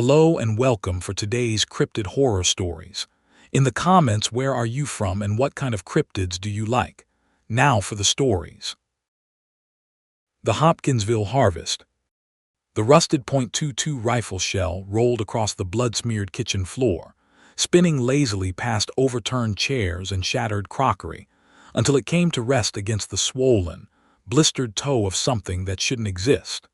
Hello and welcome for today's cryptid horror stories. In the comments, where are you from and what kind of cryptids do you like? Now for the stories. The Hopkinsville Harvest. The rusted .22 rifle shell rolled across the blood-smeared kitchen floor, spinning lazily past overturned chairs and shattered crockery, until it came to rest against the swollen, blistered toe of something that shouldn't exist.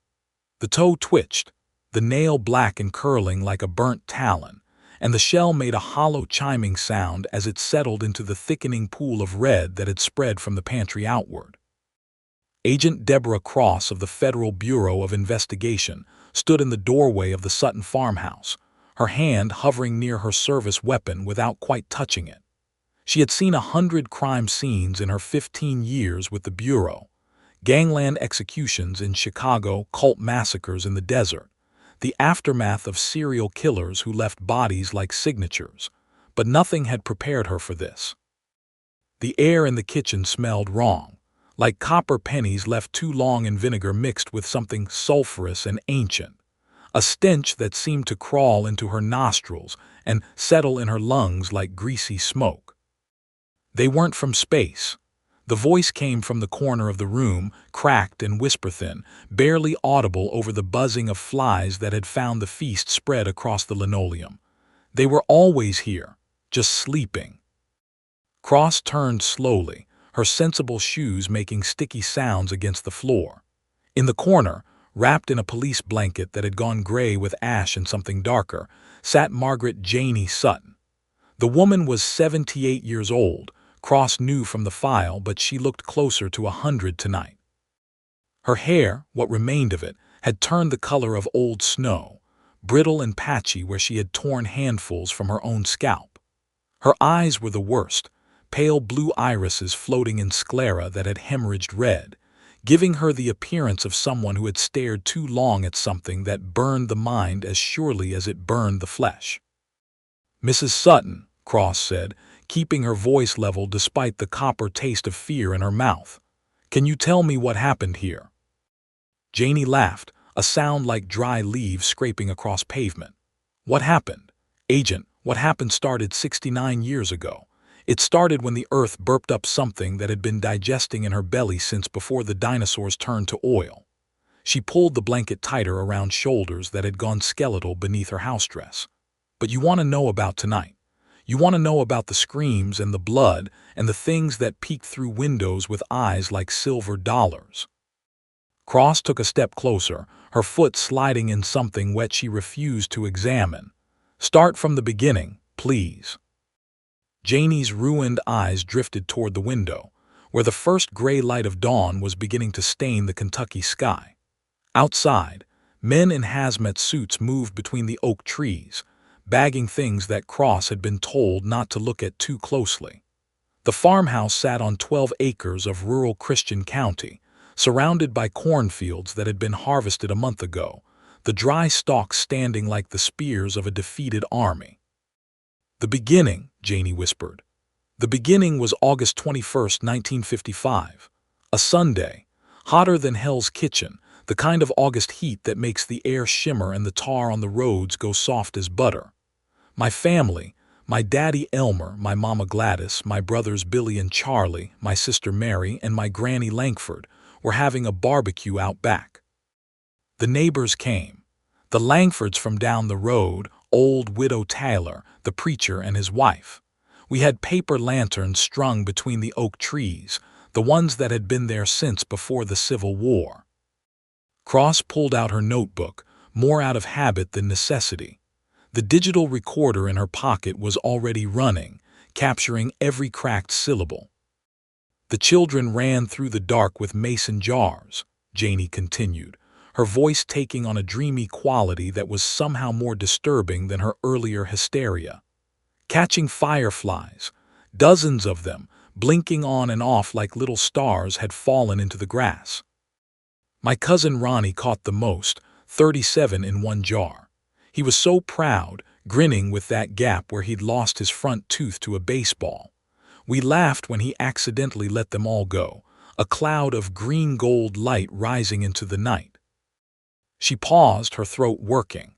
The toe twitched, the nail black and curling like a burnt talon, and the shell made a hollow chiming sound as it settled into the thickening pool of red that had spread from the pantry outward. Agent Deborah Cross of the Federal Bureau of Investigation stood in the doorway of the Sutton farmhouse, her hand hovering near her service weapon without quite touching it. She had seen 100 crime scenes in her 15 years with the Bureau: gangland executions in Chicago, cult massacres in the desert, the aftermath of serial killers who left bodies like signatures, but nothing had prepared her for this. The air in the kitchen smelled wrong, like copper pennies left too long in vinegar mixed with something sulphurous and ancient, a stench that seemed to crawl into her nostrils and settle in her lungs like greasy smoke. They weren't from space. The voice came from the corner of the room, cracked and whisper-thin, barely audible over the buzzing of flies that had found the feast spread across the linoleum. They were always here, just sleeping. Cross turned slowly, her sensible shoes making sticky sounds against the floor. In the corner, wrapped in a police blanket that had gone gray with ash and something darker, sat Margaret Janie Sutton. The woman was 78 years old. Cross knew from the file, but she looked closer to 100 tonight. Her hair, what remained of it, had turned the color of old snow, brittle and patchy where she had torn handfuls from her own scalp. Her eyes were the worst, pale blue irises floating in sclera that had hemorrhaged red, giving her the appearance of someone who had stared too long at something that burned the mind as surely as it burned the flesh. "Mrs. Sutton," Cross said, keeping her voice level despite the copper taste of fear in her mouth, "can you tell me what happened here?" Janie laughed, a sound like dry leaves scraping across pavement. "What happened? Agent, what happened started 69 years ago. It started when the earth burped up something that had been digesting in her belly since before the dinosaurs turned to oil." She pulled the blanket tighter around shoulders that had gone skeletal beneath her house dress. "But you want to know about tonight. You want to know about the screams and the blood and the things that peeked through windows with eyes like silver dollars." Cross took a step closer, her foot sliding in something wet she refused to examine. "Start from the beginning, please." Janie's ruined eyes drifted toward the window, where the first gray light of dawn was beginning to stain the Kentucky sky. Outside, men in hazmat suits moved between the oak trees, bagging things that Cross had been told not to look at too closely. The farmhouse sat on 12 acres of rural Christian county, surrounded by cornfields that had been harvested a month ago, the dry stalks standing like the spears of a defeated army. "The beginning," Janie whispered. "The beginning was August 21st, 1955. A Sunday, hotter than Hell's Kitchen, the kind of August heat that makes the air shimmer and the tar on the roads go soft as butter. My family, my daddy Elmer, my mama Gladys, my brothers Billy and Charlie, my sister Mary, and my granny Langford were having a barbecue out back. The neighbors came. The Langfords from down the road, old widow Taylor, the preacher and his wife. We had paper lanterns strung between the oak trees, the ones that had been there since before the Civil War." Cross pulled out her notebook, more out of habit than necessity. The digital recorder in her pocket was already running, capturing every cracked syllable. "The children ran through the dark with mason jars," Janie continued, her voice taking on a dreamy quality that was somehow more disturbing than her earlier hysteria. "Catching fireflies, dozens of them, blinking on and off like little stars had fallen into the grass. My cousin Ronnie caught the most, 37 in one jar. He was so proud, grinning with that gap where he'd lost his front tooth to a baseball. We laughed when he accidentally let them all go, a cloud of green-gold light rising into the night." She paused, her throat working.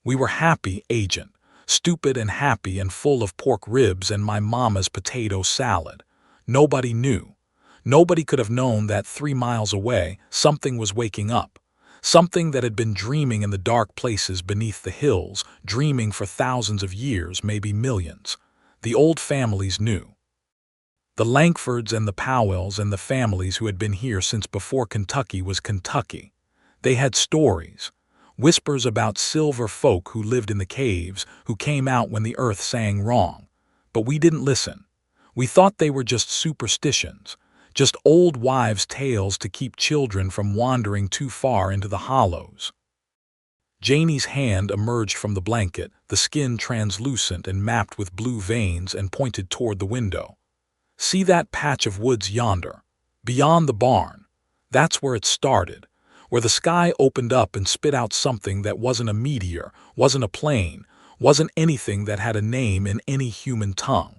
We were happy, Agent. Stupid and happy and full of pork ribs and my mama's potato salad. Nobody knew. Nobody could have known that 3 miles away something was waking up. Something that had been dreaming in the dark places beneath the hills, dreaming for thousands of years, maybe millions. The old families knew. The Langfords and the Powells and the families who had been here since before Kentucky was Kentucky. They had stories. Whispers about silver folk who lived in the caves, who came out when the earth sang wrong. But we didn't listen. We thought they were just superstitions, just old wives' tales to keep children from wandering too far into the hollows. Janie's hand emerged from the blanket, the skin translucent and mapped with blue veins, and pointed toward the window. See that patch of woods yonder, beyond the barn? That's where it started, where the sky opened up and spit out something that wasn't a meteor, wasn't a plane, wasn't anything that had a name in any human tongue.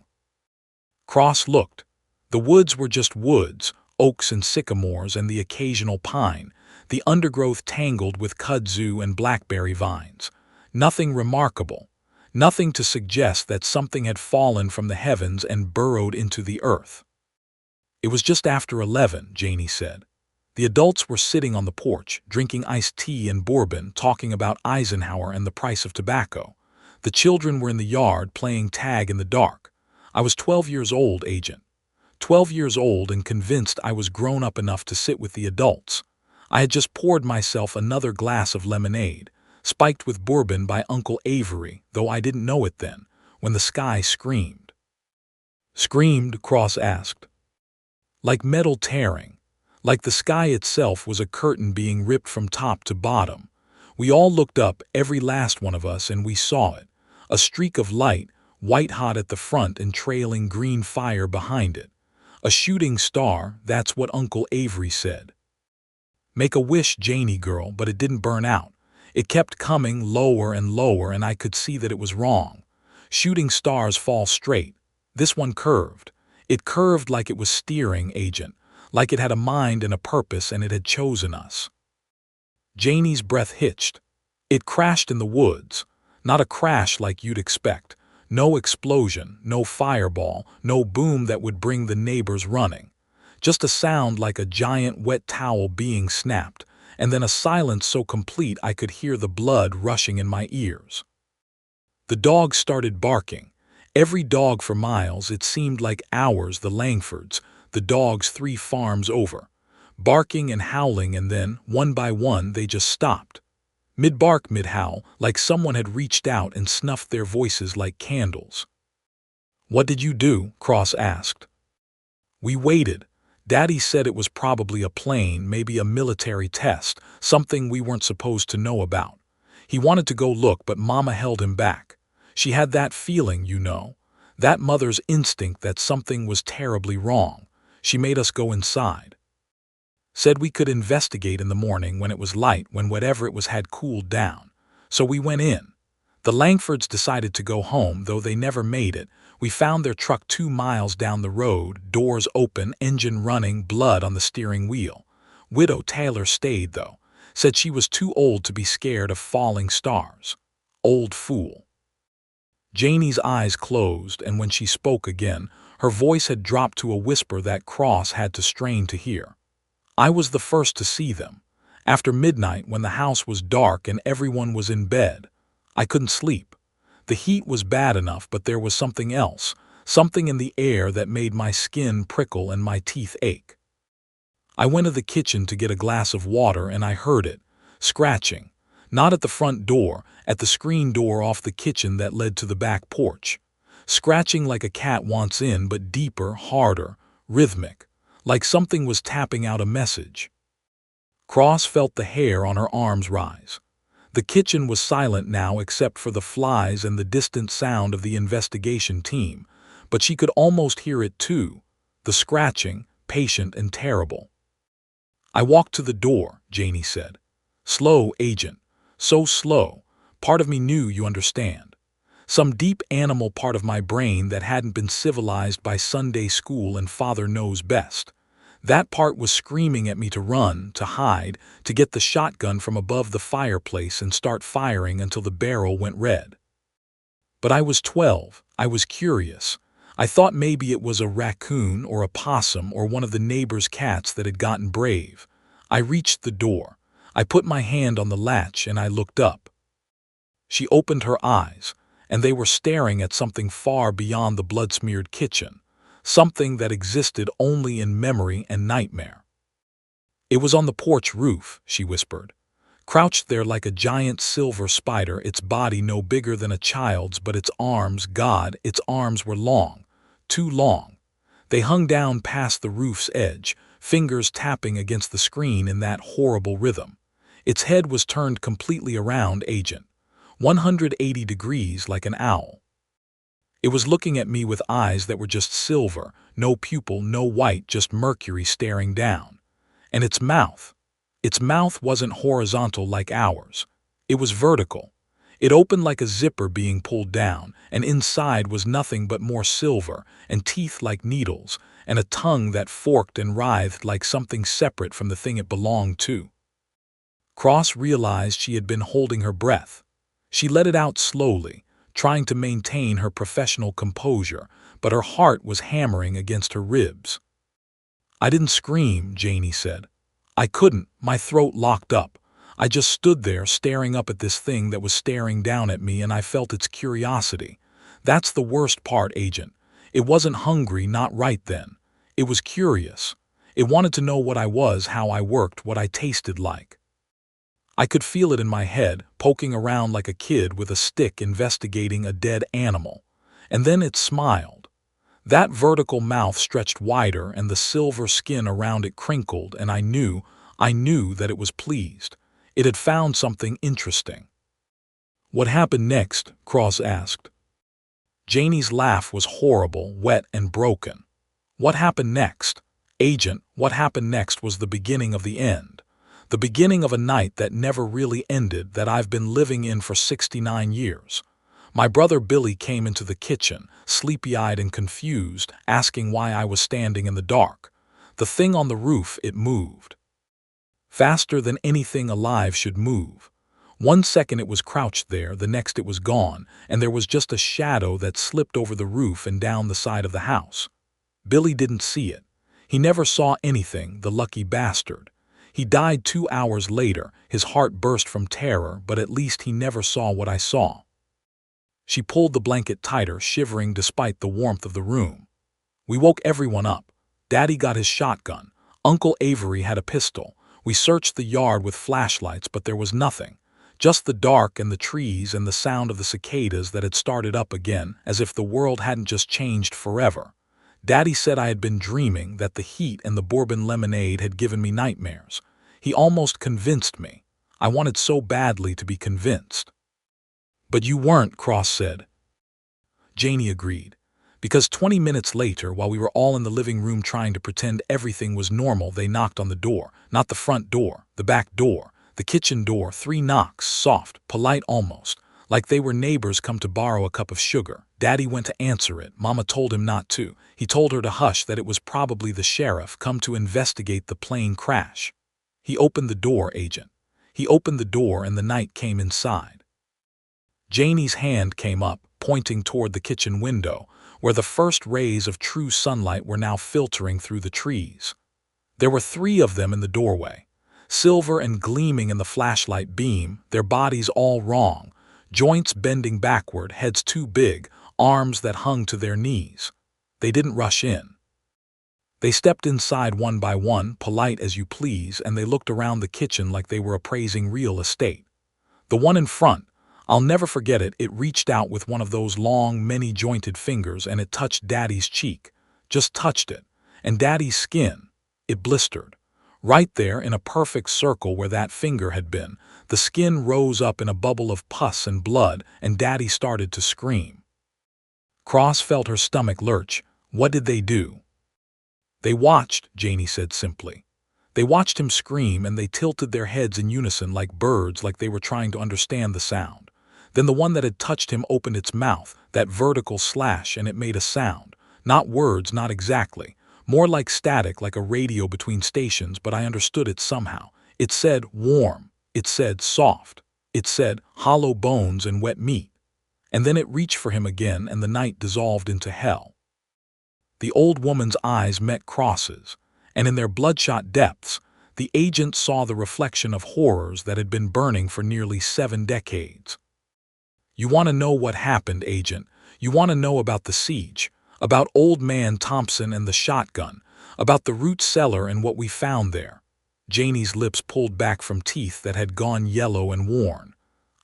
Cross looked. The woods were just woods, oaks and sycamores and the occasional pine, the undergrowth tangled with kudzu and blackberry vines. Nothing remarkable, nothing to suggest that something had fallen from the heavens and burrowed into the earth. It was just after 11, Janie said. The adults were sitting on the porch, drinking iced tea and bourbon, talking about Eisenhower and the price of tobacco. The children were in the yard playing tag in the dark. I was 12 years old, Agent. 12 years old and convinced I was grown up enough to sit with the adults. I had just poured myself another glass of lemonade, spiked with bourbon by Uncle Avery, though I didn't know it then, when the sky screamed. Screamed, Cross asked. Like metal tearing. Like the sky itself was a curtain being ripped from top to bottom. We all looked up, every last one of us, and we saw it. A streak of light, white-hot at the front and trailing green fire behind it. A shooting star, that's what Uncle Avery said. Make a wish, Janie girl, but it didn't burn out. It kept coming lower and lower, and I could see that it was wrong. Shooting stars fall straight. This one curved. It curved like it was steering, Agent. Like it had a mind and a purpose and it had chosen us. Janie's breath hitched. It crashed in the woods. Not a crash like you'd expect. No explosion, no fireball, no boom that would bring the neighbors running. Just a sound like a giant wet towel being snapped, and then a silence so complete I could hear the blood rushing in my ears. The dogs started barking. Every dog for miles, it seemed like hours, the Langfords, the dogs 3 farms over, barking and howling, and then, one by one, they just stopped. Mid-bark, mid-howl, like someone had reached out and snuffed their voices like candles. What did you do? Cross asked. We waited. Daddy said it was probably a plane, maybe a military test, something we weren't supposed to know about. He wanted to go look, but Mama held him back. She had that feeling, you know, that mother's instinct that something was terribly wrong. She made us go inside. Said we could investigate in the morning when it was light, when whatever it was had cooled down. So we went in. The Langfords decided to go home, though they never made it. We found their truck 2 miles down the road, doors open, engine running, blood on the steering wheel. Widow Taylor stayed, though. Said she was too old to be scared of falling stars. Old fool. Janie's eyes closed, and when she spoke again, her voice had dropped to a whisper that Cross had to strain to hear. I was the first to see them. After midnight, when the house was dark and everyone was in bed. I couldn't sleep. The heat was bad enough, but there was something else, something in the air that made my skin prickle and my teeth ache. I went to the kitchen to get a glass of water, and I heard it, scratching. Not at the front door, at the screen door off the kitchen that led to the back porch. Scratching like a cat wants in, but deeper, harder, rhythmic, like something was tapping out a message. Cross felt the hair on her arms rise. The kitchen was silent now except for the flies and the distant sound of the investigation team, but she could almost hear it too, the scratching, patient and terrible. I walked to the door, Janie said. Slow, Agent. So slow. Part of me knew, you understand. Some deep animal part of my brain that hadn't been civilized by Sunday school and Father knows best. That part was screaming at me to run, to hide, to get the shotgun from above the fireplace and start firing until the barrel went red. But I was 12. I was curious. I thought maybe it was a raccoon or a possum or one of the neighbor's cats that had gotten brave. I reached the door. I put my hand on the latch and I looked up. She opened her eyes, and they were staring at something far beyond the blood-smeared kitchen, something that existed only in memory and nightmare. "It was on the porch roof," she whispered. "Crouched there like a giant silver spider, its body no bigger than a child's, but its arms, God, its arms were long, too long. They hung down past the roof's edge, fingers tapping against the screen in that horrible rhythm. Its head was turned completely around, Agent, 180 degrees like an owl. It was looking at me with eyes that were just silver, no pupil, no white, just mercury staring down. And its mouth wasn't horizontal like ours. It was vertical. It opened like a zipper being pulled down, and inside was nothing but more silver, and teeth like needles, and a tongue that forked and writhed like something separate from the thing it belonged to." Cross realized she had been holding her breath. She let it out slowly, trying to maintain her professional composure, but her heart was hammering against her ribs. "I didn't scream," Janie said. "I couldn't, my throat locked up. I just stood there staring up at this thing that was staring down at me, and I felt its curiosity. That's the worst part, Agent. It wasn't hungry, not right then. It was curious. It wanted to know what I was, how I worked, what I tasted like. I could feel it in my head, poking around like a kid with a stick investigating a dead animal. And then it smiled. That vertical mouth stretched wider and the silver skin around it crinkled, and I knew that it was pleased. It had found something interesting." "What happened next?" Cross asked. Janie's laugh was horrible, wet and broken. "What happened next? Agent, what happened next was the beginning of the end. The beginning of a night that never really ended, that I've been living in for 69 years. My brother Billy came into the kitchen, sleepy-eyed and confused, asking why I was standing in the dark. The thing on the roof, it moved. Faster than anything alive should move. One second it was crouched there, the next it was gone, and there was just a shadow that slipped over the roof and down the side of the house. Billy didn't see it. He never saw anything, the lucky bastard. He died 2 hours later, his heart burst from terror, but at least he never saw what I saw." She pulled the blanket tighter, shivering despite the warmth of the room. "We woke everyone up. Daddy got his shotgun. Uncle Avery had a pistol. We searched the yard with flashlights, but there was nothing. Just the dark and the trees and the sound of the cicadas that had started up again, as if the world hadn't just changed forever. Daddy said I had been dreaming, that the heat and the bourbon lemonade had given me nightmares. He almost convinced me. I wanted so badly to be convinced." "But you weren't," Cross said. Janie agreed. "Because 20 minutes later, while we were all in the living room trying to pretend everything was normal, they knocked on the door. Not the front door, the back door, the kitchen door. 3 knocks, soft, polite almost, like they were neighbors come to borrow a cup of sugar. Daddy went to answer it. Mama told him not to. He told her to hush, that it was probably the sheriff come to investigate the plane crash. He opened the door, Agent. He opened the door and the night came inside." Janie's hand came up, pointing toward the kitchen window, where the first rays of true sunlight were now filtering through the trees. There were 3 of them in the doorway, silver and gleaming in the flashlight beam, their bodies all wrong, joints bending backward, heads too big, arms that hung to their knees. They didn't rush in. They stepped inside one by one, polite as you please, and they looked around the kitchen like they were appraising real estate. The one in front, I'll never forget it, it reached out with one of those long, many-jointed fingers and it touched Daddy's cheek. Just touched it. And Daddy's skin, it blistered. Right there in a perfect circle where that finger had been, the skin rose up in a bubble of pus and blood, and Daddy started to scream. Cross felt her stomach lurch. "What did they do?" "They watched," Janie said simply. "They watched him scream, and they tilted their heads in unison like birds, like they were trying to understand the sound. Then the one that had touched him opened its mouth, that vertical slash, and it made a sound. Not words, not exactly. More like static, like a radio between stations, but I understood it somehow. It said warm. It said soft. It said hollow bones and wet meat. And then it reached for him again, and the night dissolved into hell. The old woman's eyes met Cross's, and in their bloodshot depths, the agent saw the reflection of horrors that had been burning for nearly 7 decades. You want to know what happened, Agent. You want to know about the siege, about Old Man Thompson and the shotgun, about the root cellar and what we found there. Janie's lips pulled back from teeth that had gone yellow and worn.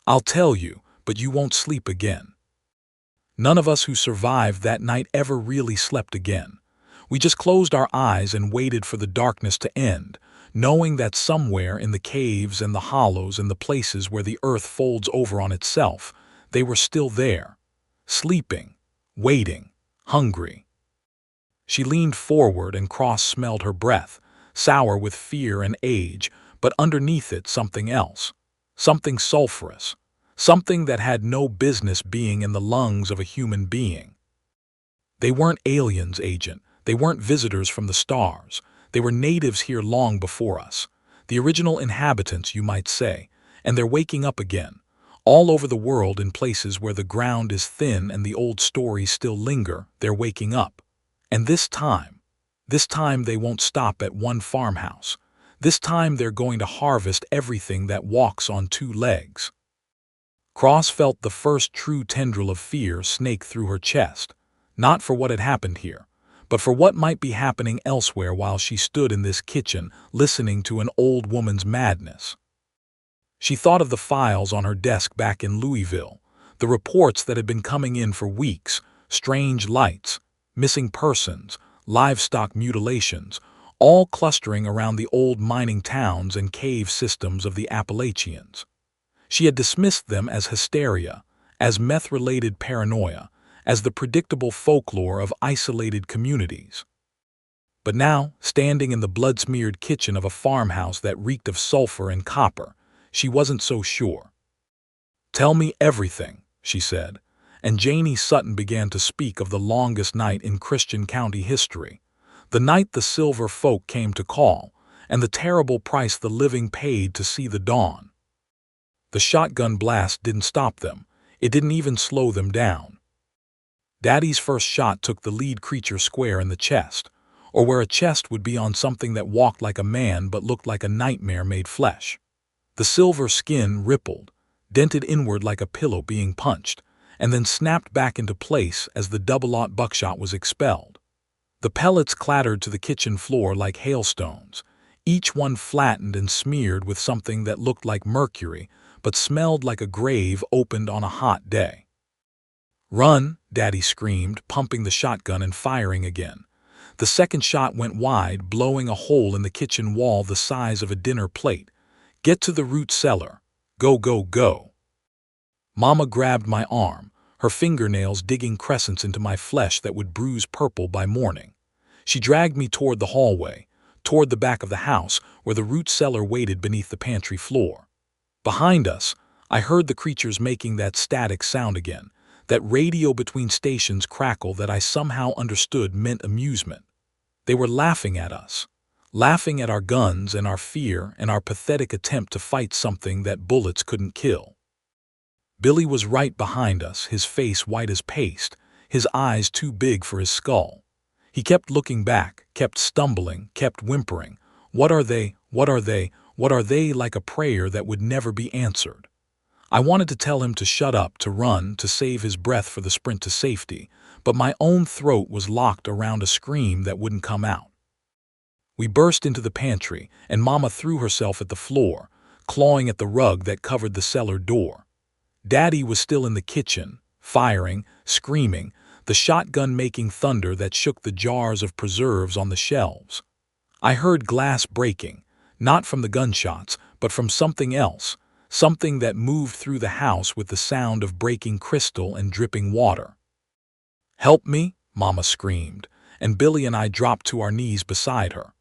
I'll tell you, but you won't sleep again. None of us who survived that night ever really slept again. We just closed our eyes and waited for the darkness to end, knowing that somewhere in the caves and the hollows and the places where the earth folds over on itself, they were still there, sleeping, waiting, hungry. She leaned forward and Cross smelled her breath, sour with fear and age, but underneath it something else, something sulfurous, something that had no business being in the lungs of a human being. They weren't aliens, Agent. They weren't visitors from the stars. They were natives here long before us. The original inhabitants, you might say, and they're waking up again, all over the world in places where the ground is thin and the old stories still linger. They're waking up. And this time they won't stop at one farmhouse. This time they're going to harvest everything that walks on 2 legs. Cross felt the first true tendril of fear snake through her chest, not for what had happened here, but for what might be happening elsewhere while she stood in this kitchen listening to an old woman's madness. She thought of the files on her desk back in Louisville, the reports that had been coming in for weeks, strange lights, missing persons, livestock mutilations, all clustering around the old mining towns and cave systems of the Appalachians. She had dismissed them as hysteria, as meth-related paranoia, as the predictable folklore of isolated communities. But now, standing in the blood-smeared kitchen of a farmhouse that reeked of sulfur and copper, she wasn't so sure. "Tell me everything," she said, and Janie Sutton began to speak of the longest night in Christian County history, the night the silver folk came to call, and the terrible price the living paid to see the dawn. The shotgun blast didn't stop them. It didn't even slow them down. Daddy's first shot took the lead creature square in the chest, or where a chest would be on something that walked like a man but looked like a nightmare made flesh. The silver skin rippled, dented inward like a pillow being punched, and then snapped back into place as the double-aught buckshot was expelled. The pellets clattered to the kitchen floor like hailstones, each one flattened and smeared with something that looked like mercury but smelled like a grave opened on a hot day. "Run!" Daddy screamed, pumping the shotgun and firing again. The second shot went wide, blowing a hole in the kitchen wall the size of a dinner plate. "Get to the root cellar. Go, go, go." Mama grabbed my arm, her fingernails digging crescents into my flesh that would bruise purple by morning. She dragged me toward the hallway, toward the back of the house where the root cellar waited beneath the pantry floor. Behind us, I heard the creatures making that static sound again, that radio between stations crackle that I somehow understood meant amusement. They were laughing at us, laughing at our guns and our fear and our pathetic attempt to fight something that bullets couldn't kill. Billy was right behind us, his face white as paste, his eyes too big for his skull. He kept looking back, kept stumbling, kept whimpering. "What are they? What are they? What are they?" like a prayer that would never be answered. I wanted to tell him to shut up, to run, to save his breath for the sprint to safety, but my own throat was locked around a scream that wouldn't come out. We burst into the pantry, and Mama threw herself at the floor, clawing at the rug that covered the cellar door. Daddy was still in the kitchen, firing, screaming, the shotgun making thunder that shook the jars of preserves on the shelves. I heard glass breaking, not from the gunshots, but from something else, something that moved through the house with the sound of breaking crystal and dripping water. "Help me," Mama screamed, and Billy and I dropped to our knees beside her.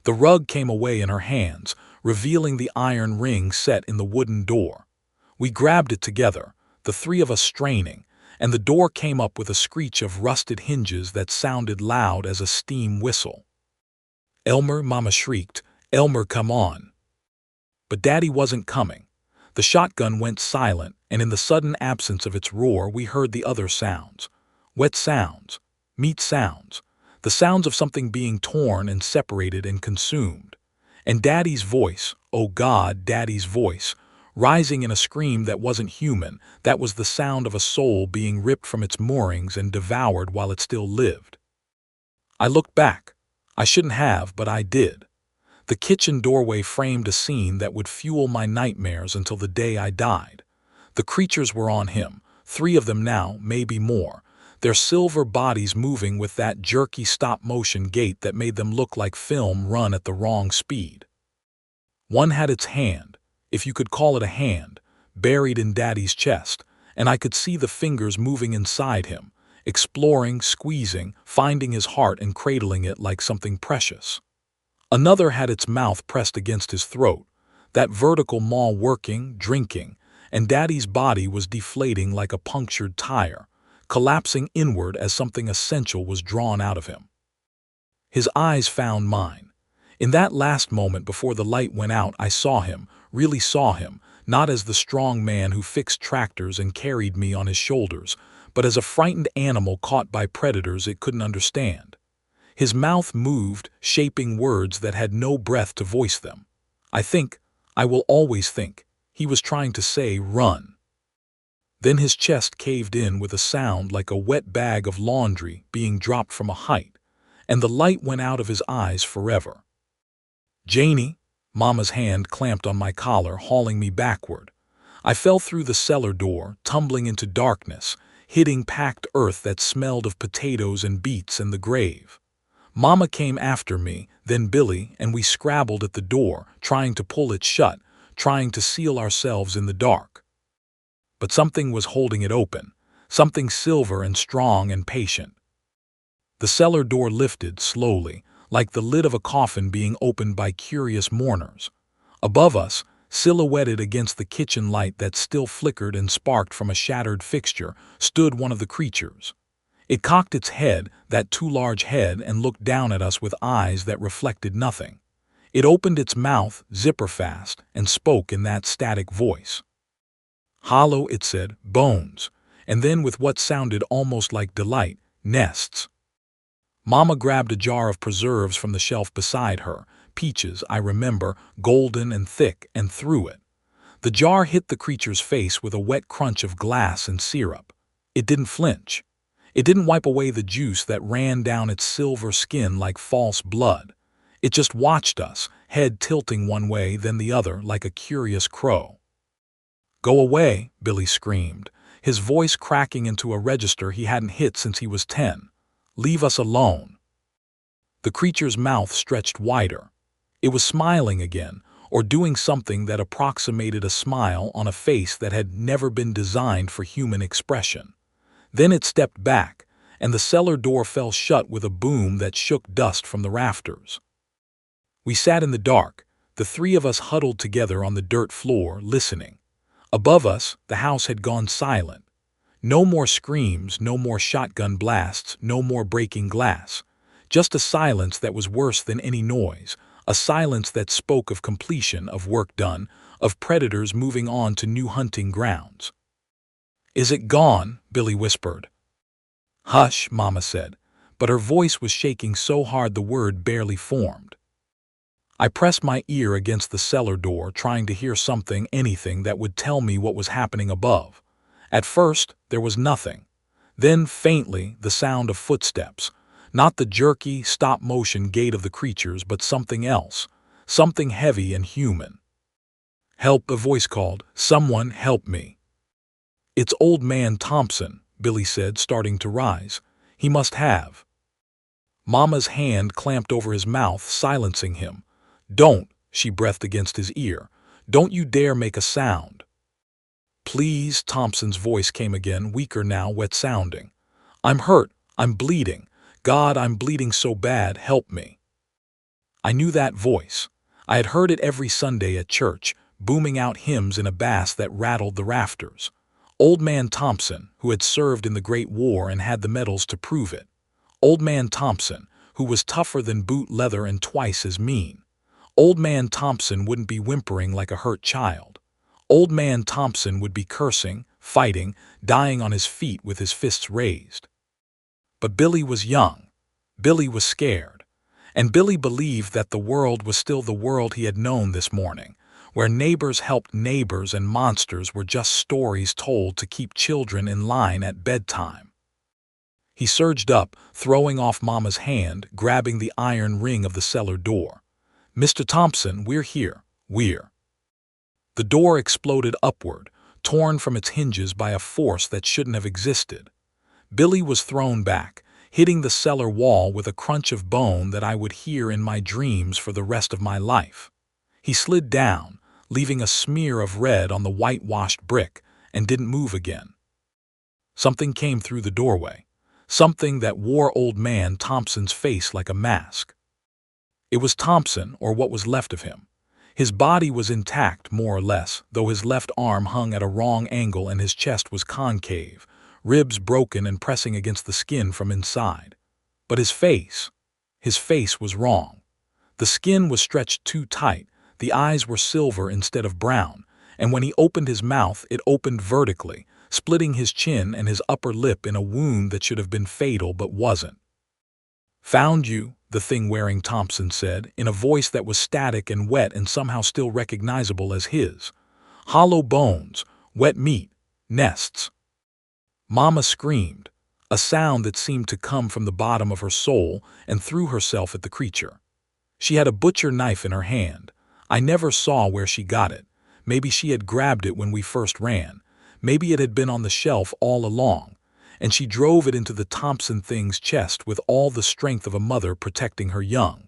The rug came away in her hands, revealing the iron ring set in the wooden door. We grabbed it together, the 3 of us straining, and the door came up with a screech of rusted hinges that sounded loud as a steam whistle. "Elmer," Mama shrieked. "Elmer, come on." But Daddy wasn't coming. The shotgun went silent, and in the sudden absence of its roar we heard the other sounds. Wet sounds. Meat sounds. The sounds of something being torn and separated and consumed. And Daddy's voice, oh God, Daddy's voice, rising in a scream that wasn't human, that was the sound of a soul being ripped from its moorings and devoured while it still lived. I looked back. I shouldn't have, but I did. The kitchen doorway framed a scene that would fuel my nightmares until the day I died. The creatures were on him, 3 of them now, maybe more, their silver bodies moving with that jerky stop-motion gait that made them look like film run at the wrong speed. One had its hand, if you could call it a hand, buried in Daddy's chest, and I could see the fingers moving inside him, exploring, squeezing, finding his heart and cradling it like something precious. Another had its mouth pressed against his throat, that vertical maw working, drinking, and Daddy's body was deflating like a punctured tire, collapsing inward as something essential was drawn out of him. His eyes found mine. In that last moment before the light went out, I saw him, really saw him, not as the strong man who fixed tractors and carried me on his shoulders, but as a frightened animal caught by predators it couldn't understand. His mouth moved, shaping words that had no breath to voice them. I will always think, he was trying to say, run. Then his chest caved in with a sound like a wet bag of laundry being dropped from a height, and the light went out of his eyes forever. "Janie," Mama's hand clamped on my collar, hauling me backward. I fell through the cellar door, tumbling into darkness, hitting packed earth that smelled of potatoes and beets and the grave. Mama came after me, then Billy, and we scrabbled at the door, trying to pull it shut, trying to seal ourselves in the dark. But something was holding it open, something silver and strong and patient. The cellar door lifted slowly, like the lid of a coffin being opened by curious mourners. Above us, silhouetted against the kitchen light that still flickered and sparked from a shattered fixture, stood one of the creatures. It cocked its head, that too large head, and looked down at us with eyes that reflected nothing. It opened its mouth, zipper fast, and spoke in that static voice. "Hollow," it said, "bones," and then with what sounded almost like delight, "nests." Mama grabbed a jar of preserves from the shelf beside her, peaches, I remember, golden and thick, and threw it. The jar hit the creature's face with a wet crunch of glass and syrup. It didn't flinch. It didn't wipe away the juice that ran down its silver skin like false blood. It just watched us, head tilting one way then the other like a curious crow. "Go away," Billy screamed, his voice cracking into a register he hadn't hit since he was 10. "Leave us alone." The creature's mouth stretched wider. It was smiling again, or doing something that approximated a smile on a face that had never been designed for human expression. Then it stepped back, and the cellar door fell shut with a boom that shook dust from the rafters. We sat in the dark, the 3 of us huddled together on the dirt floor, listening. Above us, the house had gone silent. No more screams, no more shotgun blasts, no more breaking glass. Just a silence that was worse than any noise, a silence that spoke of completion, of work done, of predators moving on to new hunting grounds. "Is it gone?" Billy whispered. "Hush," Mama said, but her voice was shaking so hard the word barely formed. I pressed my ear against the cellar door, trying to hear something, anything that would tell me what was happening above. At first, there was nothing. Then, faintly, the sound of footsteps. Not the jerky, stop-motion gait of the creatures, but something else. Something heavy and human. "Help," a voice called. "Someone help me." "It's Old Man Thompson," Billy said, starting to rise. "He must have." Mama's hand clamped over his mouth, silencing him. "Don't," she breathed against his ear. "Don't you dare make a sound." "Please," Thompson's voice came again, weaker now, wet-sounding. "I'm hurt. I'm bleeding. God, I'm bleeding so bad. Help me." I knew that voice. I had heard it every Sunday at church, booming out hymns in a bass that rattled the rafters. Old Man Thompson, who had served in the Great War and had the medals to prove it. Old Man Thompson, who was tougher than boot leather and twice as mean. Old Man Thompson wouldn't be whimpering like a hurt child. Old Man Thompson would be cursing, fighting, dying on his feet with his fists raised. But Billy was young. Billy was scared. And Billy believed that the world was still the world he had known this morning, where neighbors helped neighbors and monsters were just stories told to keep children in line at bedtime. He surged up, throwing off Mama's hand, grabbing the iron ring of the cellar door. "Mr. Thompson, we're here, we're." The door exploded upward, torn from its hinges by a force that shouldn't have existed. Billy was thrown back, hitting the cellar wall with a crunch of bone that I would hear in my dreams for the rest of my life. He slid down, leaving a smear of red on the whitewashed brick, and didn't move again. Something came through the doorway, something that wore Old Man Thompson's face like a mask. It was Thompson, or what was left of him. His body was intact, more or less, though his left arm hung at a wrong angle and his chest was concave, ribs broken and pressing against the skin from inside. But his face was wrong. The skin was stretched too tight, the eyes were silver instead of brown, and when he opened his mouth, it opened vertically, splitting his chin and his upper lip in a wound that should have been fatal but wasn't. "Found you," the thing wearing Thompson said, in a voice that was static and wet and somehow still recognizable as his. "Hollow bones, wet meat, nests." Mama screamed, a sound that seemed to come from the bottom of her soul, and threw herself at the creature. She had a butcher knife in her hand. I never saw where she got it. Maybe she had grabbed it when we first ran. Maybe it had been on the shelf all along. And she drove it into the Thompson thing's chest with all the strength of a mother protecting her young.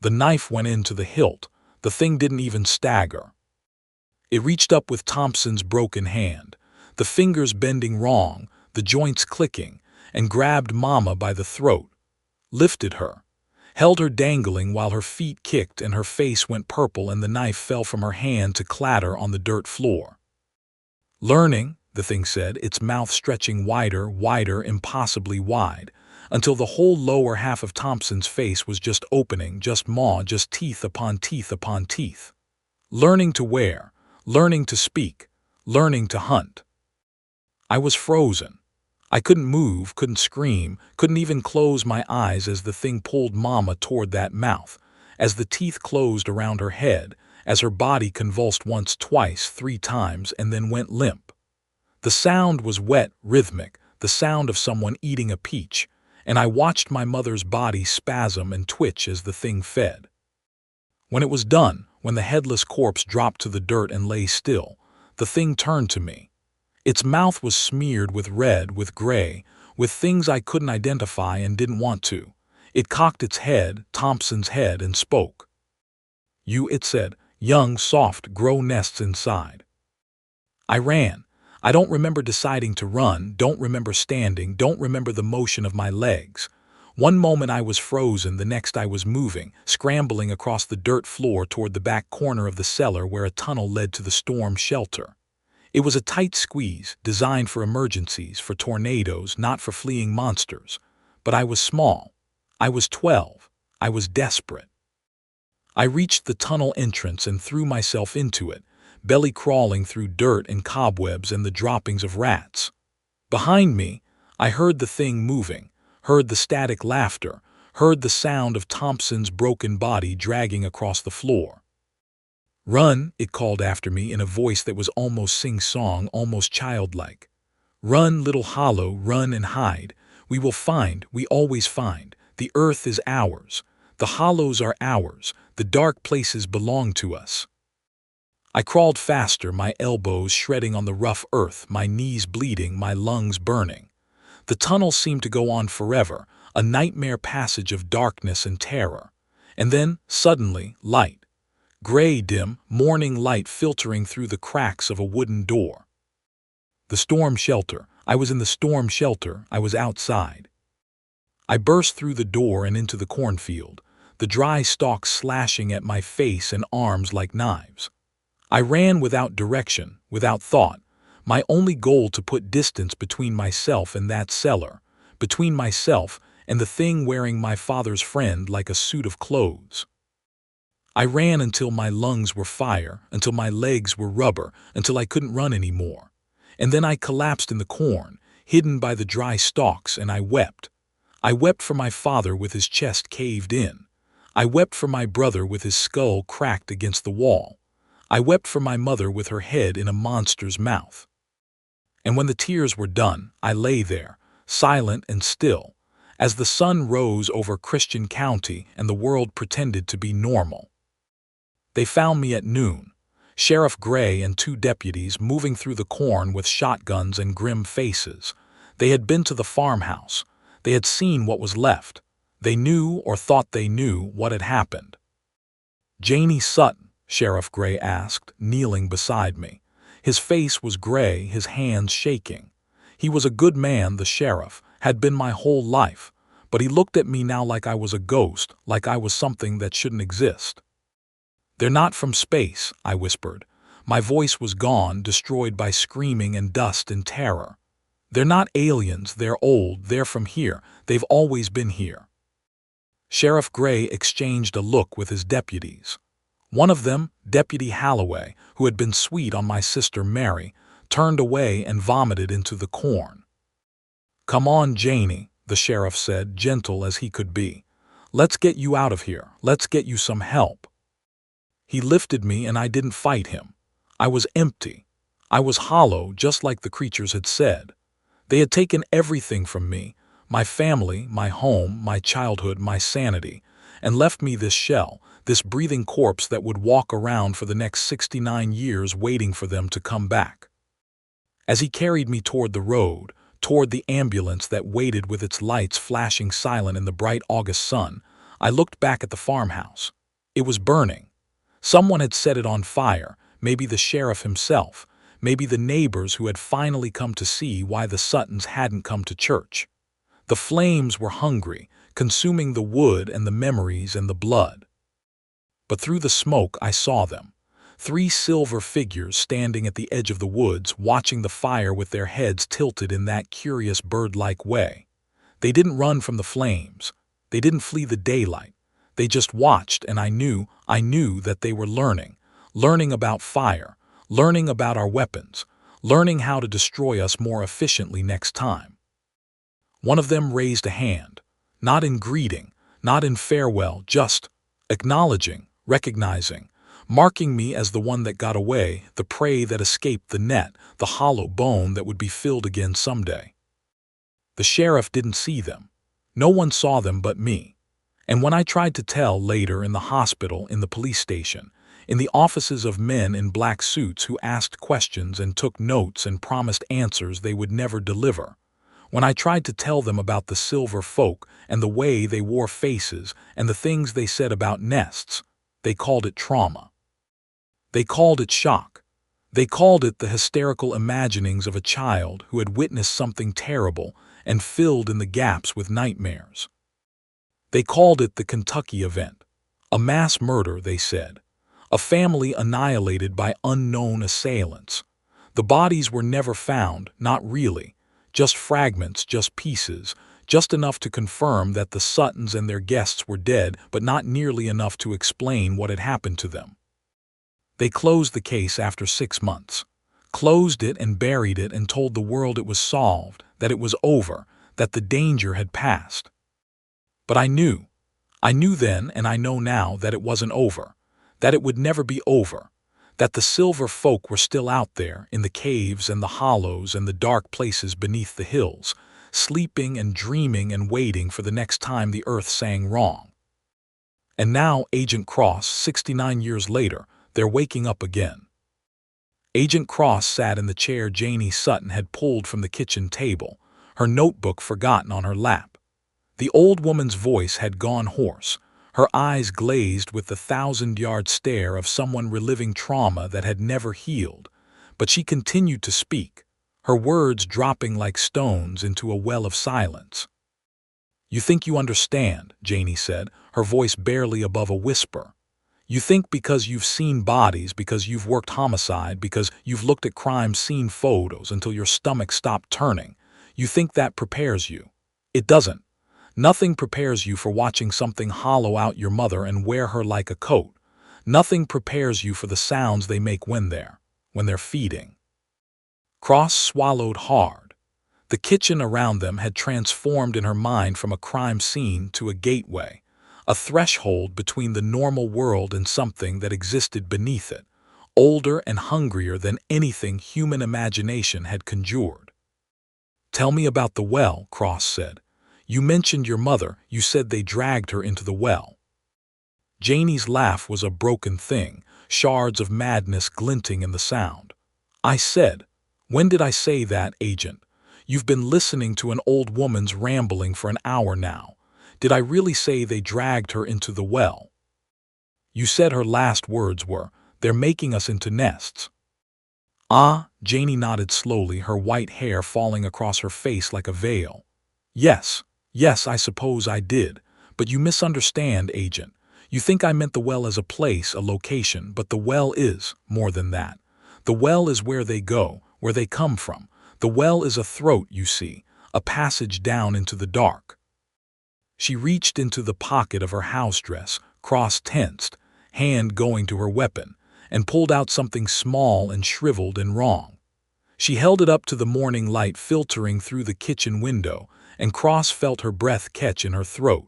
The knife went into the hilt. The thing didn't even stagger. It reached up with Thompson's broken hand, the fingers bending wrong, the joints clicking, and grabbed Mama by the throat, lifted her, held her dangling while her feet kicked and her face went purple and the knife fell from her hand to clatter on the dirt floor. "Learning," the thing said, its mouth stretching wider, impossibly wide, until the whole lower half of Thompson's face was just opening, just maw, just teeth upon teeth upon teeth. "Learning to wear, learning to speak, learning to hunt." I was frozen. I couldn't move, couldn't scream, couldn't even close my eyes as the thing pulled Mama toward that mouth, as the teeth closed around her head, as her body convulsed once, twice, 3 times, and then went limp. The sound was wet, rhythmic, the sound of someone eating a peach, and I watched my mother's body spasm and twitch as the thing fed. When it was done, when the headless corpse dropped to the dirt and lay still, the thing turned to me. Its mouth was smeared with red, with gray, with things I couldn't identify and didn't want to. It cocked its head, Thompson's head, and spoke. "You," it said, "young, soft, grow nests inside." I ran. I don't remember deciding to run, don't remember standing, don't remember the motion of my legs. One moment I was frozen, the next I was moving, scrambling across the dirt floor toward the back corner of the cellar where a tunnel led to the storm shelter. It was a tight squeeze, designed for emergencies, for tornadoes, not for fleeing monsters. But I was small. I was 12. I was desperate. I reached the tunnel entrance and threw myself into it, belly crawling through dirt and cobwebs and the droppings of rats. Behind me, I heard the thing moving, heard the static laughter, heard the sound of Thompson's broken body dragging across the floor. "Run," it called after me in a voice that was almost sing-song, almost childlike. "Run, little hollow, run and hide. We will find, we always find. The earth is ours. The hollows are ours. The dark places belong to us." I crawled faster, my elbows shredding on the rough earth, my knees bleeding, my lungs burning. The tunnel seemed to go on forever, a nightmare passage of darkness and terror. And then, suddenly, light. Gray, dim, morning light filtering through the cracks of a wooden door. The storm shelter. I was in the storm shelter. I was outside. I burst through the door and into the cornfield, the dry stalks slashing at my face and arms like knives. I ran without direction, without thought, My only goal to put distance between myself and that cellar, between myself and the thing wearing my father's friend like a suit of clothes. I ran until my lungs were fire, until my legs were rubber, until I couldn't run anymore. And then I collapsed in the corn, hidden by the dry stalks, and I wept. I wept for my father with his chest caved in. I wept for my brother with his skull cracked against the wall. I wept for my mother with her head in a monster's mouth. And when the tears were done, I lay there, silent and still, as the sun rose over Christian County and the world pretended to be normal. They found me at noon, Sheriff Gray and 2 deputies moving through the corn with shotguns and grim faces. They had been to the farmhouse. They had seen what was left. They knew, or thought they knew, what had happened. "Janie Sutton?" Sheriff Gray asked, kneeling beside me. His face was gray, his hands shaking. He was a good man, the sheriff, had been my whole life, but he looked at me now like I was a ghost, like I was something that shouldn't exist. "They're not from space," I whispered. My voice was gone, destroyed by screaming and dust and terror. "They're not aliens, they're old, they're from here, they've always been here." Sheriff Gray exchanged a look with his deputies. One of them, Deputy Halloway, who had been sweet on my sister Mary, turned away and vomited into the corn. "Come on, Janie," the sheriff said, gentle as he could be. "Let's get you out of here. Let's get you some help." He lifted me and I didn't fight him. I was empty. I was hollow, just like the creatures had said. They had taken everything from me, my family, my home, my childhood, my sanity, and left me this shell, this breathing corpse that would walk around for the next 69 years waiting for them to come back. As he carried me toward the road, toward the ambulance that waited with its lights flashing silent in the bright August sun, I looked back at the farmhouse. It was burning. Someone had set it on fire, maybe the sheriff himself, maybe the neighbors who had finally come to see why the Suttons hadn't come to church. The flames were hungry, consuming the wood and the memories and the blood. But through the smoke I saw them. 3 silver figures standing at the edge of the woods, watching the fire with their heads tilted in that curious bird-like way. They didn't run from the flames. They didn't flee the daylight. They just watched, and I knew that they were learning about fire, learning about our weapons, learning how to destroy us more efficiently next time. One of them raised a hand, not in greeting, not in farewell, just acknowledging, recognizing, marking me as the one that got away, the prey that escaped the net, the hollow bone that would be filled again someday. The sheriff didn't see them. No one saw them but me. And when I tried to tell later in the hospital, in the police station, in the offices of men in black suits who asked questions and took notes and promised answers they would never deliver, when I tried to tell them about the silver folk and the way they wore faces and the things they said about nests, they called it trauma. They called it shock. They called it the hysterical imaginings of a child who had witnessed something terrible and filled in the gaps with nightmares. They called it the Kentucky event. A mass murder, they said. A family annihilated by unknown assailants. The bodies were never found, not really. Just fragments, just pieces, just enough to confirm that the Suttons and their guests were dead, but not nearly enough to explain what had happened to them. They closed the case after 6 months. Closed it and buried it and told the world it was solved, that it was over, that the danger had passed. But I knew then and I know now that it wasn't over, that it would never be over, that the silver folk were still out there in the caves and the hollows and the dark places beneath the hills, sleeping and dreaming and waiting for the next time the earth sang wrong. And now, Agent Cross, 69 years later, they're waking up again. Agent Cross sat in the chair Janie Sutton had pulled from the kitchen table, her notebook forgotten on her lap. The old woman's voice had gone hoarse, her eyes glazed with the 1,000-yard stare of someone reliving trauma that had never healed, but she continued to speak, her words dropping like stones into a well of silence. "You think you understand," Janie said, her voice barely above a whisper. You think because you've seen bodies, because you've worked homicide, because you've looked at crime scene photos until your stomach stopped turning, you think that prepares you. It doesn't. Nothing prepares you for watching something hollow out your mother and wear her like a coat. Nothing prepares you for the sounds they make when they're feeding. Cross swallowed hard. The kitchen around them had transformed in her mind from a crime scene to a gateway, a threshold between the normal world and something that existed beneath it, older and hungrier than anything human imagination had conjured. "Tell me about the well," Cross said. "You mentioned your mother, you said they dragged her into the well." Janie's laugh was a broken thing, shards of madness glinting in the sound. "I said, when did I say that, Agent? You've been listening to an old woman's rambling for an hour now. Did I really say they dragged her into the well? You said her last words were, 'They're making us into nests.'" "Ah," Janie nodded slowly, her white hair falling across her face like a veil. Yes, I suppose I did. But you misunderstand, Agent. You think I meant the well as a place, a location, but the well is more than that. The well is where they go, where they come from. The well is a throat, you see, a passage down into the dark." She reached into the pocket of her house dress, Cross tensed, hand going to her weapon, and pulled out something small and shriveled and wrong. She held it up to the morning light filtering through the kitchen window, and Cross felt her breath catch in her throat.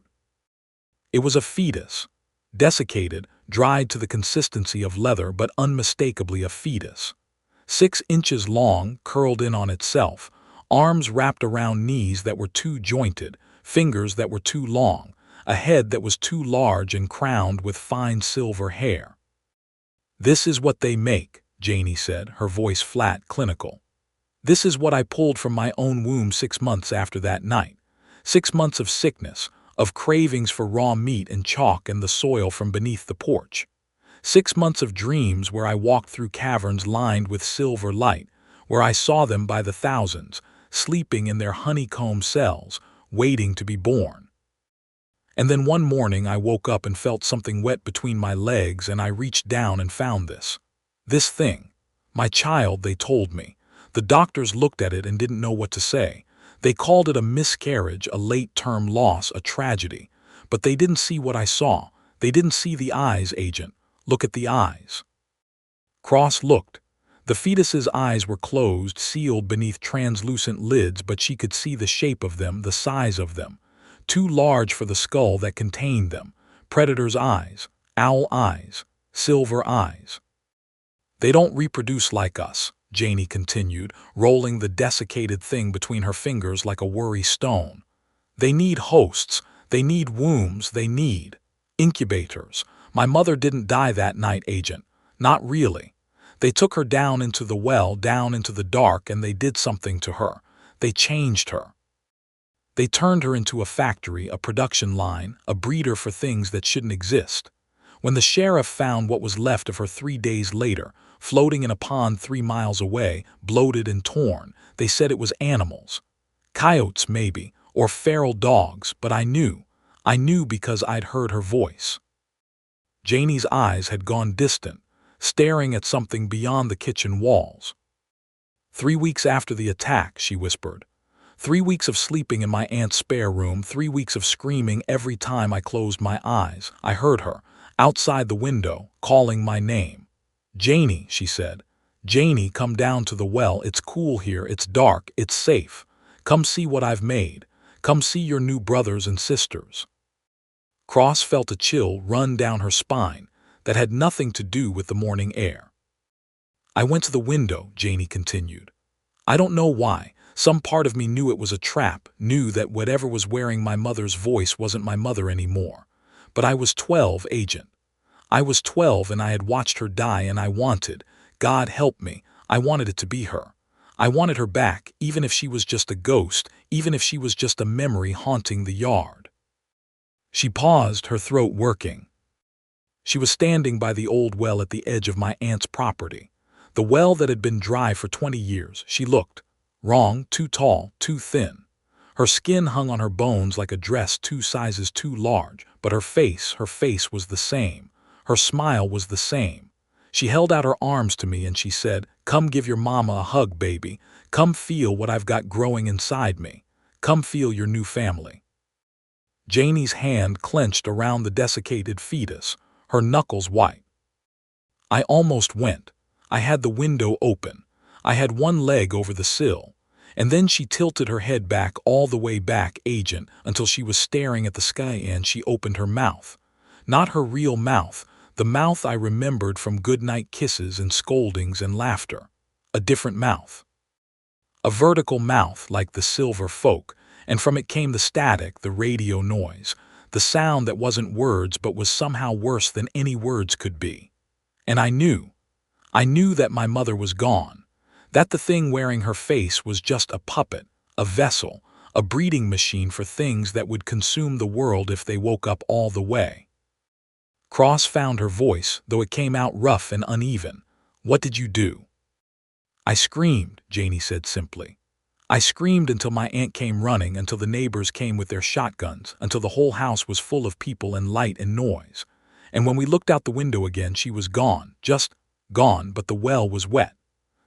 It was a fetus, desiccated, dried to the consistency of leather, but unmistakably a fetus. 6 inches long, curled in on itself, arms wrapped around knees that were too jointed, fingers that were too long, a head that was too large and crowned with fine silver hair. "This is what they make," Janie said, her voice flat, clinical. "This is what I pulled from my own womb 6 months after that night. 6 months of sickness, of cravings for raw meat and chalk and the soil from beneath the porch. 6 months of dreams where I walked through caverns lined with silver light, where I saw them by the thousands, sleeping in their honeycomb cells, waiting to be born. And then one morning I woke up and felt something wet between my legs, and I reached down and found this thing. My child, they told me. The doctors looked at it and didn't know what to say. They called it a miscarriage, a late-term loss, a tragedy. But they didn't see what I saw. They didn't see the eyes, Agent. Look at the eyes." Cross looked. The fetus's eyes were closed, sealed beneath translucent lids, but she could see the shape of them, the size of them. Too large for the skull that contained them. Predator's eyes, owl eyes, silver eyes. "They don't reproduce like us," Janie continued, rolling the desiccated thing between her fingers like a worry stone. "They need hosts, they need wombs, they need incubators. My mother didn't die that night, Agent. Not really. They took her down into the well, down into the dark, and they did something to her. They changed her. They turned her into a factory, a production line, a breeder for things that shouldn't exist. When the sheriff found what was left of her 3 days later, floating in a pond 3 miles away, bloated and torn, they said it was animals. Coyotes, maybe, or feral dogs, but I knew because I'd heard her voice." Janie's eyes had gone distant, staring at something beyond the kitchen walls. "3 weeks after the attack," she whispered. 3 weeks of sleeping in my aunt's spare room, 3 weeks of screaming every time I closed my eyes. I heard her, outside the window, calling my name. 'Janie,' she said. 'Janie, come down to the well. It's cool here, it's dark, it's safe. Come see what I've made. Come see your new brothers and sisters.'" Cross felt a chill run down her spine that had nothing to do with the morning air. "I went to the window," Janie continued. "I don't know why. Some part of me knew it was a trap, knew that whatever was wearing my mother's voice wasn't my mother anymore. But I was 12, Agent. I was 12 and I had watched her die, and I wanted, God help me, I wanted it to be her. I wanted her back, even if she was just a ghost, even if she was just a memory haunting the yard." She paused, her throat working. She was standing by the old well at the edge of my aunt's property. The well that had been dry for 20 years. She looked wrong, too tall, too thin. Her skin hung on her bones like a dress 2 sizes too large, but her face was the same. Her smile was the same. She held out her arms to me and she said, "Come give your mama a hug, baby. Come feel what I've got growing inside me. Come feel your new family." Janie's hand clenched around the desiccated fetus, her knuckles white. I almost went. I had the window open. I had one leg over the sill. And then she tilted her head back all the way back, Agent, until she was staring at the sky and she opened her mouth. Not her real mouth, the mouth I remembered from goodnight kisses and scoldings and laughter. A different mouth. A vertical mouth like the silver folk, and from it came the static, the radio noise, the sound that wasn't words but was somehow worse than any words could be. And I knew that my mother was gone. That the thing wearing her face was just a puppet, a vessel, a breeding machine for things that would consume the world if they woke up all the way. Cross found her voice, though it came out rough and uneven. "What did you do?" "I screamed," Janie said simply. "I screamed until my aunt came running, until the neighbors came with their shotguns, until the whole house was full of people and light and noise. And when we looked out the window again, she was gone, just gone, but the well was wet.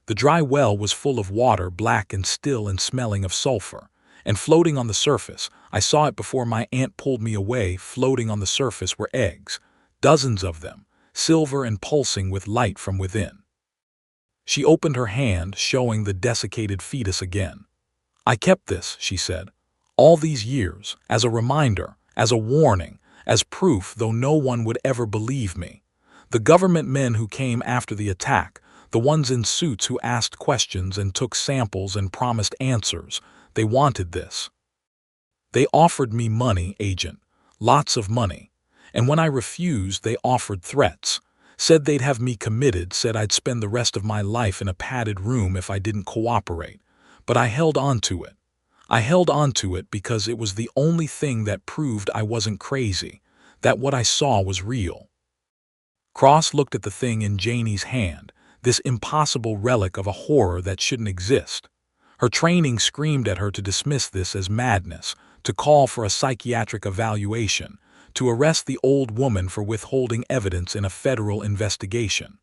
The dry well was full of water, black and still and smelling of sulfur. And floating on the surface, I saw it before my aunt pulled me away, floating on the surface were eggs, dozens of them, silver and pulsing with light from within." She opened her hand, showing the desiccated fetus again. "I kept this," she said, "all these years, as a reminder, as a warning, as proof, though no one would ever believe me. The government men who came after the attack, the ones in suits who asked questions and took samples and promised answers, they wanted this. They offered me money, Agent, lots of money. And when I refused, they offered threats, said they'd have me committed, said I'd spend the rest of my life in a padded room if I didn't cooperate. But I held on to it. I held on to it because it was the only thing that proved I wasn't crazy, that what I saw was real." Cross looked at the thing in Janie's hand, this impossible relic of a horror that shouldn't exist. Her training screamed at her to dismiss this as madness, to call for a psychiatric evaluation, to arrest the old woman for withholding evidence in a federal investigation.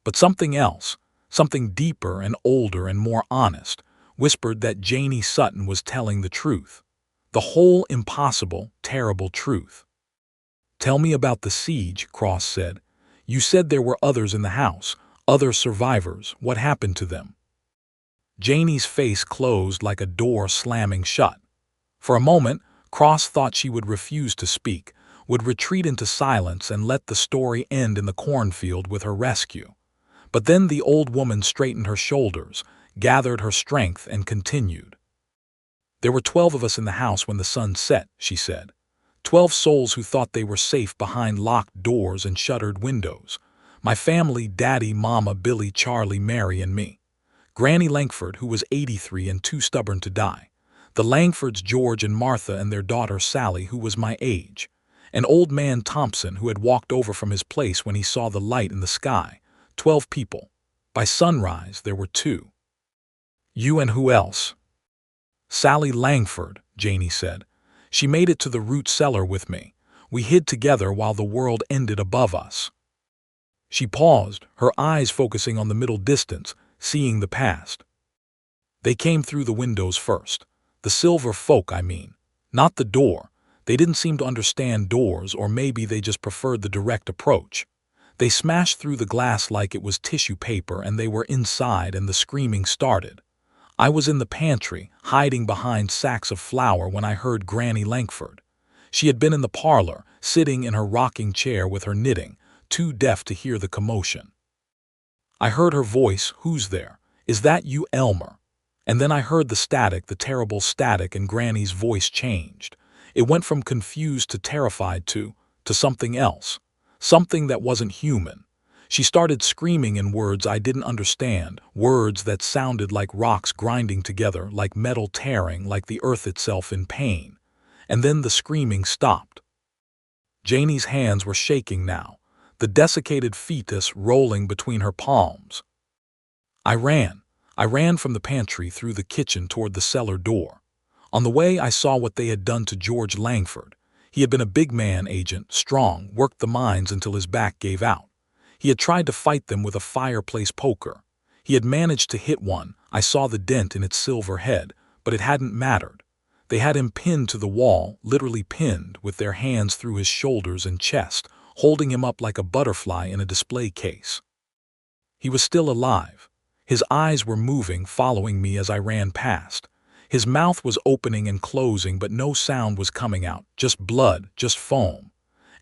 But something else, something deeper and older and more honest, whispered that Janie Sutton was telling the truth. The whole impossible, terrible truth. "Tell me about the siege," Cross said. "You said there were others in the house, other survivors. What happened to them?" Janie's face closed like a door slamming shut. For a moment, Cross thought she would refuse to speak, would retreat into silence and let the story end in the cornfield with her rescue. But then the old woman straightened her shoulders, gathered her strength, and continued. "There were 12 of us in the house when the sun set," she said. 12 souls who thought they were safe behind locked doors and shuttered windows. My family, Daddy, Mama, Billy, Charlie, Mary, and me. Granny Langford, who was 83 and too stubborn to die. The Langfords, George and Martha, and their daughter Sally, who was my age. And old man Thompson, who had walked over from his place when he saw the light in the sky. 12 people. By sunrise, there were 2. "You and who else?" "Sally Langford," Janie said. "She made it to the root cellar with me. We hid together while the world ended above us." She paused, her eyes focusing on the middle distance, seeing the past. "They came through the windows first. The silver folk, I mean. Not the door. They didn't seem to understand doors, or maybe they just preferred the direct approach. They smashed through the glass like it was tissue paper, and they were inside, and the screaming started. I was in the pantry, hiding behind sacks of flour when I heard Granny Langford. She had been in the parlor, sitting in her rocking chair with her knitting, too deaf to hear the commotion. I heard her voice, 'Who's there? Is that you, Elmer?' And then I heard the static, the terrible static, and Granny's voice changed. It went from confused to terrified to something else, something that wasn't human. She started screaming in words I didn't understand, words that sounded like rocks grinding together, like metal tearing, like the earth itself in pain. And then the screaming stopped. Janie's hands were shaking now, the desiccated fetus rolling between her palms. I ran from the pantry through the kitchen toward the cellar door. On the way, I saw what they had done to George Langford. He had been a big man, Agent, strong, worked the mines until his back gave out. He had tried to fight them with a fireplace poker. He had managed to hit one. I saw the dent in its silver head, but it hadn't mattered. They had him pinned to the wall, literally pinned, with their hands through his shoulders and chest, holding him up like a butterfly in a display case. He was still alive. His eyes were moving, following me as I ran past. His mouth was opening and closing, but no sound was coming out, just blood, just foam.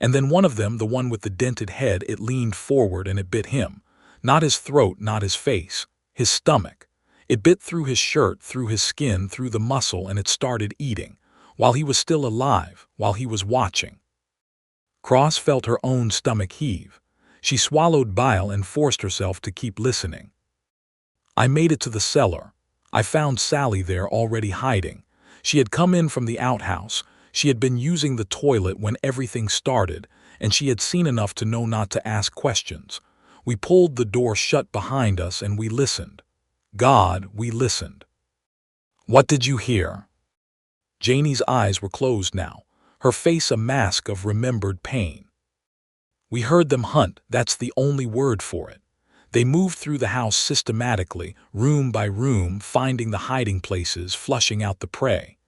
And then one of them, the one with the dented head, it leaned forward and it bit him. Not his throat, not his face, his stomach. It bit through his shirt, through his skin, through the muscle, and it started eating, while he was still alive, while he was watching. Cross felt her own stomach heave. She swallowed bile and forced herself to keep listening. I made it to the cellar. I found Sally there already hiding. She had come in from the outhouse. She had been using the toilet when everything started, and she had seen enough to know not to ask questions. We pulled the door shut behind us and we listened. God, we listened. What did you hear? Janie's eyes were closed now, her face a mask of remembered pain. We heard them hunt, that's the only word for it. They moved through the house systematically, room by room, finding the hiding places, flushing out the prey.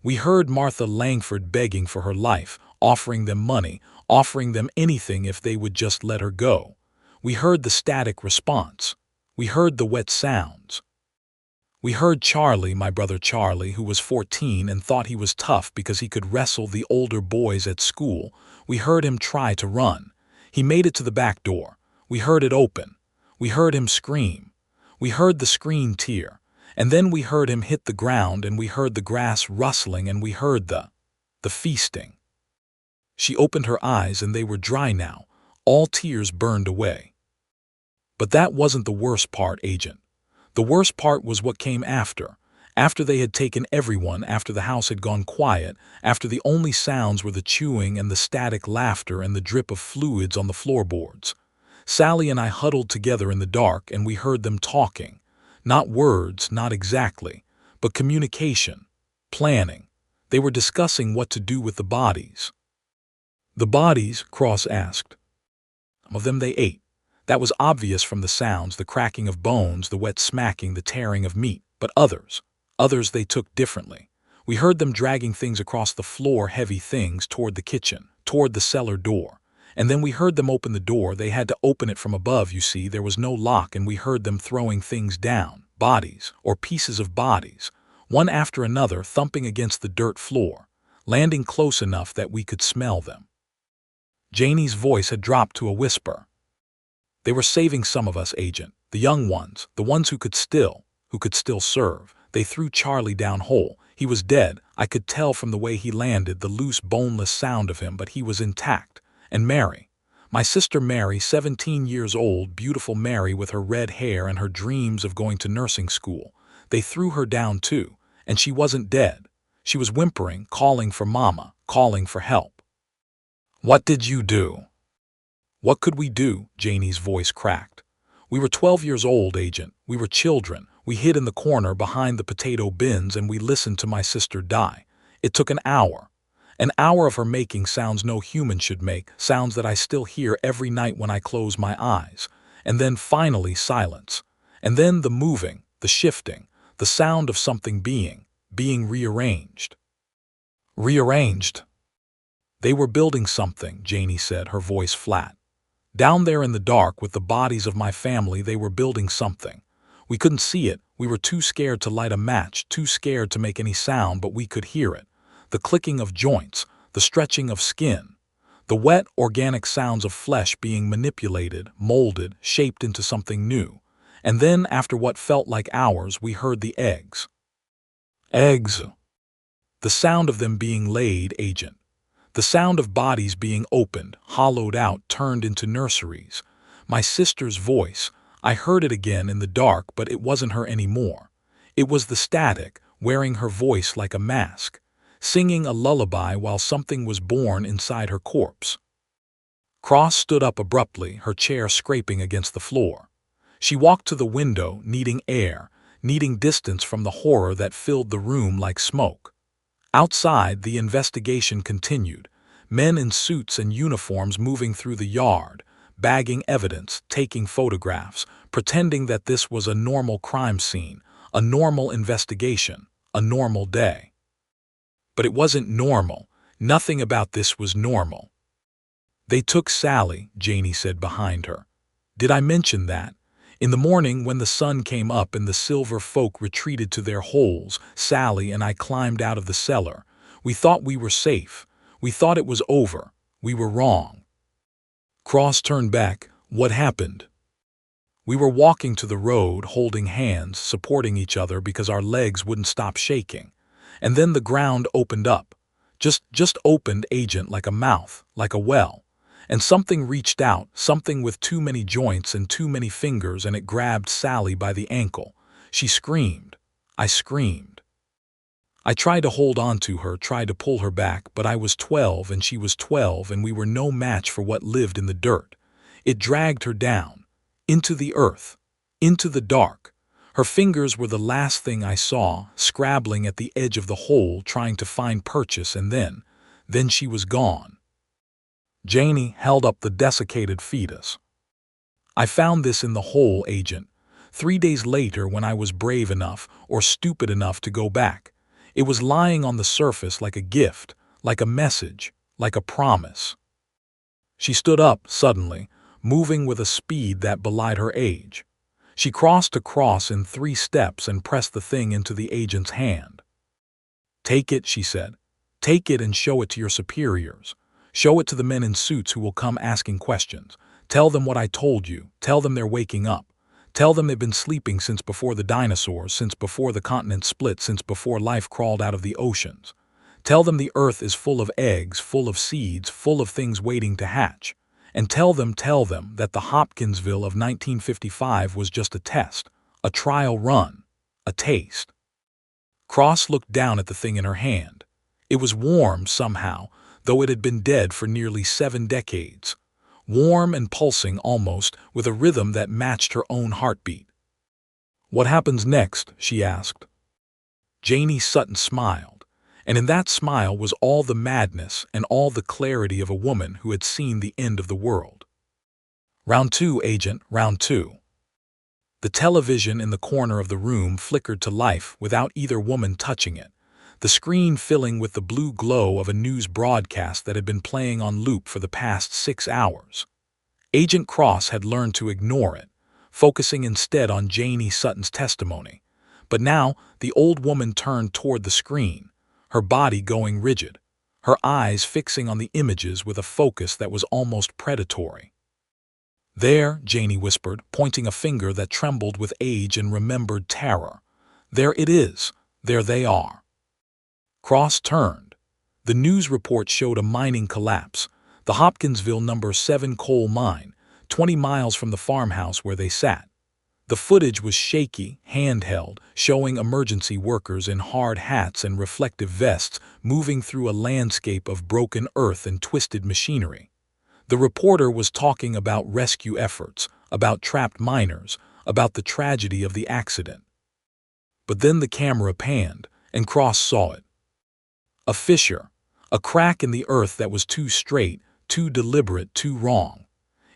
We heard Martha Langford begging for her life, offering them money, offering them anything if they would just let her go. We heard the static response. We heard the wet sounds. We heard Charlie, my brother Charlie, who was 14 and thought he was tough because he could wrestle the older boys at school. We heard him try to run. He made it to the back door. We heard it open. We heard him scream. We heard the screen tear. And then we heard him hit the ground, and we heard the grass rustling, and we heard the feasting. She opened her eyes and they were dry now. All tears burned away. But that wasn't the worst part, Agent. The worst part was what came after. After they had taken everyone, after the house had gone quiet, after the only sounds were the chewing and the static laughter and the drip of fluids on the floorboards. Sally and I huddled together in the dark and we heard them talking. Not words, not exactly, but communication, planning. They were discussing what to do with the bodies. The bodies, Cross asked. Some of them they ate. That was obvious from the sounds, the cracking of bones, the wet smacking, the tearing of meat. But others they took differently. We heard them dragging things across the floor, heavy things, toward the kitchen, toward the cellar door. And then we heard them open the door. They had to open it from above, you see. There was no lock, and we heard them throwing things down, bodies, or pieces of bodies, one after another, thumping against the dirt floor, landing close enough that we could smell them. Janie's voice had dropped to a whisper. They were saving some of us, Agent, the young ones, the ones who could still serve. They threw Charlie down whole. He was dead. I could tell from the way he landed, the loose, boneless sound of him, but he was intact. And Mary, my sister Mary, 17 years old, beautiful Mary with her red hair and her dreams of going to nursing school. They threw her down too, and she wasn't dead. She was whimpering, calling for Mama, calling for help. What did you do? What could we do? Janie's voice cracked. We were 12 years old, Agent. We were children. We hid in the corner behind the potato bins and we listened to my sister die. It took an hour. An hour of her making sounds no human should make, sounds that I still hear every night when I close my eyes. And then finally silence. And then the moving, the shifting, the sound of something being rearranged. Rearranged. They were building something, Janie said, her voice flat. Down there in the dark with the bodies of my family, they were building something. We couldn't see it. We were too scared to light a match, too scared to make any sound, but we could hear it. The clicking of joints, the stretching of skin, the wet, organic sounds of flesh being manipulated, molded, shaped into something new. And then, after what felt like hours, we heard the eggs. Eggs. The sound of them being laid, Agent. The sound of bodies being opened, hollowed out, turned into nurseries. My sister's voice, I heard it again in the dark, but it wasn't her anymore. It was the static, wearing her voice like a mask, singing a lullaby while something was born inside her corpse. Cross stood up abruptly, her chair scraping against the floor. She walked to the window, needing air, needing distance from the horror that filled the room like smoke. Outside, the investigation continued. Men in suits and uniforms moving through the yard, bagging evidence, taking photographs, pretending that this was a normal crime scene, a normal investigation, a normal day. But it wasn't normal. Nothing about this was normal. "They took Sally," Janie said behind her. "Did I mention that? In the morning when the sun came up and the silver folk retreated to their holes, Sally and I climbed out of the cellar. We thought we were safe. We thought it was over. We were wrong." Cross turned back. "What happened?" "We were walking to the road, holding hands, supporting each other because our legs wouldn't stop shaking. And then the ground opened up. Just opened, Agent, like a mouth, like a well. And something reached out, something with too many joints and too many fingers, and it grabbed Sally by the ankle. She screamed. I screamed. I tried to hold on to her, tried to pull her back, but I was 12 and she was 12 and we were no match for what lived in the dirt. It dragged her down, into the earth, into the dark. Her fingers were the last thing I saw, scrabbling at the edge of the hole, trying to find purchase, and then she was gone." Janie held up the desiccated fetus. "I found this in the hole, Agent. 3 days later, when I was brave enough, or stupid enough, to go back. It was lying on the surface like a gift, like a message, like a promise." She stood up suddenly, moving with a speed that belied her age. She crossed across in 3 steps and pressed the thing into the agent's hand. "Take it," she said. "Take it and show it to your superiors. Show it to the men in suits who will come asking questions. Tell them what I told you. Tell them they're waking up. Tell them they've been sleeping since before the dinosaurs, since before the continents split, since before life crawled out of the oceans. Tell them the earth is full of eggs, full of seeds, full of things waiting to hatch. And tell them that the Hopkinsville of 1955 was just a test, a trial run, a taste." Cross looked down at the thing in her hand. It was warm somehow, though it had been dead for nearly 7 decades. Warm and pulsing almost, with a rhythm that matched her own heartbeat. "What happens next?" she asked. Janie Sutton smiled, and in that smile was all the madness and all the clarity of a woman who had seen the end of the world. "Round 2, Agent, round 2. The television in the corner of the room flickered to life without either woman touching it, the screen filling with the blue glow of a news broadcast that had been playing on loop for the past 6 hours. Agent Cross had learned to ignore it, focusing instead on Janie Sutton's testimony. But now the old woman turned toward the screen, her body going rigid, her eyes fixing on the images with a focus that was almost predatory. "There," Janie whispered, pointing a finger that trembled with age and remembered terror. "There it is. There they are." Cross turned. The news report showed a mining collapse, the Hopkinsville No. 7 coal mine, 20 miles from the farmhouse where they sat. The footage was shaky, handheld, showing emergency workers in hard hats and reflective vests moving through a landscape of broken earth and twisted machinery. The reporter was talking about rescue efforts, about trapped miners, about the tragedy of the accident. But then the camera panned, and Cross saw it. A fissure, a crack in the earth that was too straight, too deliberate, too wrong.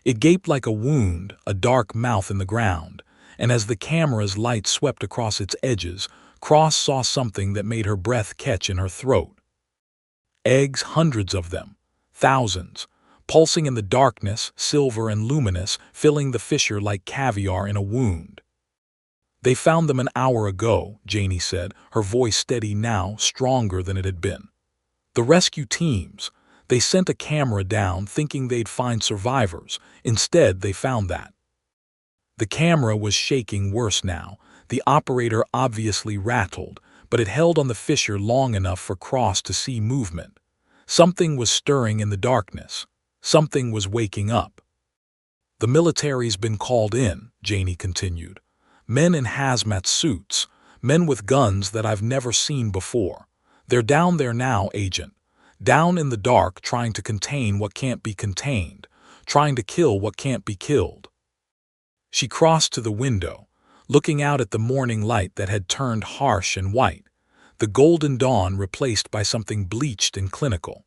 It gaped like a wound, a dark mouth in the ground, and as the camera's light swept across its edges, Cross saw something that made her breath catch in her throat. Eggs, hundreds of them, thousands, pulsing in the darkness, silver and luminous, filling the fissure like caviar in a wound. "They found them an hour ago," Janie said, her voice steady now, stronger than it had been. "The rescue teams, they sent a camera down thinking they'd find survivors. Instead, they found that." The camera was shaking worse now, the operator obviously rattled, but it held on the fissure long enough for Cross to see movement. Something was stirring in the darkness. Something was waking up. "The military's been called in," Janie continued. "Men in hazmat suits, men with guns that I've never seen before. They're down there now, Agent. Down in the dark, trying to contain what can't be contained, trying to kill what can't be killed." She crossed to the window, looking out at the morning light that had turned harsh and white, the golden dawn replaced by something bleached and clinical.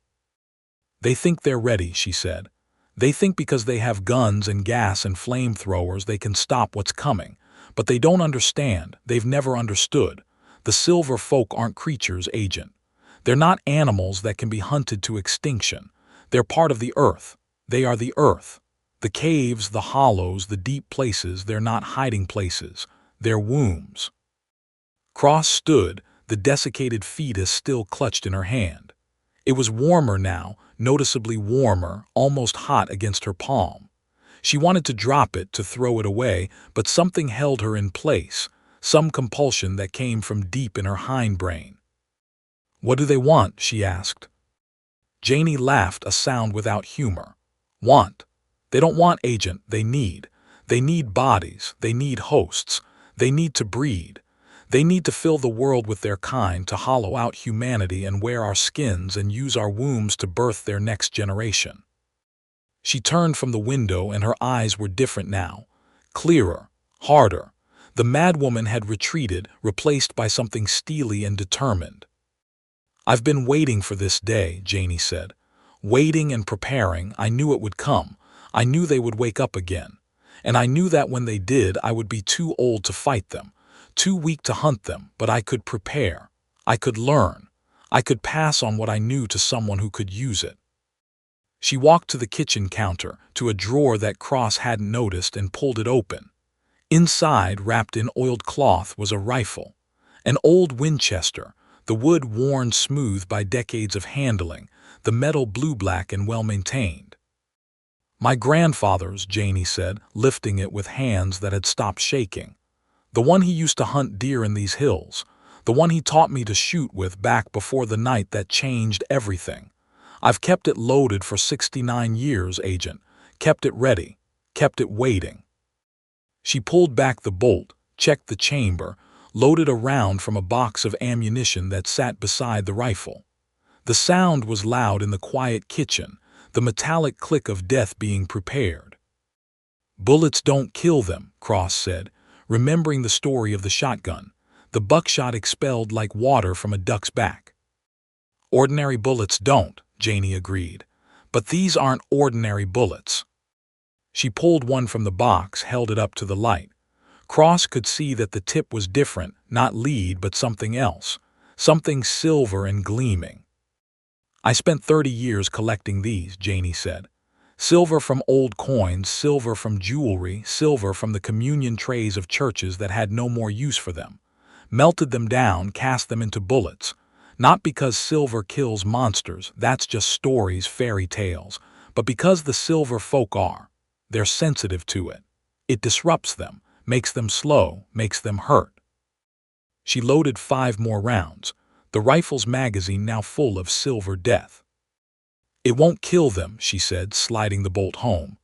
They think they're ready, she said. They think because they have guns and gas and flamethrowers they can stop what's coming. But they don't understand. They've never understood. The silver folk aren't creatures, Agent. They're not animals that can be hunted to extinction. They're part of the earth. They are the earth. The caves, the hollows, the deep places, they're not hiding places. They're wombs. Cross stood, the desiccated fetus still clutched in her hand. It was warmer now, noticeably warmer, almost hot against her palm. She wanted to drop it, to throw it away, but something held her in place, some compulsion that came from deep in her hindbrain. "What do they want?" she asked. Janie laughed, a sound without humor. "Want? They don't want, Agent, they need. They need bodies, they need hosts, they need to breed. They need to fill the world with their kind, to hollow out humanity and wear our skins and use our wombs to birth their next generation." She turned from the window and her eyes were different now. Clearer, harder. The madwoman had retreated, replaced by something steely and determined. "I've been waiting for this day," Janie said. "Waiting and preparing. I knew it would come. I knew they would wake up again. And I knew that when they did, I would be too old to fight them. Too weak to hunt them, but I could prepare. I could learn. I could pass on what I knew to someone who could use it." She walked to the kitchen counter, to a drawer that Cross hadn't noticed, and pulled it open. Inside, wrapped in oiled cloth, was a rifle. An old Winchester, the wood worn smooth by decades of handling, the metal blue-black and well-maintained. "My grandfather's," Janie said, lifting it with hands that had stopped shaking. "The one he used to hunt deer in these hills. The one he taught me to shoot with back before the night that changed everything. I've kept it loaded for 69 years, Agent. Kept it ready. Kept it waiting." She pulled back the bolt, checked the chamber, loaded a round from a box of ammunition that sat beside the rifle. The sound was loud in the quiet kitchen, the metallic click of death being prepared. "Bullets don't kill them," Cross said, remembering the story of the shotgun. The buckshot expelled like water from a duck's back. "Ordinary bullets don't," Janie agreed. "But these aren't ordinary bullets." She pulled one from the box, held it up to the light. Cross could see that the tip was different, not lead but something else, something silver and gleaming. "I spent 30 years collecting these," Janie said. "Silver from old coins, silver from jewelry, silver from the communion trays of churches that had no more use for them. Melted them down, cast them into bullets. Not because silver kills monsters, that's just stories, fairy tales, but because the silver folk are. They're sensitive to it. It disrupts them, makes them slow, makes them hurt." She loaded 5 more rounds, the rifle's magazine now full of silver death. "It won't kill them," she said, sliding the bolt home.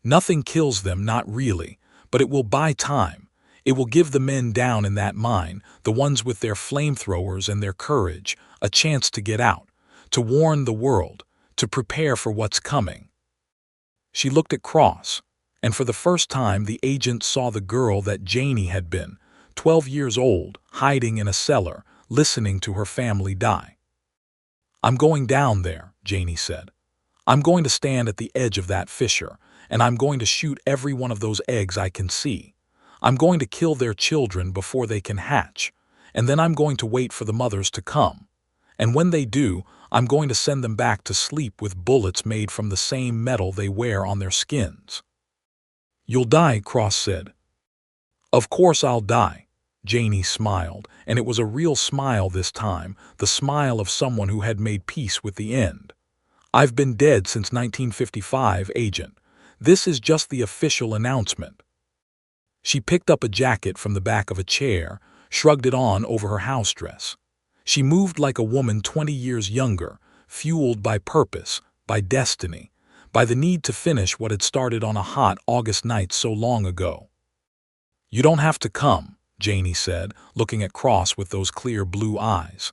"Nothing kills them, not really, but it will buy time. It will give the men down in that mine, the ones with their flamethrowers and their courage, a chance to get out, to warn the world, to prepare for what's coming." She looked at Cross, and for the first time the agent saw the girl that Janie had been, 12 years old, hiding in a cellar, listening to her family die. "I'm going down there," Janie said. "I'm going to stand at the edge of that fissure, and I'm going to shoot every one of those eggs I can see. I'm going to kill their children before they can hatch, and then I'm going to wait for the mothers to come. And when they do, I'm going to send them back to sleep with bullets made from the same metal they wear on their skins." "You'll die," Cross said. "Of course I'll die." Janie smiled, and it was a real smile this time, the smile of someone who had made peace with the end. "I've been dead since 1955, Agent. This is just the official announcement." She picked up a jacket from the back of a chair, shrugged it on over her house dress. She moved like a woman 20 years younger, fueled by purpose, by destiny, by the need to finish what had started on a hot August night so long ago. "You don't have to come," Janie said, looking at Cross with those clear blue eyes.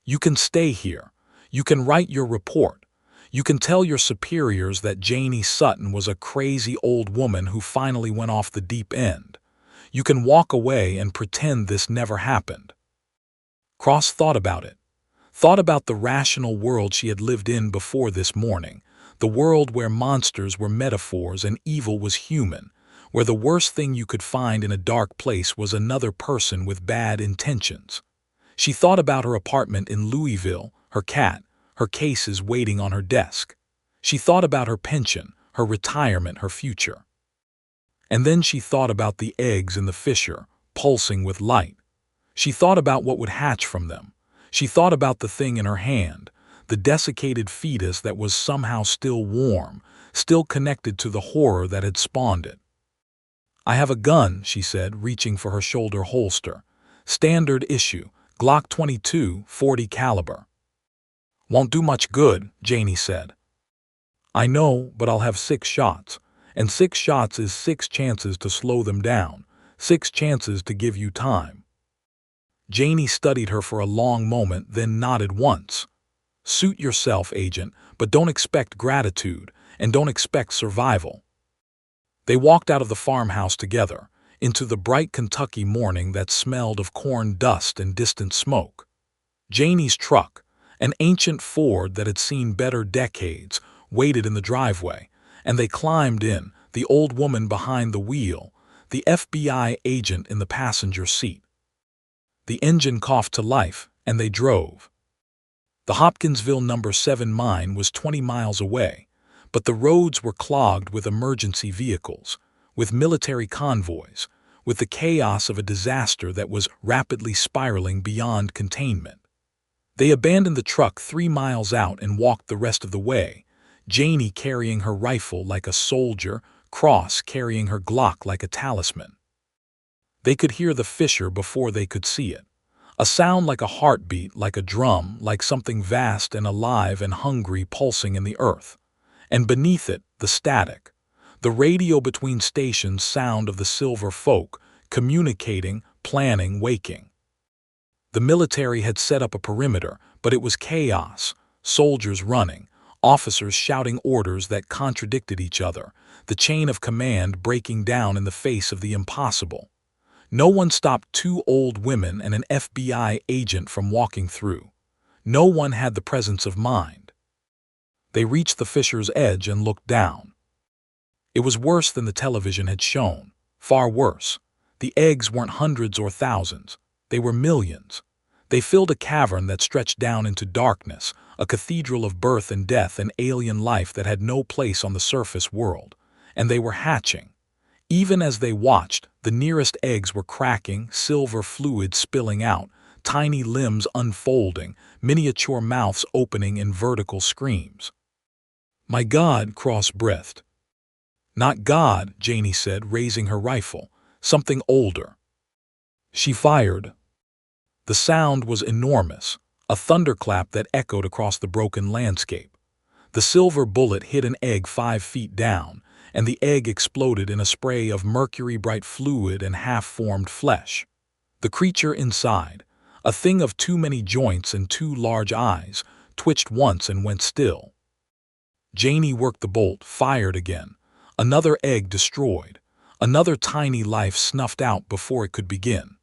"You can stay here. You can write your report. You can tell your superiors that Janie Sutton was a crazy old woman who finally went off the deep end. You can walk away and pretend this never happened." Cross thought about it. Thought about the rational world she had lived in before this morning, the world where monsters were metaphors and evil was human, where the worst thing you could find in a dark place was another person with bad intentions. She thought about her apartment in Louisville, her cat, her cases waiting on her desk. She thought about her pension, her retirement, her future. And then she thought about the eggs in the fissure, pulsing with light. She thought about what would hatch from them. She thought about the thing in her hand, the desiccated fetus that was somehow still warm, still connected to the horror that had spawned it. "I have a gun," she said, reaching for her shoulder holster. "Standard issue, Glock 22, 40 caliber. "Won't do much good," Janie said. "I know, but I'll have 6 shots. And 6 shots is 6 chances to slow them down, 6 chances to give you time." Janie studied her for a long moment, then nodded once. "Suit yourself, Agent, but don't expect gratitude, and don't expect survival." They walked out of the farmhouse together, into the bright Kentucky morning that smelled of corn dust and distant smoke. Janie's truck, an ancient Ford that had seen better decades, waited in the driveway, and they climbed in, the old woman behind the wheel, the FBI agent in the passenger seat. The engine coughed to life, and they drove. The Hopkinsville No. 7 mine was 20 miles away, but the roads were clogged with emergency vehicles, with military convoys, with the chaos of a disaster that was rapidly spiraling beyond containment. They abandoned the truck 3 miles out and walked the rest of the way, Janie carrying her rifle like a soldier, Cross carrying her Glock like a talisman. They could hear the fissure before they could see it. A sound like a heartbeat, like a drum, like something vast and alive and hungry pulsing in the earth. And beneath it, the static. The radio between stations sound of the silver folk, communicating, planning, waking. The military had set up a perimeter, but it was chaos. Soldiers running, officers shouting orders that contradicted each other, the chain of command breaking down in the face of the impossible. No one stopped 2 old women and an FBI agent from walking through. No one had the presence of mind. They reached the fissure's edge and looked down. It was worse than the television had shown, far worse. The eggs weren't hundreds or thousands, they were millions. They filled a cavern that stretched down into darkness, a cathedral of birth and death and alien life that had no place on the surface world. And they were hatching. Even as they watched, the nearest eggs were cracking, silver fluid spilling out, tiny limbs unfolding, miniature mouths opening in vertical screams. "My God," Cross breathed. "Not God," Janie said, raising her rifle. "Something older." She fired. The sound was enormous, a thunderclap that echoed across the broken landscape. The silver bullet hit an egg 5 feet down, and the egg exploded in a spray of mercury-bright fluid and half-formed flesh. The creature inside, a thing of too many joints and 2 large eyes, twitched once and went still. Janie worked the bolt, fired again. Another egg destroyed, another tiny life snuffed out before it could begin.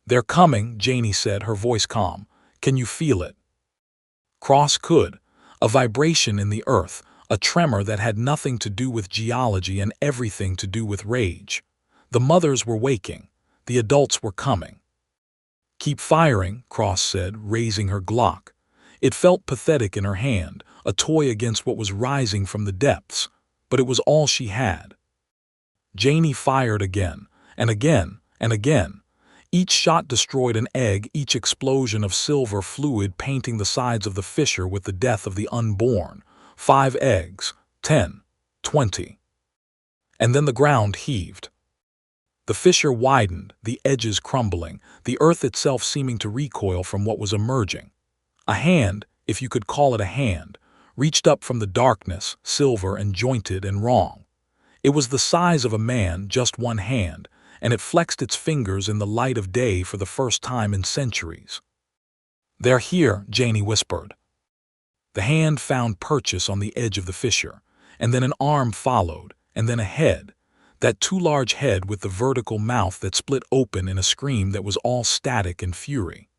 "They're coming," Janie said, her voice calm. "Can you feel it?" Cross could. A vibration in the earth, a tremor that had nothing to do with geology and everything to do with rage. The mothers were waking. The adults were coming. "Keep firing," Cross said, raising her Glock. It felt pathetic in her hand, a toy against what was rising from the depths, but it was all she had. Janie fired again, and again, and again. Each shot destroyed an egg, each explosion of silver fluid painting the sides of the fissure with the death of the unborn. 5 eggs, 10, 20. And then the ground heaved. The fissure widened, the edges crumbling, the earth itself seeming to recoil from what was emerging. A hand, if you could call it a hand, reached up from the darkness, silver and jointed and wrong. It was the size of a man, just one hand, and it flexed its fingers in the light of day for the first time in centuries. "They're here," Janie whispered. The hand found purchase on the edge of the fissure, and then an arm followed, and then a head, that too large head with the vertical mouth that split open in a scream that was all static and fury.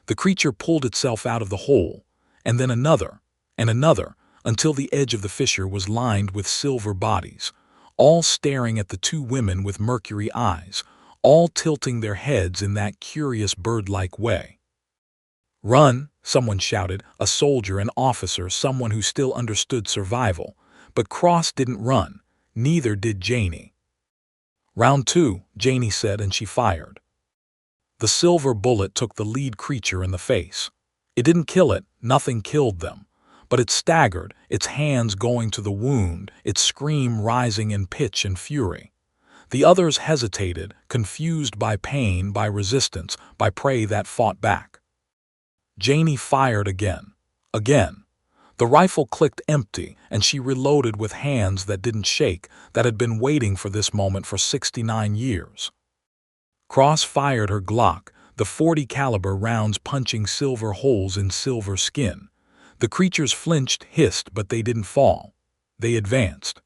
The creature pulled itself out of the hole, and then another, and another, until the edge of the fissure was lined with silver bodies, all staring at the two women with mercury eyes, all tilting their heads in that curious bird-like way. "Run!" someone shouted, a soldier, an officer, someone who still understood survival. But Cross didn't run, neither did Janie. "Round two," Janie said, and she fired. The silver bullet took the lead creature in the face. It didn't kill it, nothing killed them. But it staggered, its hands going to the wound, its scream rising in pitch and fury. The others hesitated, confused by pain, by resistance, by prey that fought back. Janie fired again. Again. The rifle clicked empty, and she reloaded with hands that didn't shake, that had been waiting for this moment for 69 years. Cross fired her Glock, the .40 caliber rounds punching silver holes in silver skin. The creatures flinched, hissed, but they didn't fall. They advanced.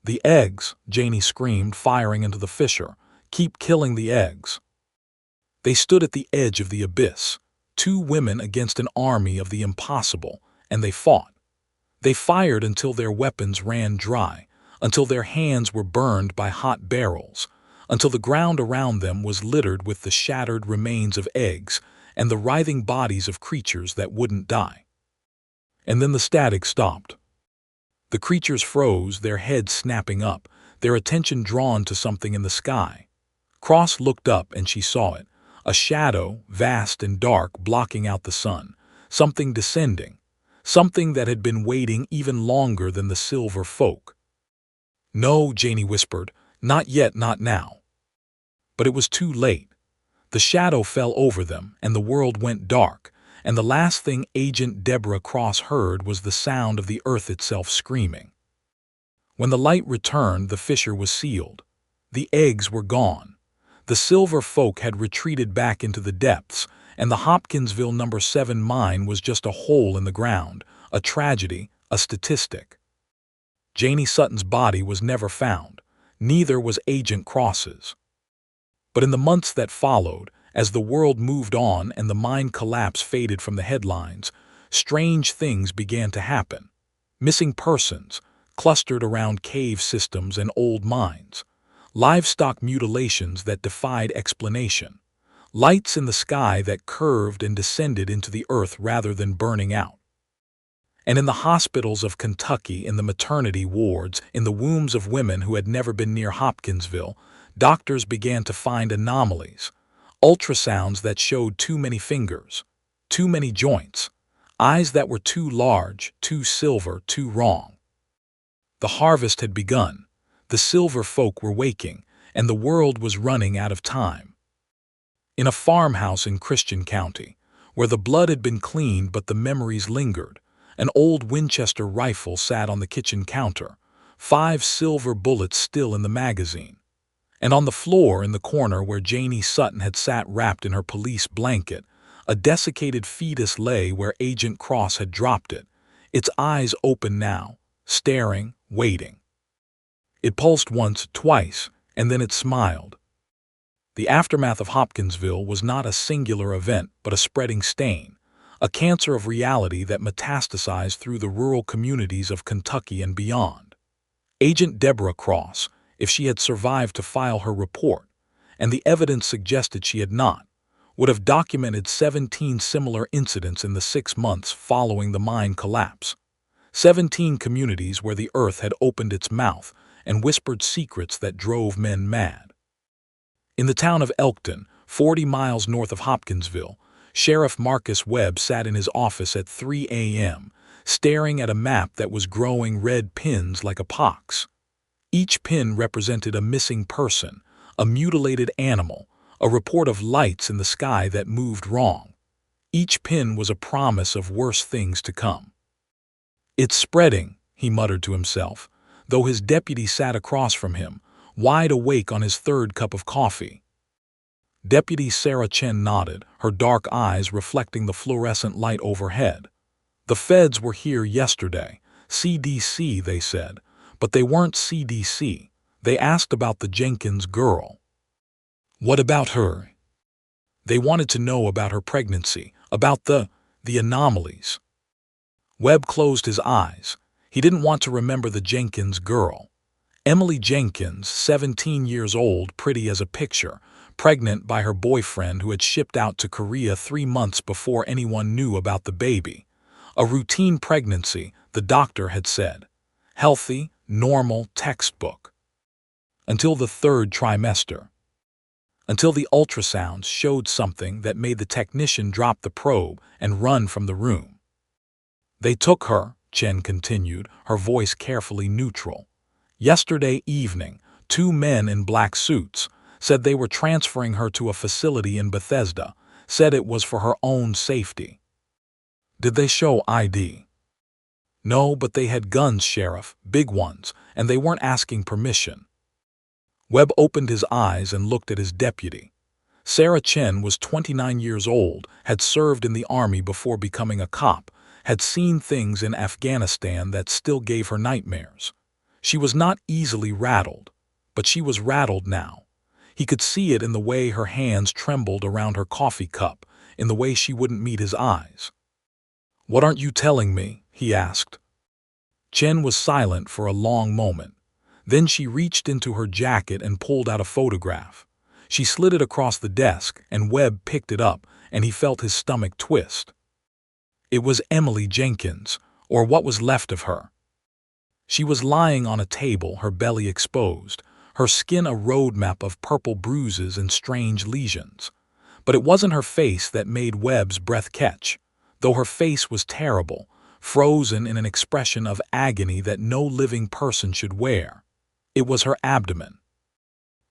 "The eggs," Janie screamed, firing into the fissure. "Keep killing the eggs." They stood at the edge of the abyss, two women against an army of the impossible, and they fought. They fired until their weapons ran dry, until their hands were burned by hot barrels, until the ground around them was littered with the shattered remains of eggs and the writhing bodies of creatures that wouldn't die. And then the static stopped. The creatures froze, their heads snapping up, their attention drawn to something in the sky. Cross looked up and she saw it, a shadow, vast and dark, blocking out the sun, something descending, something that had been waiting even longer than the silver folk. "No," Janie whispered, "not yet, not now." But it was too late. The shadow fell over them, and the world went dark, and the last thing Agent Deborah Cross heard was the sound of the earth itself screaming. When the light returned, the fissure was sealed. The eggs were gone. The silver folk had retreated back into the depths, and the Hopkinsville No. 7 mine was just a hole in the ground, a tragedy, a statistic. Janie Sutton's body was never found, neither was Agent Cross's. But in the months that followed, as the world moved on and the mine collapse faded from the headlines, strange things began to happen. Missing persons, clustered around cave systems and old mines. Livestock mutilations that defied explanation. Lights in the sky that curved and descended into the earth rather than burning out. And in the hospitals of Kentucky, in the maternity wards, in the wombs of women who had never been near Hopkinsville, doctors began to find anomalies. Ultrasounds that showed too many fingers, too many joints, eyes that were too large, too silver, too wrong. The harvest had begun. The silver folk were waking, and the world was running out of time. In a farmhouse in Christian County, where the blood had been cleaned but the memories lingered, an old Winchester rifle sat on the kitchen counter, 5 silver bullets still in the magazine. And on the floor in the corner where Janie Sutton had sat wrapped in her police blanket, a desiccated fetus lay where Agent Cross had dropped it, its eyes open now, staring, waiting. It pulsed once, twice, and then it smiled. The aftermath of Hopkinsville was not a singular event but a spreading stain, a cancer of reality that metastasized through the rural communities of Kentucky and beyond. Agent Deborah Cross, if she had survived to file her report, and the evidence suggested she had not, would have documented 17 similar incidents in the 6 months following the mine collapse. 17 communities where the earth had opened its mouth and whispered secrets that drove men mad. In the town of Elkton, 40 miles north of Hopkinsville, Sheriff Marcus Webb sat in his office at 3 a.m., staring at a map that was growing red pins like a pox. Each pin represented a missing person, a mutilated animal, a report of lights in the sky that moved wrong. Each pin was a promise of worse things to come. "It's spreading," he muttered to himself, though his deputy sat across from him, wide awake on his 3rd cup of coffee. Deputy Sarah Chen nodded, her dark eyes reflecting the fluorescent light overhead. "The feds were here yesterday. CDC, they said. But they weren't CDC. They asked about the Jenkins girl." "What about her?" They wanted to know about her pregnancy, about the anomalies. Webb closed his eyes. He didn't want to remember the Jenkins girl. Emily Jenkins, 17 years old, pretty as a picture, pregnant by her boyfriend who had shipped out to Korea 3 months before anyone knew about the baby. A routine pregnancy, the doctor had said. Healthy, normal, textbook. Until the 3rd trimester. Until the ultrasounds showed something that made the technician drop the probe and run from the room. They took her, Chen continued, her voice carefully neutral. Yesterday evening, 2 men in black suits said they were transferring her to a facility in Bethesda, said it was for her own safety. Did they show ID? No, but they had guns, Sheriff, big ones, and they weren't asking permission. Webb opened his eyes and looked at his deputy. Sarah Chen was 29 years old, had served in the army before becoming a cop, had seen things in Afghanistan that still gave her nightmares. She was not easily rattled, but she was rattled now. He could see it in the way her hands trembled around her coffee cup, in the way she wouldn't meet his eyes. "What aren't you telling me?" he asked. Chen was silent for a long moment. Then she reached into her jacket and pulled out a photograph. She slid it across the desk, and Webb picked it up, and he felt his stomach twist. It was Emily Jenkins, or what was left of her. She was lying on a table, her belly exposed, her skin a roadmap of purple bruises and strange lesions. But it wasn't her face that made Webb's breath catch, though her face was terrible, frozen in an expression of agony that no living person should wear. It was her abdomen.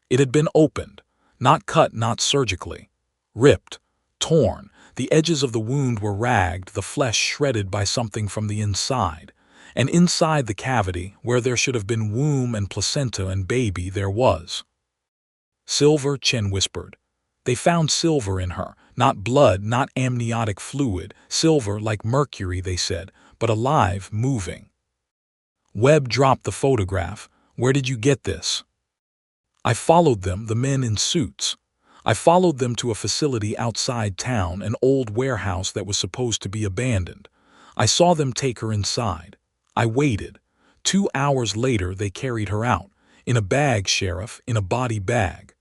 It had been opened, not cut, not surgically. Ripped, torn, the edges of the wound were ragged, the flesh shredded by something from the inside. And inside the cavity, where there should have been womb and placenta and baby, there was silver, Chen whispered. They found silver in her, not blood, not amniotic fluid, silver like mercury, they said, but alive, moving. Webb dropped the photograph. "Where did you get this?" "I followed them, the men in suits. I followed them to a facility outside town, an old warehouse that was supposed to be abandoned. I saw them take her inside. I waited. 2 hours later they carried her out. In a bag, Sheriff, in a body bag.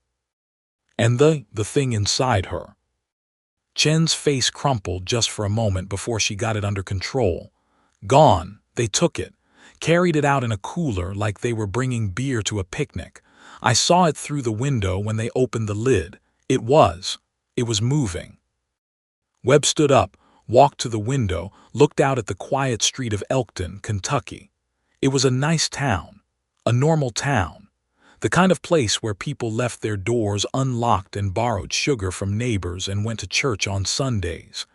And the thing inside her." Chen's face crumpled just for a moment before she got it under control. "Gone. They took it. Carried it out in a cooler like they were bringing beer to a picnic. I saw it through the window when they opened the lid. It was moving." Webb stood up, walked to the window, looked out at the quiet street of Elkton, Kentucky. It was a nice town, a normal town, the kind of place where people left their doors unlocked and borrowed sugar from neighbors and went to church on Sundays.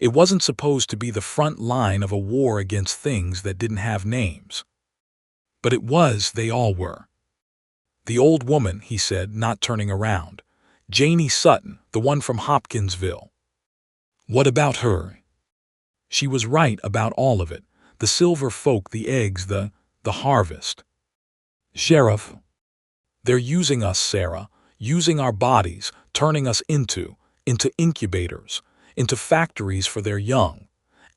It wasn't supposed to be the front line of a war against things that didn't have names. But it was, they all were. "The old woman," he said, not turning around. "Janie Sutton, the one from Hopkinsville." "What about her?" "She was right about all of it. The silver folk, the eggs, the harvest." "Sheriff." "They're using us, Sarah, using our bodies, turning us into incubators, into factories for their young.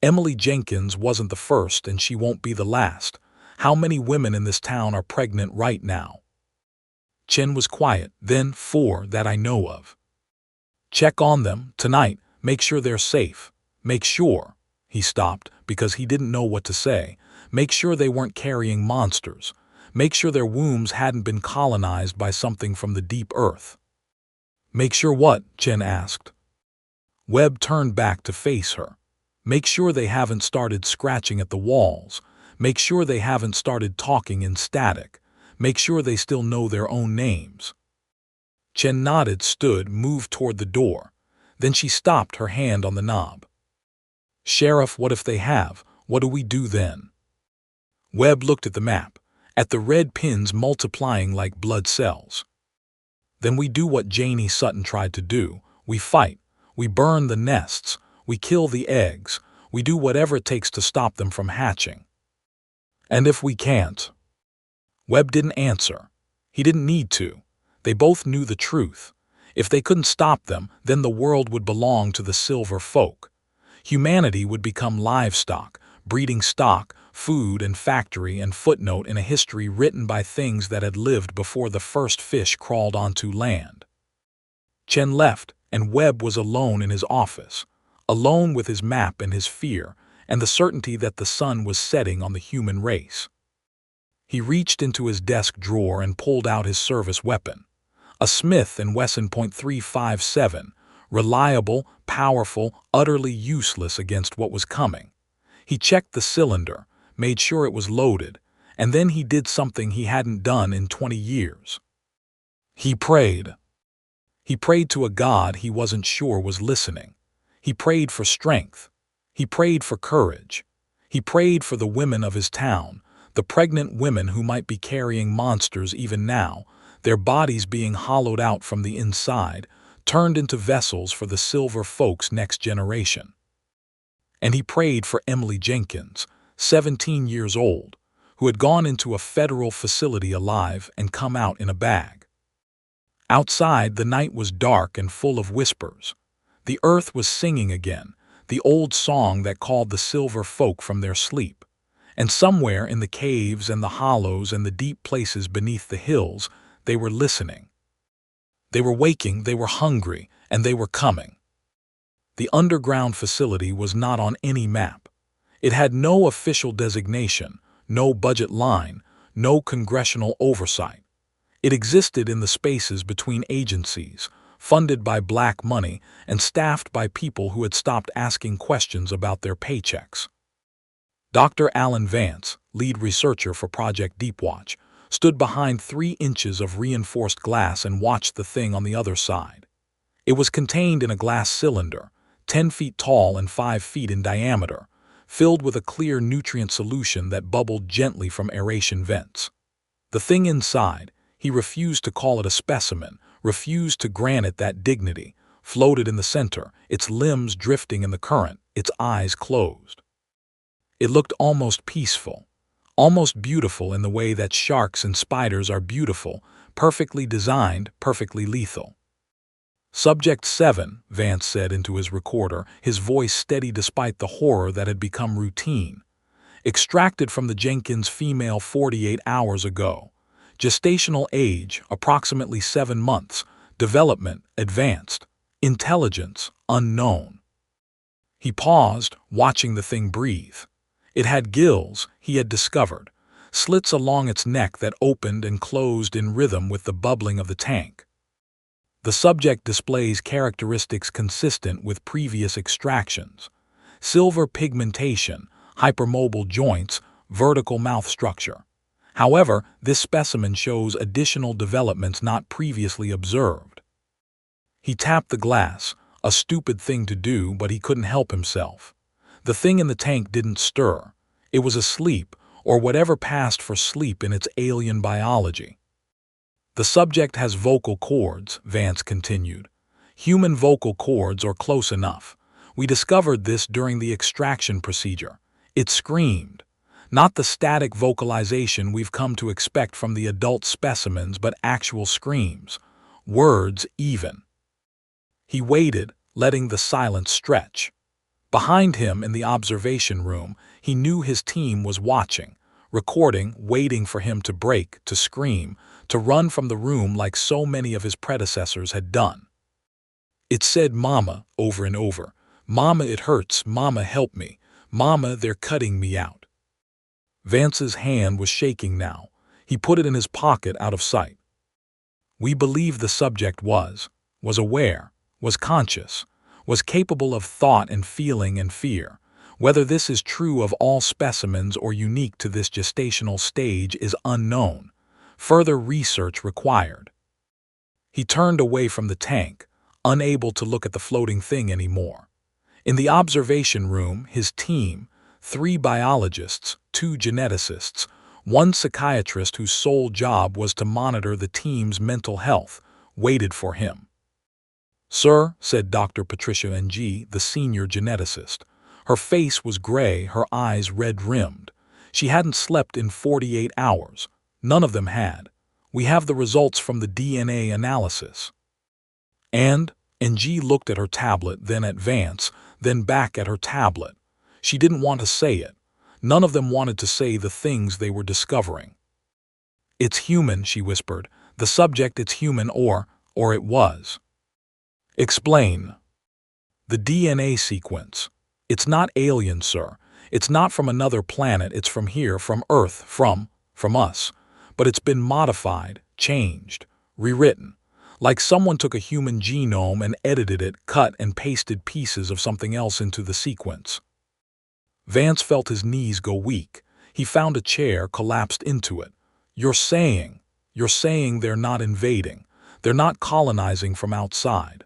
Emily Jenkins wasn't the first, and she won't be the last. How many women in this town are pregnant right now?" Chen was quiet. "Then 4 that I know of." "Check on them, tonight. Make sure they're safe. Make sure," he stopped because he didn't know what to say, "make sure they weren't carrying monsters. Make sure their wombs hadn't been colonized by something from the deep earth." "Make sure what?" Chen asked. Webb turned back to face her. "Make sure they haven't started scratching at the walls. Make sure they haven't started talking in static. Make sure they still know their own names." Chen nodded, stood, moved toward the door. Then she stopped, her hand on the knob. "Sheriff, what if they have? What do we do then?" Webb looked at the map, at the red pins multiplying like blood cells. "Then we do what Janie Sutton tried to do. We fight. We burn the nests. We kill the eggs. We do whatever it takes to stop them from hatching." "And if we can't?" Webb didn't answer. He didn't need to. They both knew the truth. If they couldn't stop them, then the world would belong to the silver folk. Humanity would become livestock, breeding stock, food and factory and footnote in a history written by things that had lived before the first fish crawled onto land. Chen left, and Webb was alone in his office, alone with his map and his fear, and the certainty that the sun was setting on the human race. He reached into his desk drawer and pulled out his service weapon, a Smith & Wesson .357, reliable, powerful, utterly useless against what was coming. He checked the cylinder, made sure it was loaded, and then he did something he hadn't done in 20 years. He prayed. He prayed to a God he wasn't sure was listening. He prayed for strength. He prayed for courage. He prayed for the women of his town, the pregnant women who might be carrying monsters even now, their bodies being hollowed out from the inside, turned into vessels for the silver folk's next generation. And he prayed for Emily Jenkins, 17 years old, who had gone into a federal facility alive and come out in a bag. Outside, the night was dark and full of whispers. The earth was singing again, the old song that called the silver folk from their sleep. And somewhere in the caves and the hollows and the deep places beneath the hills, they were listening. They were waking, they were hungry, and they were coming. The underground facility was not on any map. It had no official designation, no budget line, no congressional oversight. It existed in the spaces between agencies, funded by black money and staffed by people who had stopped asking questions about their paychecks. Dr. Alan Vance, lead researcher for Project Deepwatch, stood behind 3 inches of reinforced glass and watched the thing on the other side. It was contained in a glass cylinder, 10 feet tall and 5 feet in diameter, filled with a clear nutrient solution that bubbled gently from aeration vents. The thing inside, he refused to call it a specimen, refused to grant it that dignity, floated in the center, its limbs drifting in the current, its eyes closed. It looked almost peaceful, almost beautiful in the way that sharks and spiders are beautiful, perfectly designed, perfectly lethal. Subject 7, Vance said into his recorder, his voice steady despite the horror that had become routine. Extracted from the Jenkins female 48 hours ago. Gestational age, approximately 7 months. Development, advanced. Intelligence, unknown. He paused, watching the thing breathe. It had gills, he had discovered, slits along its neck that opened and closed in rhythm with the bubbling of the tank. The subject displays characteristics consistent with previous extractions. Silver pigmentation, hypermobile joints, vertical mouth structure. However, this specimen shows additional developments not previously observed. He tapped the glass, a stupid thing to do, but he couldn't help himself. The thing in the tank didn't stir. It was asleep, or whatever passed for sleep in its alien biology. The subject has vocal cords, Vance continued. Human vocal cords or close enough. We discovered this during the extraction procedure. It screamed. Not the static vocalization we've come to expect from the adult specimens, but actual screams. Words even. He waited, letting the silence stretch. Behind him in the observation room, he knew his team was watching, recording, waiting for him to break, to scream, to run from the room like so many of his predecessors had done. It said "Mama" over and over. "Mama, it hurts. Mama, help me. Mama, they're cutting me out." Vance's hand was shaking now. He put it in his pocket out of sight. We believe the subject was aware, was conscious, was capable of thought and feeling and fear. Whether this is true of all specimens or unique to this gestational stage is unknown. Further research required. He turned away from the tank, unable to look at the floating thing anymore. In the observation room, his team, 3 biologists, 2 geneticists, 1 psychiatrist whose sole job was to monitor the team's mental health, waited for him. "Sir," said Dr. Patricia Ng, the senior geneticist. Her face was gray, her eyes red-rimmed. She hadn't slept in 48 hours. None of them had. "We have the results from the DNA analysis." And G looked at her tablet, then at Vance, then back at her tablet. She didn't want to say it. None of them wanted to say the things they were discovering. "It's human," she whispered. "The subject, it's human, or it was." "Explain." "The DNA sequence. It's not alien, sir. It's not from another planet, it's from here, from Earth, from us. But it's been modified, changed, rewritten. Like someone took a human genome and edited it, cut and pasted pieces of something else into the sequence." Vance felt his knees go weak. He found a chair, collapsed into it. You're saying they're not invading. They're not colonizing from outside."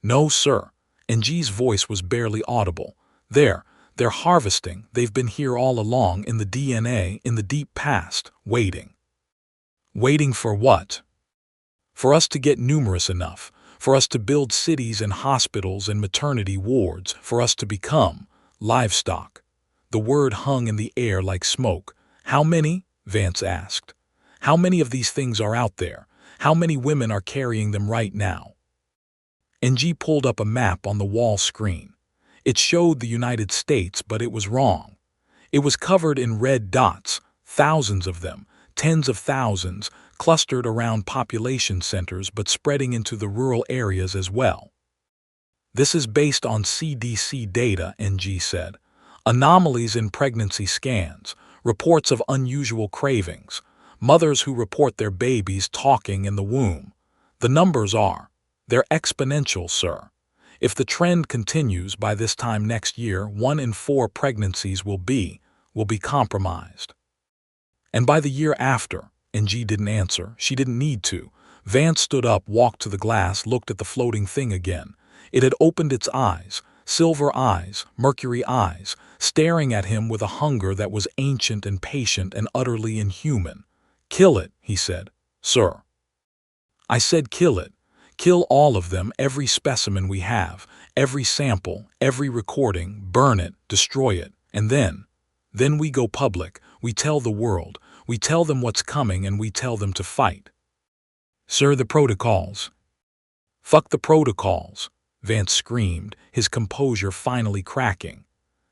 "No, sir." And G's voice was barely audible. They're harvesting. They've been here all along, in the DNA, in the deep past, waiting." "Waiting for what?" "For us to get numerous enough. For us to build cities and hospitals and maternity wards. For us to become livestock." The word hung in the air like smoke. "How many?" Vance asked. "How many of these things are out there? How many women are carrying them right now?" NG pulled up a map on the wall screen. It showed the United States, but it was wrong. It was covered in red dots, thousands of them, tens of thousands, clustered around population centers but spreading into the rural areas as well. "This is based on CDC data," NG said. "Anomalies in pregnancy scans, reports of unusual cravings, mothers who report their babies talking in the womb. The numbers they're exponential, sir. If the trend continues, by this time next year, 1 in 4 pregnancies will be compromised. And by the year after," NG didn't answer. She didn't need to. Vance stood up, walked to the glass, looked at the floating thing again. It had opened its eyes, silver eyes, mercury eyes, staring at him with a hunger that was ancient and patient and utterly inhuman. "Kill it," he said. "Sir." "I said kill it. Kill all of them, every specimen we have, every sample, every recording, burn it, destroy it, and then we go public, we tell the world, we tell them what's coming, and we tell them to fight." "Sir, the protocols." "Fuck the protocols," Vance screamed, his composure finally cracking.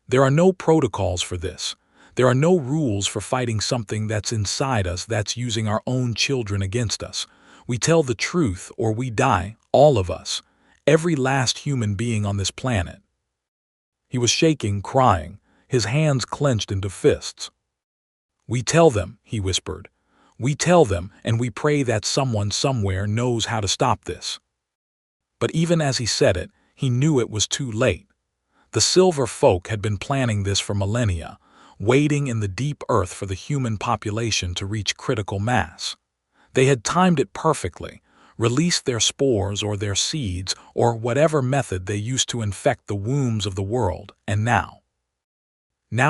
"There are no protocols for this. There are no rules for fighting something that's inside us, that's using our own children against us. We tell the truth or we die, all of us, every last human being on this planet." He was shaking, crying, his hands clenched into fists. "We tell them," he whispered. "We tell them, and we pray that someone somewhere knows how to stop this." But even as he said it, he knew it was too late. The Silver Folk had been planning this for millennia, waiting in the deep earth for the human population to reach critical mass. They had timed it perfectly, released their spores or their seeds or whatever method they used to infect the wombs of the world, and now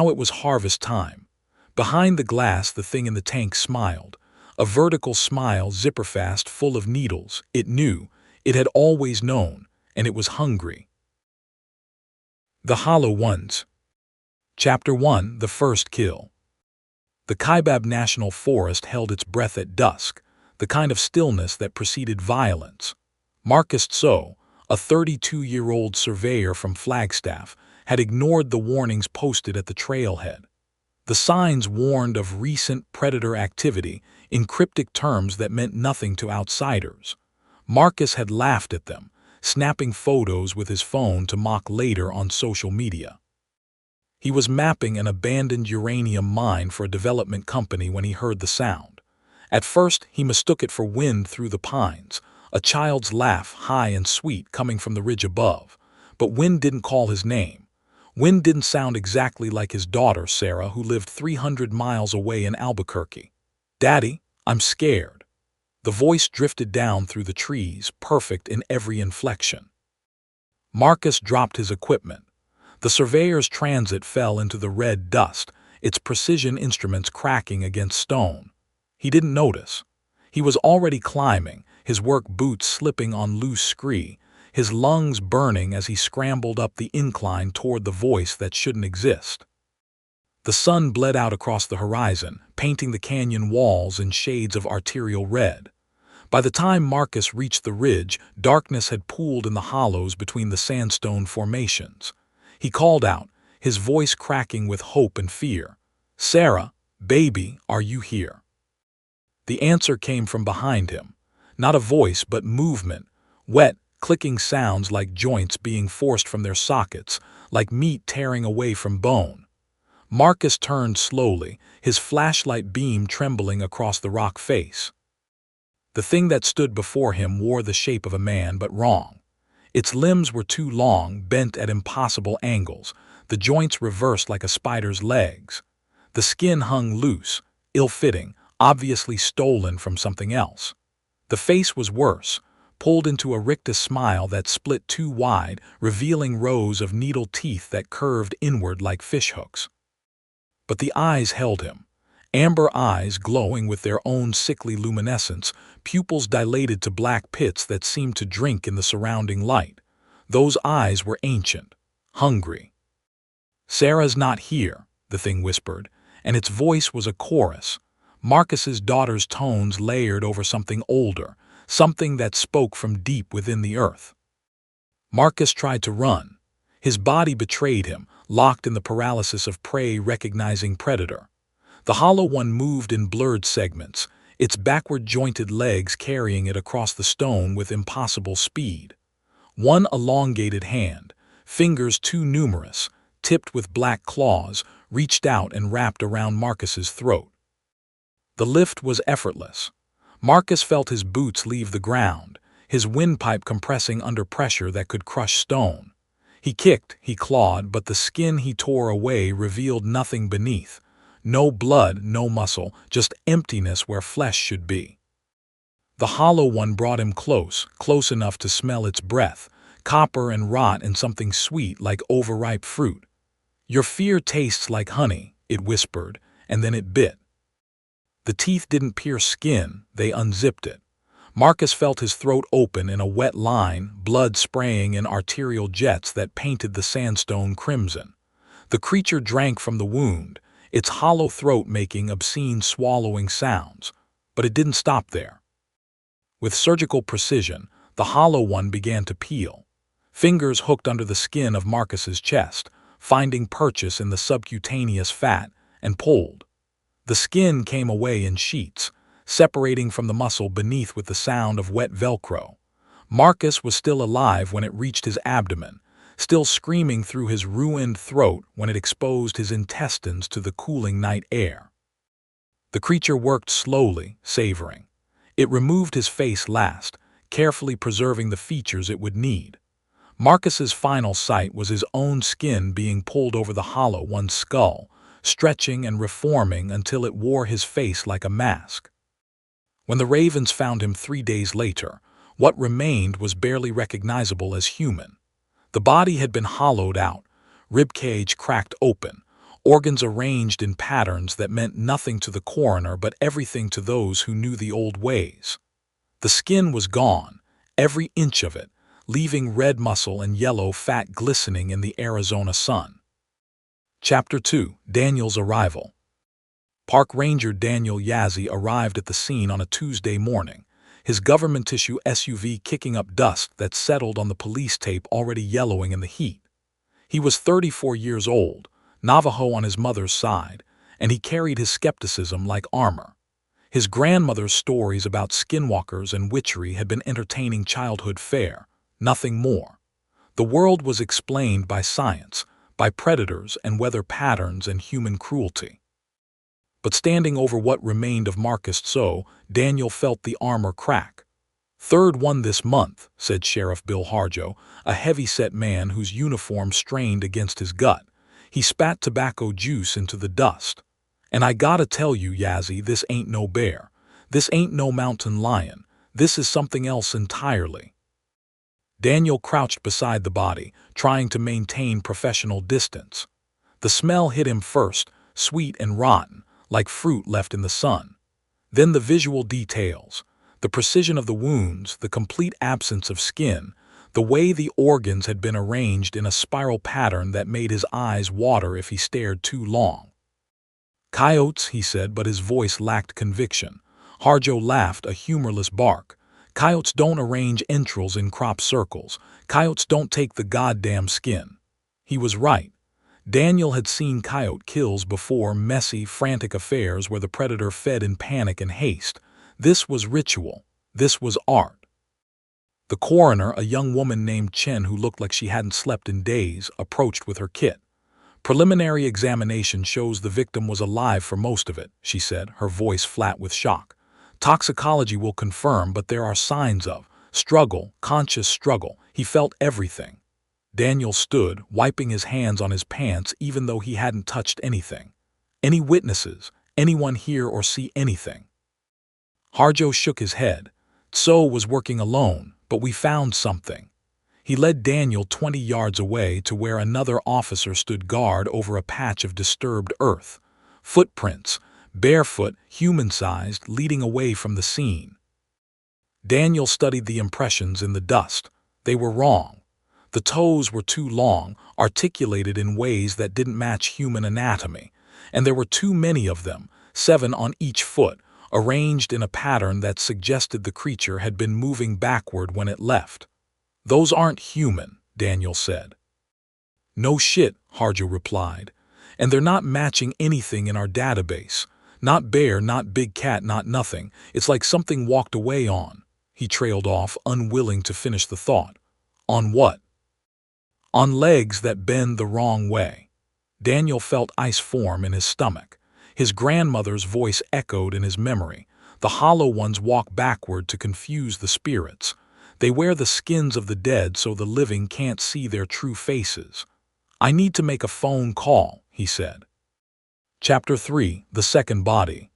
it was harvest time. Behind the glass, the thing in the tank smiled, a vertical smile, zipperfast, full of needles. It knew, it had always known, and it was hungry. The Hollow Ones. Chapter 1: The First Kill. The Kaibab National Forest held its breath at dusk, the kind of stillness that preceded violence. Marcus Tso, a 32-year-old surveyor from Flagstaff, had ignored the warnings posted at the trailhead. The signs warned of recent predator activity in cryptic terms that meant nothing to outsiders. Marcus had laughed at them, snapping photos with his phone to mock later on social media. He was mapping an abandoned uranium mine for a development company when he heard the sound. At first, he mistook it for wind through the pines, a child's laugh, high and sweet, coming from the ridge above. But Wind didn't call his name. Wind didn't sound exactly like his daughter, Sarah, who lived 300 miles away in Albuquerque. "Daddy, I'm scared." The voice drifted down through the trees, perfect in every inflection. Marcus dropped his equipment. The surveyor's transit fell into the red dust, its precision instruments cracking against stone. He didn't notice. He was already climbing, his work boots slipping on loose scree, his lungs burning as he scrambled up the incline toward the voice that shouldn't exist. The sun bled out across the horizon, painting the canyon walls in shades of arterial red. By the time Marcus reached the ridge, darkness had pooled in the hollows between the sandstone formations. He called out, his voice cracking with hope and fear. "Sarah, baby, are you here?" The answer came from behind him. Not a voice, but movement. Wet, clicking sounds like joints being forced from their sockets, like meat tearing away from bone. Marcus turned slowly, his flashlight beam trembling across the rock face. The thing that stood before him wore the shape of a man, but wrong. Its limbs were too long, bent at impossible angles, the joints reversed like a spider's legs. The skin hung loose, ill-fitting, obviously stolen from something else. The face was worse, pulled into a rictus smile that split too wide, revealing rows of needle teeth that curved inward like fishhooks. But the eyes held him. Amber eyes glowing with their own sickly luminescence, pupils dilated to black pits that seemed to drink in the surrounding light. Those eyes were ancient, hungry. "Sarah's not here," the thing whispered, and its voice was a chorus. Marcus's daughter's tones layered over something older, something that spoke from deep within the earth. Marcus tried to run. His body betrayed him, locked in the paralysis of prey recognizing predator. The hollow one moved in blurred segments, its backward-jointed legs carrying it across the stone with impossible speed. One elongated hand, fingers too numerous, tipped with black claws, reached out and wrapped around Marcus's throat. The lift was effortless. Marcus felt his boots leave the ground, his windpipe compressing under pressure that could crush stone. He kicked, he clawed, but the skin he tore away revealed nothing beneath. No blood, no muscle, just emptiness where flesh should be. The hollow one brought him close, close enough to smell its breath, copper and rot and something sweet like overripe fruit. "Your fear tastes like honey," it whispered, and then it bit. The teeth didn't pierce skin, they unzipped it. Marcus felt his throat open in a wet line, blood spraying in arterial jets that painted the sandstone crimson. The creature drank from the wound, its hollow throat making obscene swallowing sounds. But it didn't stop there. With surgical precision, the hollow one began to peel. Fingers hooked under the skin of Marcus's chest, finding purchase in the subcutaneous fat, and pulled. The skin came away in sheets, separating from the muscle beneath with the sound of wet Velcro. Marcus was still alive when it reached his abdomen, still screaming through his ruined throat when it exposed his intestines to the cooling night air. The creature worked slowly, savoring. It removed his face last, carefully preserving the features it would need. Marcus's final sight was his own skin being pulled over the hollow one's skull, stretching and reforming until it wore his face like a mask. When the ravens found him 3 days later, what remained was barely recognizable as human. The body had been hollowed out, ribcage cracked open, organs arranged in patterns that meant nothing to the coroner but everything to those who knew the old ways. The skin was gone, every inch of it, leaving red muscle and yellow fat glistening in the Arizona sun. Chapter 2: Daniel's Arrival. Park Ranger Daniel Yazzie arrived at the scene on a Tuesday morning, his government-issue SUV kicking up dust that settled on the police tape already yellowing in the heat. He was 34 years old, Navajo on his mother's side, and he carried his skepticism like armor. His grandmother's stories about skinwalkers and witchery had been entertaining childhood fare, nothing more. The world was explained by science, by predators and weather patterns and human cruelty. But standing over what remained of Marcus So, Daniel felt the armor crack. "Third one this month," said Sheriff Bill Harjo, a heavy-set man whose uniform strained against his gut. He spat tobacco juice into the dust. "And I gotta tell you, Yazzie, this ain't no bear. This ain't no mountain lion. This is something else entirely." Daniel crouched beside the body, trying to maintain professional distance. The smell hit him first, sweet and rotten, like fruit left in the sun. Then the visual details, the precision of the wounds, the complete absence of skin, the way the organs had been arranged in a spiral pattern that made his eyes water if he stared too long. "Coyotes," he said, but his voice lacked conviction. Harjo laughed, a humorless bark. Coyotes don't arrange entrails in crop circles. Coyotes don't take the goddamn skin. He was right. Daniel had seen coyote kills before, messy, frantic affairs where the predator fed in panic and haste. This was ritual. This was art. The coroner, a young woman named Chen who looked like she hadn't slept in days, approached with her kit. Preliminary examination shows the victim was alive for most of it, she said, her voice flat with shock. Toxicology will confirm, but there are signs of struggle, conscious struggle. He felt everything. Daniel stood, wiping his hands on his pants even though he hadn't touched anything. Any witnesses? Anyone hear or see anything? Harjo shook his head. Tso was working alone, but we found something. He led Daniel 20 yards away to where another officer stood guard over a patch of disturbed earth. Footprints, barefoot, human-sized, leading away from the scene. Daniel studied the impressions in the dust. They were wrong. The toes were too long, articulated in ways that didn't match human anatomy, and there were too many of them, 7 on each foot, arranged in a pattern that suggested the creature had been moving backward when it left. Those aren't human, Daniel said. No shit, Harjo replied, and they're not matching anything in our database. Not bear, not big cat, not nothing. It's like something walked away on. He trailed off, unwilling to finish the thought. On what? On legs that bend the wrong way. Daniel felt ice form in his stomach. His grandmother's voice echoed in his memory. The hollow ones walk backward to confuse the spirits. They wear the skins of the dead so the living can't see their true faces. I need to make a phone call, he said. Chapter 3: The Second Body.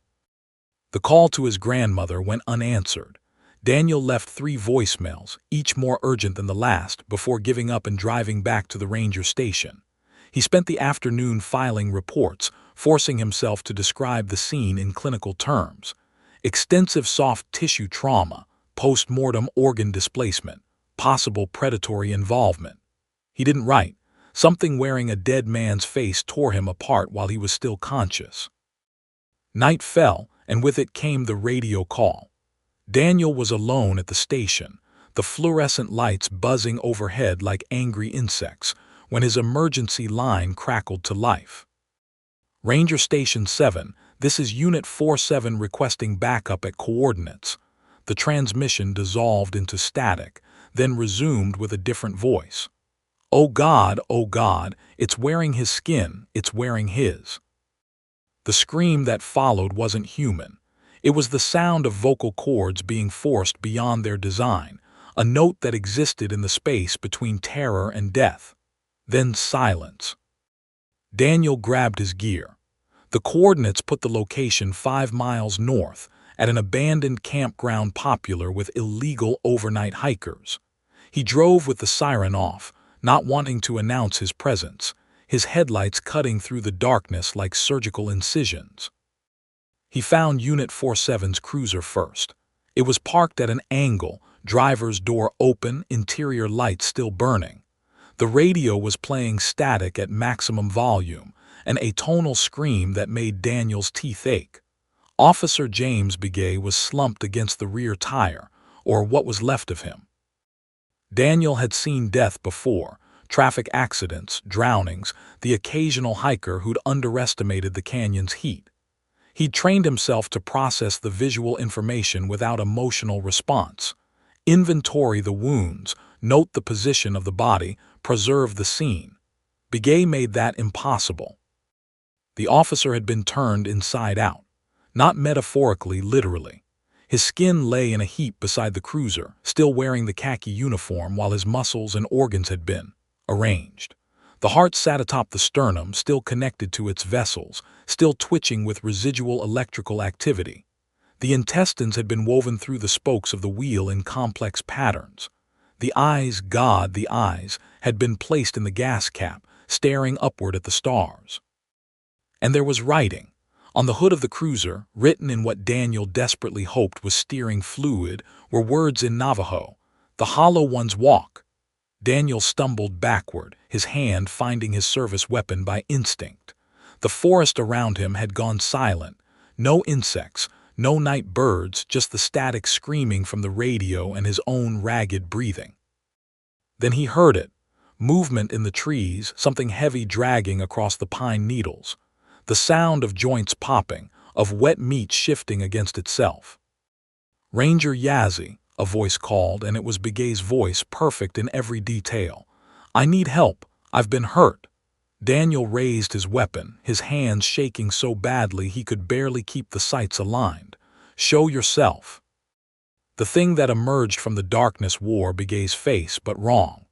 The call to his grandmother went unanswered. Daniel left 3 voicemails, each more urgent than the last, before giving up and driving back to the ranger station. He spent the afternoon filing reports, forcing himself to describe the scene in clinical terms. Extensive soft tissue trauma, post-mortem organ displacement, possible predatory involvement. He didn't write. Something wearing a dead man's face tore him apart while he was still conscious. Night fell, and with it came the radio call. Daniel was alone at the station, the fluorescent lights buzzing overhead like angry insects, when his emergency line crackled to life. Ranger Station 7, this is Unit 47 requesting backup at coordinates. The transmission dissolved into static, then resumed with a different voice. Oh God, it's wearing his skin, it's wearing his. The scream that followed wasn't human. It was the sound of vocal cords being forced beyond their design, a note that existed in the space between terror and death. Then silence. Daniel grabbed his gear. The coordinates put the location 5 miles north, at an abandoned campground popular with illegal overnight hikers. He drove with the siren off, not wanting to announce his presence, his headlights cutting through the darkness like surgical incisions. He found Unit 47's cruiser first. It was parked at an angle, driver's door open, interior lights still burning. The radio was playing static at maximum volume, an atonal scream that made Daniel's teeth ache. Officer James Begay was slumped against the rear tire, or what was left of him. Daniel had seen death before, traffic accidents, drownings, the occasional hiker who'd underestimated the canyon's heat. He'd trained himself to process the visual information without emotional response. Inventory the wounds, note the position of the body, preserve the scene. Begay made that impossible. The officer had been turned inside out. Not metaphorically, literally. His skin lay in a heap beside the cruiser, still wearing the khaki uniform while his muscles and organs had been arranged. The heart sat atop the sternum, still connected to its vessels, still twitching with residual electrical activity. The intestines had been woven through the spokes of the wheel in complex patterns. The eyes, the eyes, had been placed in the gas cap, staring upward at the stars. And there was writing. On the hood of the cruiser, written in what Daniel desperately hoped was steering fluid, were words in Navajo. The hollow ones walk. Daniel stumbled backward, his hand finding his service weapon by instinct. The forest around him had gone silent. No insects, No night birds, just the static screaming from the radio and his own ragged breathing. Then he heard it. Movement in the trees, something heavy dragging across the pine needles. The sound of joints popping, of wet meat shifting against itself. "Ranger Yazzie," a voice called, and it was Begay's voice, perfect in every detail. "I need help. I've been hurt." Daniel raised his weapon, his hands shaking so badly he could barely keep the sights aligned. "Show yourself." The thing that emerged from the darkness wore Begay's face, but wrong.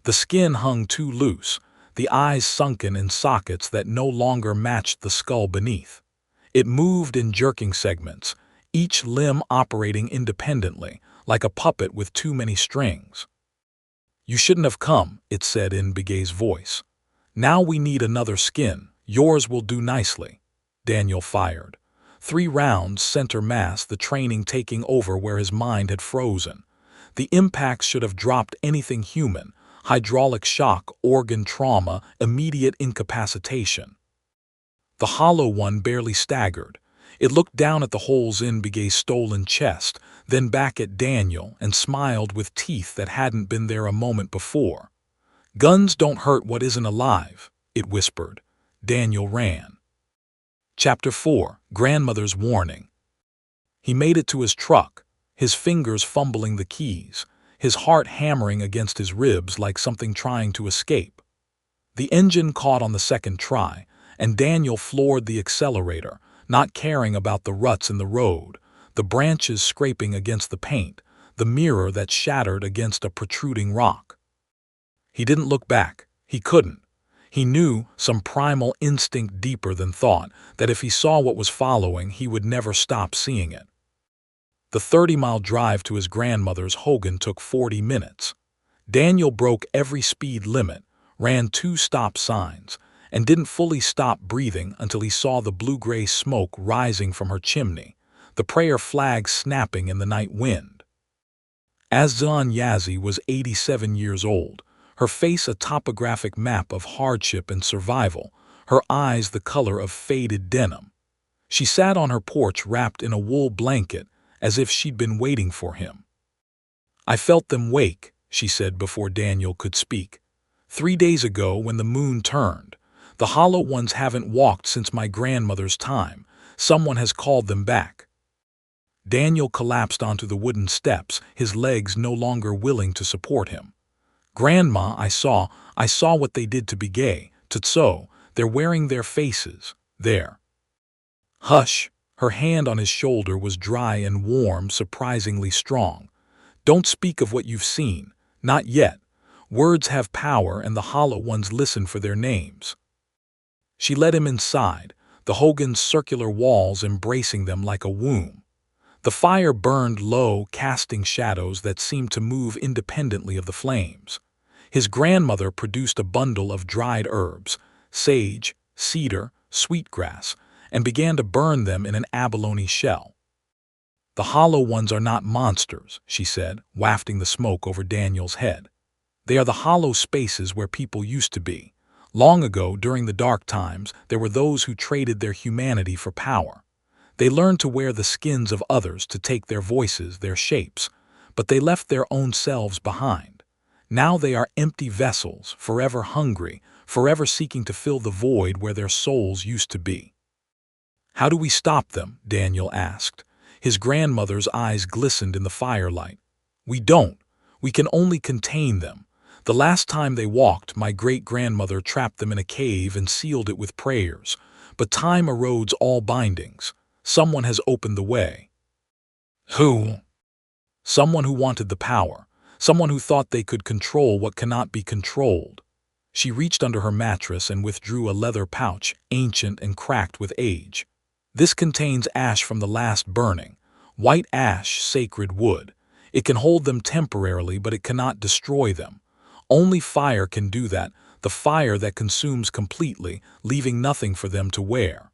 The skin hung too loose, the eyes sunken in sockets that no longer matched the skull beneath. It moved in jerking segments, each limb operating independently, like a puppet with too many strings. "You shouldn't have come," it said in Begay's voice. "Now we need another skin. Yours will do nicely." Daniel fired. 3 rounds, center mass, the training taking over where his mind had frozen. The impacts should have dropped anything human. Hydraulic shock, organ trauma, immediate incapacitation. The hollow one barely staggered. It looked down at the holes in Begay's stolen chest, then back at Daniel, and smiled with teeth that hadn't been there a moment before. "Guns don't hurt what isn't alive," it whispered. Daniel ran. Chapter 4: Grandmother's Warning. He made it to his truck, his fingers fumbling the keys, his heart hammering against his ribs like something trying to escape. The engine caught on the second try, and Daniel floored the accelerator, not caring about the ruts in the road, the branches scraping against the paint, the mirror that shattered against a protruding rock. He didn't look back. He couldn't. He knew, some primal instinct deeper than thought, that if he saw what was following, he would never stop seeing it. The 30-mile drive to his grandmother's Hogan took 40 minutes. Daniel broke every speed limit, ran 2 stop signs, and didn't fully stop breathing until he saw the blue-gray smoke rising from her chimney, the prayer flag snapping in the night wind. Azan Yazzie was 87 years old, her face a topographic map of hardship and survival, her eyes the color of faded denim. She sat on her porch wrapped in a wool blanket, as if she'd been waiting for him. "I felt them wake," she said before Daniel could speak. "3 days ago when the moon turned. The hollow ones haven't walked since my grandmother's time. Someone has called them back." Daniel collapsed onto the wooden steps, his legs no longer willing to support him. "Grandma, I saw what they did to Begay, Tutso. They're wearing their faces. There." "Hush." Her hand on his shoulder was dry and warm, surprisingly strong. "Don't speak of what you've seen. Not yet. Words have power, and the hollow ones listen for their names." She led him inside, the Hogan's circular walls embracing them like a womb. The fire burned low, casting shadows that seemed to move independently of the flames. His grandmother produced a bundle of dried herbs, sage, cedar, sweetgrass, and began to burn them in an abalone shell. "The hollow ones are not monsters," she said, wafting the smoke over Daniel's head. "They are the hollow spaces where people used to be. Long ago, during the dark times, there were those who traded their humanity for power. They learned to wear the skins of others to take their voices, their shapes, but they left their own selves behind. Now they are empty vessels, forever hungry, forever seeking to fill the void where their souls used to be." "How do we stop them?" Daniel asked. His grandmother's eyes glistened in the firelight. "We don't. We can only contain them. The last time they walked, my great-grandmother trapped them in a cave and sealed it with prayers. But time erodes all bindings. Someone has opened the way." "Who?" "Someone who wanted the power. Someone who thought they could control what cannot be controlled." She reached under her mattress and withdrew a leather pouch, ancient and cracked with age. "This contains ash from the last burning. White ash, sacred wood. It can hold them temporarily, but it cannot destroy them. Only fire can do that, the fire that consumes completely, leaving nothing for them to wear."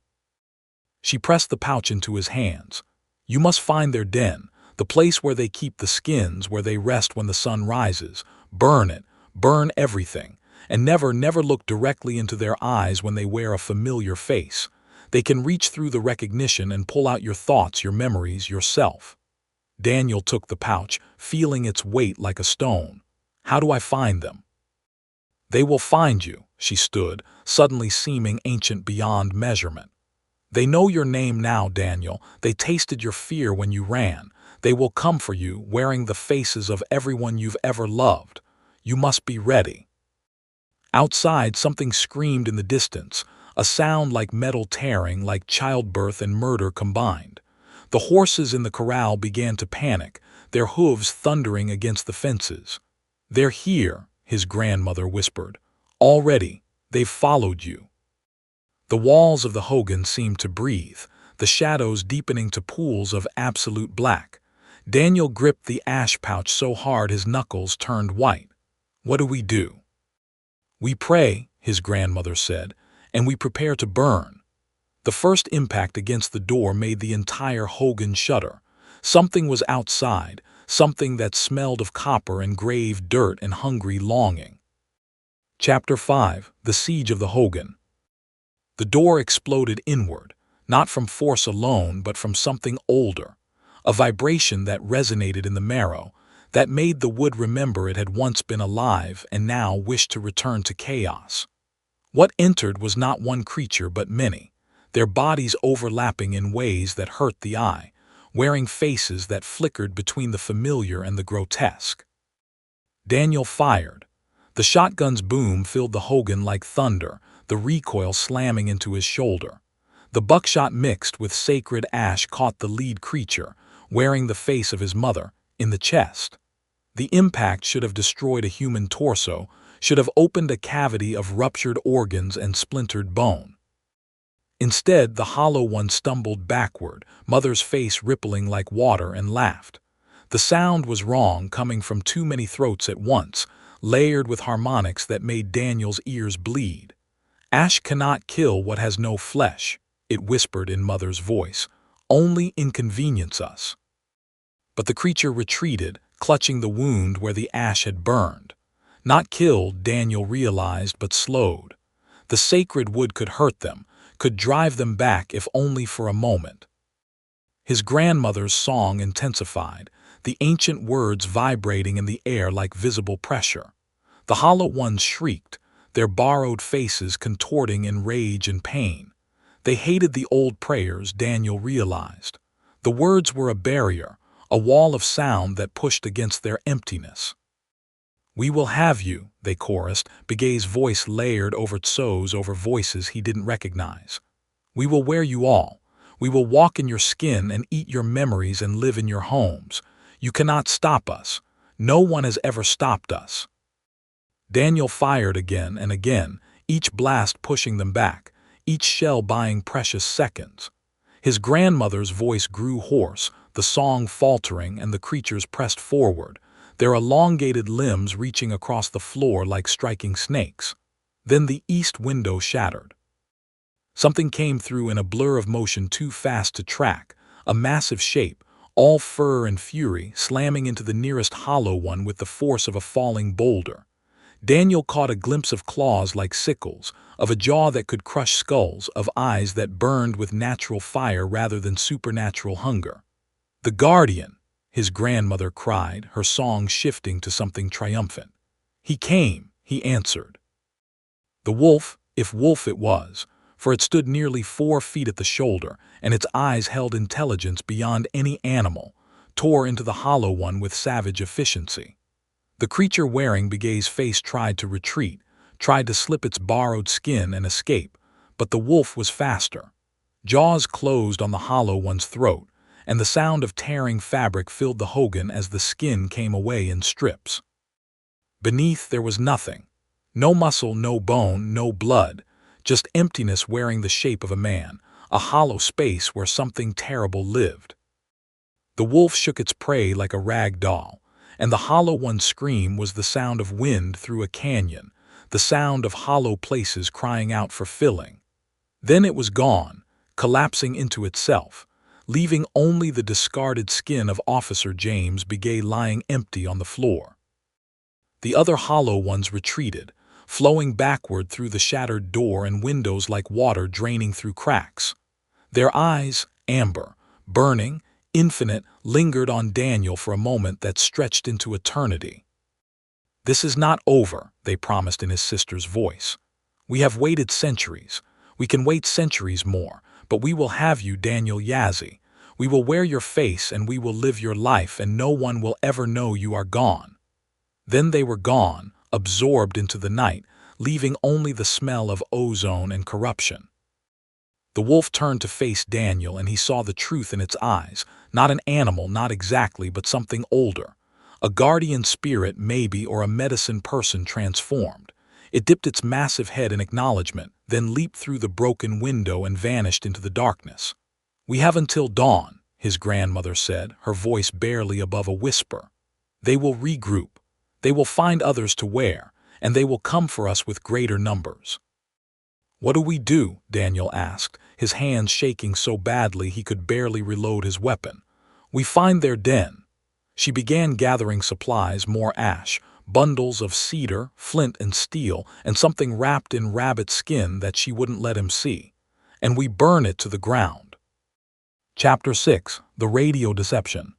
She pressed the pouch into his hands. "You must find their den, the place where they keep the skins, where they rest when the sun rises. Burn it, burn everything, and never look directly into their eyes when they wear a familiar face. They can reach through the recognition and pull out your thoughts, your memories, yourself. Daniel took the pouch, feeling its weight like a stone. How do I find them? They will find you, she stood, suddenly seeming ancient beyond measurement. They know your name now, Daniel. They tasted your fear when you ran. They will come for you, wearing the faces of everyone you've ever loved. You must be ready. Outside, something screamed in the distance, a sound like metal tearing, like childbirth and murder combined. The horses in the corral began to panic, their hooves thundering against the fences. "They're here," his grandmother whispered. "Already. They've followed you." The walls of the hogan seemed to breathe, the shadows deepening to pools of absolute black. Daniel gripped the ash pouch so hard his knuckles turned white. "What do we do?" "We pray," his grandmother said, "and we prepare to burn." The first impact against the door made the entire hogan shudder. Something was outside, something that smelled of copper and grave dirt and hungry longing. Chapter 5: The Siege of the Hogan. The door exploded inward, not from force alone but from something older, a vibration that resonated in the marrow, that made the wood remember it had once been alive and now wished to return to chaos. What entered was not one creature but many, their bodies overlapping in ways that hurt the eye, wearing faces that flickered between the familiar and the grotesque. Daniel fired. The shotgun's boom filled the hogan like thunder, the recoil slamming into his shoulder. The buckshot mixed with sacred ash caught the lead creature, wearing the face of his mother, in the chest. The impact should have destroyed a human torso, should have opened a cavity of ruptured organs and splintered bone. Instead, the hollow one stumbled backward, mother's face rippling like water, and laughed. The sound was wrong, coming from too many throats at once, layered with harmonics that made Daniel's ears bleed. "Ash cannot kill what has no flesh," it whispered in mother's voice, "only inconvenience us." But the creature retreated, clutching the wound where the ash had burned. Not killed, Daniel realized, but slowed. The sacred wood could hurt them, could drive them back if only for a moment. His grandmother's song intensified, the ancient words vibrating in the air like visible pressure. The hollow ones shrieked, their borrowed faces contorting in rage and pain. They hated the old prayers, Daniel realized. The words were a barrier, a wall of sound that pushed against their emptiness. "We will have you," they chorused, Begay's voice layered over Tso's over voices he didn't recognize. "We will wear you all. We will walk in your skin and eat your memories and live in your homes. You cannot stop us. No one has ever stopped us." Daniel fired again and again, each blast pushing them back, each shell buying precious seconds. His grandmother's voice grew hoarse, the song faltering, and the creatures pressed forward, their elongated limbs reaching across the floor like striking snakes. Then the east window shattered. Something came through in a blur of motion too fast to track, a massive shape, all fur and fury, slamming into the nearest hollow one with the force of a falling boulder. Daniel caught a glimpse of claws like sickles, of a jaw that could crush skulls, of eyes that burned with natural fire rather than supernatural hunger. "The Guardian!" his grandmother cried, her song shifting to something triumphant. "He came," he answered. The wolf, if wolf it was, for it stood nearly 4 feet at the shoulder, and its eyes held intelligence beyond any animal, tore into the hollow one with savage efficiency. The creature wearing Begay's face tried to retreat, tried to slip its borrowed skin and escape, but the wolf was faster. Jaws closed on the hollow one's throat, and the sound of tearing fabric filled the hogan as the skin came away in strips. Beneath there was nothing. No muscle, no bone, no blood, just emptiness wearing the shape of a man, a hollow space where something terrible lived. The wolf shook its prey like a rag doll, and the hollow one's scream was the sound of wind through a canyon, the sound of hollow places crying out for filling. Then it was gone, collapsing into itself, leaving only the discarded skin of Officer James Begay lying empty on the floor. The other hollow ones retreated, flowing backward through the shattered door and windows like water draining through cracks. Their eyes, amber, burning, infinite, lingered on Daniel for a moment that stretched into eternity. "This is not over," they promised in his sister's voice. "We have waited centuries. We can wait centuries more, but we will have you, Daniel Yazzie. We will wear your face and we will live your life, and no one will ever know you are gone." Then they were gone, absorbed into the night, leaving only the smell of ozone and corruption. The wolf turned to face Daniel, and he saw the truth in its eyes. Not an animal, not exactly, but something older. A guardian spirit, maybe, or a medicine person transformed. It dipped its massive head in acknowledgement, then leaped through the broken window and vanished into the darkness. "We have until dawn," his grandmother said, her voice barely above a whisper. "They will regroup. They will find others to wear, and they will come for us with greater numbers." "What do we do?" Daniel asked, his hands shaking so badly he could barely reload his weapon. "We find their den." She began gathering supplies, more ash, bundles of cedar, flint and steel, and something wrapped in rabbit skin that she wouldn't let him see. "And we burn it to the ground." Chapter 6. The Radio Deception.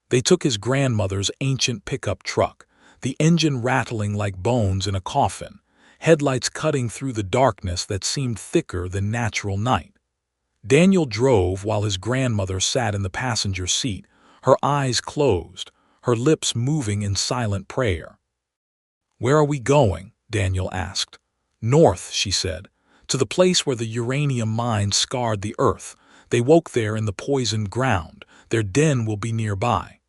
They took his grandmother's ancient pickup truck, the engine rattling like bones in a coffin, headlights cutting through the darkness that seemed thicker than natural night. Daniel drove while his grandmother sat in the passenger seat, her eyes closed, her lips moving in silent prayer. "Where are we going?" Daniel asked. "North," she said, "to the place where the uranium mines scarred the earth. They woke there in the poisoned ground. Their den will be nearby."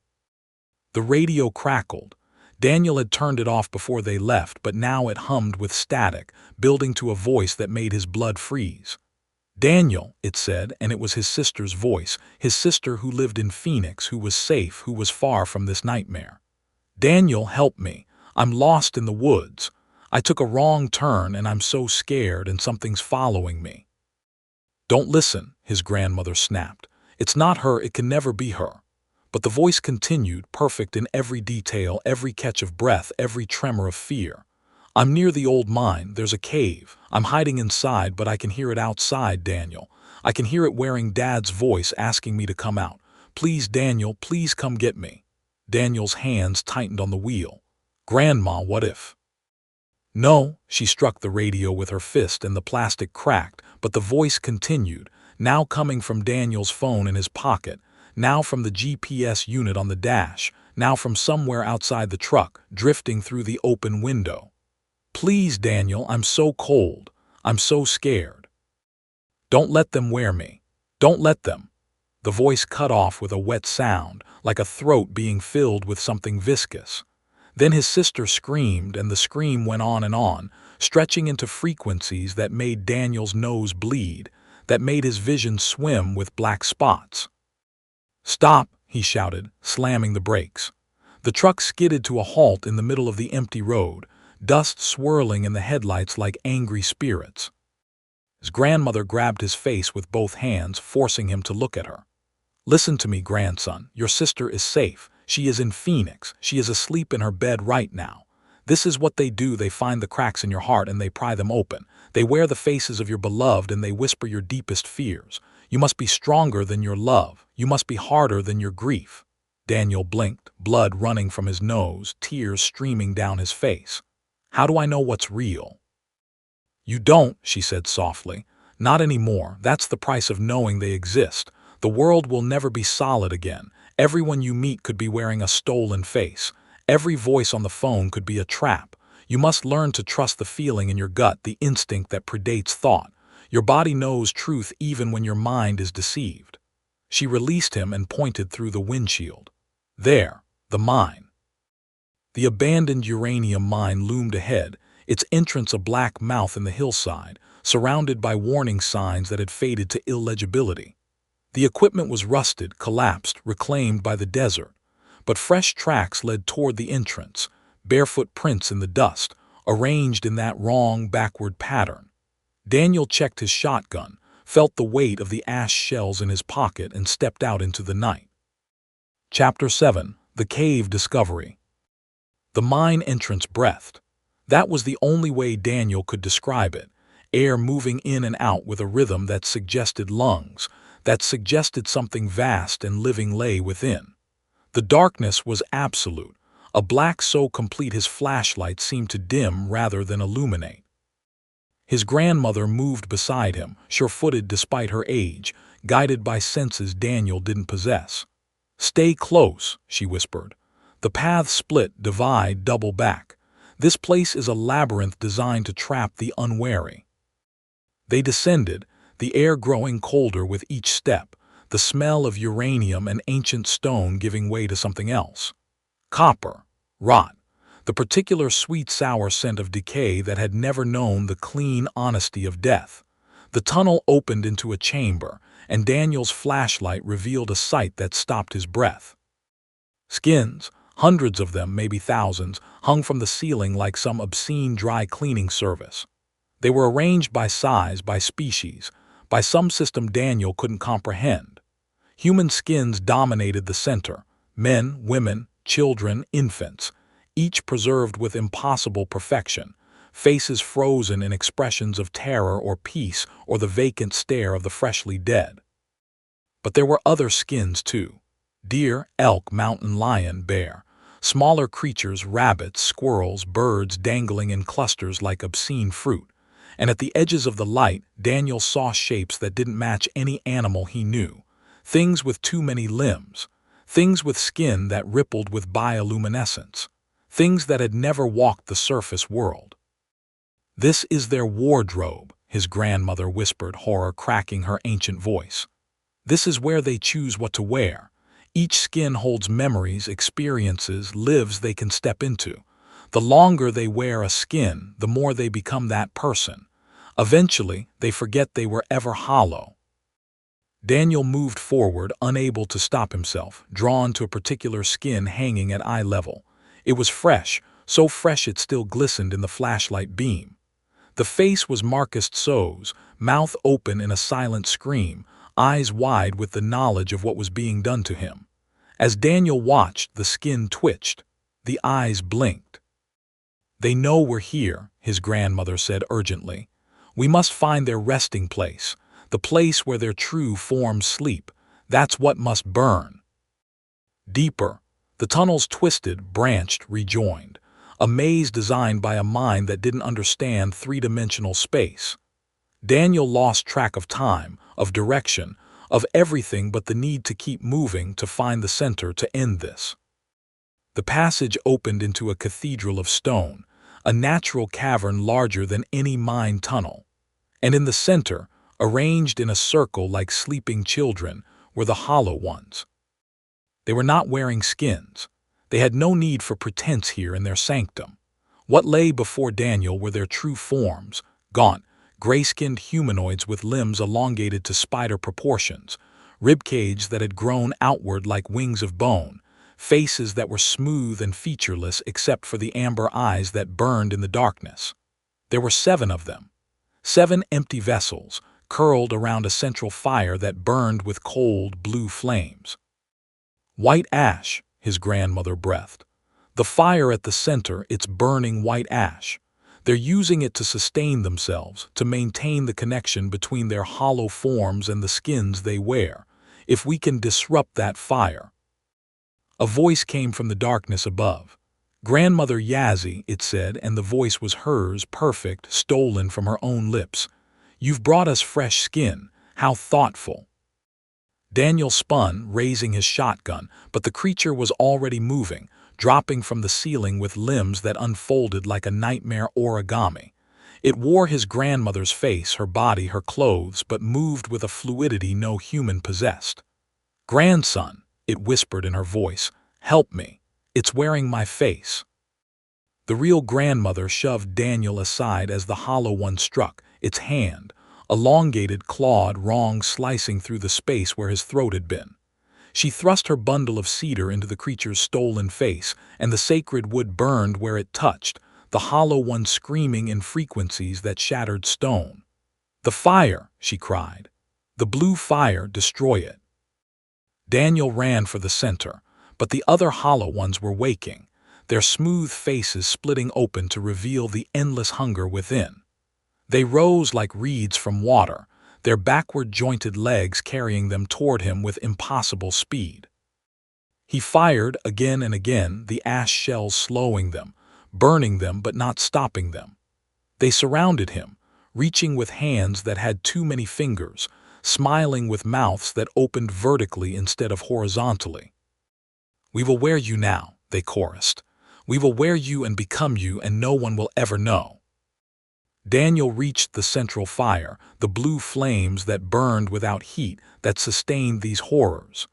The radio crackled. Daniel had turned it off before they left, but now it hummed with static, building to a voice that made his blood freeze. "Daniel," it said, and it was his sister's voice, his sister who lived in Phoenix, who was safe, who was far from this nightmare. "Daniel, help me. I'm lost in the woods. I took a wrong turn and I'm so scared and something's following me." "Don't listen," his grandmother snapped. "It's not her, it can never be her." But the voice continued, perfect in every detail, every catch of breath, every tremor of fear. "I'm near the old mine. There's a cave. I'm hiding inside, but I can hear it outside, Daniel. I can hear it wearing Dad's voice asking me to come out. Please, Daniel, please come get me." Daniel's hands tightened on the wheel. "Grandma, what if?" "No," she struck the radio with her fist and the plastic cracked, but the voice continued, now coming from Daniel's phone in his pocket, now from the GPS unit on the dash, now from somewhere outside the truck, drifting through the open window. "Please, Daniel, I'm so cold. I'm so scared. Don't let them wear me. Don't let them." The voice cut off with a wet sound, like a throat being filled with something viscous. Then his sister screamed, and the scream went on, stretching into frequencies that made Daniel's nose bleed, that made his vision swim with black spots. "Stop," he shouted, slamming the brakes. The truck skidded to a halt in the middle of the empty road, dust swirling in the headlights like angry spirits. His grandmother grabbed his face with both hands, forcing him to look at her. "Listen to me, grandson. Your sister is safe. She is in Phoenix. She is asleep in her bed right now. This is what they do. They find the cracks in your heart and they pry them open. They wear the faces of your beloved and they whisper your deepest fears. You must be stronger than your love. You must be harder than your grief." Daniel blinked, blood running from his nose, tears streaming down his face. "How do I know what's real?" "You don't," she said softly. "Not anymore. That's the price of knowing they exist. The world will never be solid again. Everyone you meet could be wearing a stolen face. Every voice on the phone could be a trap. You must learn to trust the feeling in your gut, the instinct that predates thought. Your body knows truth even when your mind is deceived." She released him and pointed through the windshield. "There, the mine." The abandoned uranium mine loomed ahead, its entrance a black mouth in the hillside, surrounded by warning signs that had faded to illegibility. The equipment was rusted, collapsed, reclaimed by the desert, but fresh tracks led toward the entrance, barefoot prints in the dust, arranged in that wrong, backward pattern. Daniel checked his shotgun, felt the weight of the ash shells in his pocket, and stepped out into the night. Chapter 7. The Cave Discovery. The mine entrance breathed. That was the only way Daniel could describe it, air moving in and out with a rhythm that suggested lungs, that suggested something vast and living lay within. The darkness was absolute, a black so complete his flashlight seemed to dim rather than illuminate. His grandmother moved beside him, sure-footed despite her age, guided by senses Daniel didn't possess. "Stay close," she whispered. "The paths split, divide, double back. This place is a labyrinth designed to trap the unwary." They descended, the air growing colder with each step, the smell of uranium and ancient stone giving way to something else. Copper, rot, the particular sweet-sour scent of decay that had never known the clean honesty of death. The tunnel opened into a chamber, and Daniel's flashlight revealed a sight that stopped his breath. Skins, hundreds of them, maybe thousands, hung from the ceiling like some obscene dry cleaning service. They were arranged by size, by species, by some system Daniel couldn't comprehend. Human skins dominated the center, men, women, children, infants, each preserved with impossible perfection, faces frozen in expressions of terror or peace or the vacant stare of the freshly dead. But there were other skins too. Deer, elk, mountain lion, bear. Smaller creatures, rabbits, squirrels, birds dangling in clusters like obscene fruit. And at the edges of the light, Daniel saw shapes that didn't match any animal he knew. Things with too many limbs. Things with skin that rippled with bioluminescence. Things that had never walked the surface world. "This is their wardrobe," his grandmother whispered, horror cracking her ancient voice. "This is where they choose what to wear. Each skin holds memories, experiences, lives they can step into. The longer they wear a skin, the more they become that person. Eventually, they forget they were ever hollow." Daniel moved forward, unable to stop himself, drawn to a particular skin hanging at eye level. It was fresh, so fresh it still glistened in the flashlight beam. The face was Marcus Tso's, mouth open in a silent scream, eyes wide with the knowledge of what was being done to him. As Daniel watched, the skin twitched. The eyes blinked. "They know we're here," his grandmother said urgently. "We must find their resting place, the place where their true forms sleep. That's what must burn." Deeper. The tunnels twisted, branched, rejoined. A maze designed by a mind that didn't understand three-dimensional space. Daniel lost track of time, of direction, of everything but the need to keep moving to find the center to end this. The passage opened into a cathedral of stone, a natural cavern larger than any mine tunnel. And in the center, arranged in a circle like sleeping children, were the hollow ones. They were not wearing skins. They had no need for pretense here in their sanctum. What lay before Daniel were their true forms, gaunt, gray-skinned humanoids with limbs elongated to spider proportions, ribcage that had grown outward like wings of bone, faces that were smooth and featureless except for the amber eyes that burned in the darkness. There were 7 of them. 7 empty vessels, curled around a central fire that burned with cold, blue flames. "White ash," his grandmother breathed. "The fire at the center, it's burning white ash. They're using it to sustain themselves, to maintain the connection between their hollow forms and the skins they wear. If we can disrupt that fire." A voice came from the darkness above. "Grandmother Yazzie," it said, and the voice was hers, perfect, stolen from her own lips. "You've brought us fresh skin. How thoughtful." Daniel spun, raising his shotgun, but the creature was already moving, dropping from the ceiling with limbs that unfolded like a nightmare origami. It wore his grandmother's face, her body, her clothes, but moved with a fluidity no human possessed. "Grandson," it whispered in her voice, "help me. It's wearing my face." The real grandmother shoved Daniel aside as the hollow one struck, its hand, elongated, clawed, wrong, slicing through the space where his throat had been. She thrust her bundle of cedar into the creature's stolen face, and the sacred wood burned where it touched, the hollow one screaming in frequencies that shattered stone. "The fire!" she cried. "The blue fire, destroy it." Daniel ran for the center, but the other hollow ones were waking. their smooth faces splitting open to reveal the endless hunger within. They rose like reeds from water, their backward-jointed legs carrying them toward him with impossible speed. He fired again and again, the ash shells slowing them, burning them but not stopping them. They surrounded him, reaching with hands that had too many fingers, smiling with mouths that opened vertically instead of horizontally. "We will wear you now," they chorused. "We will wear you and become you, and no one will ever know." Daniel reached the central fire, the blue flames that burned without heat that sustained these horrors.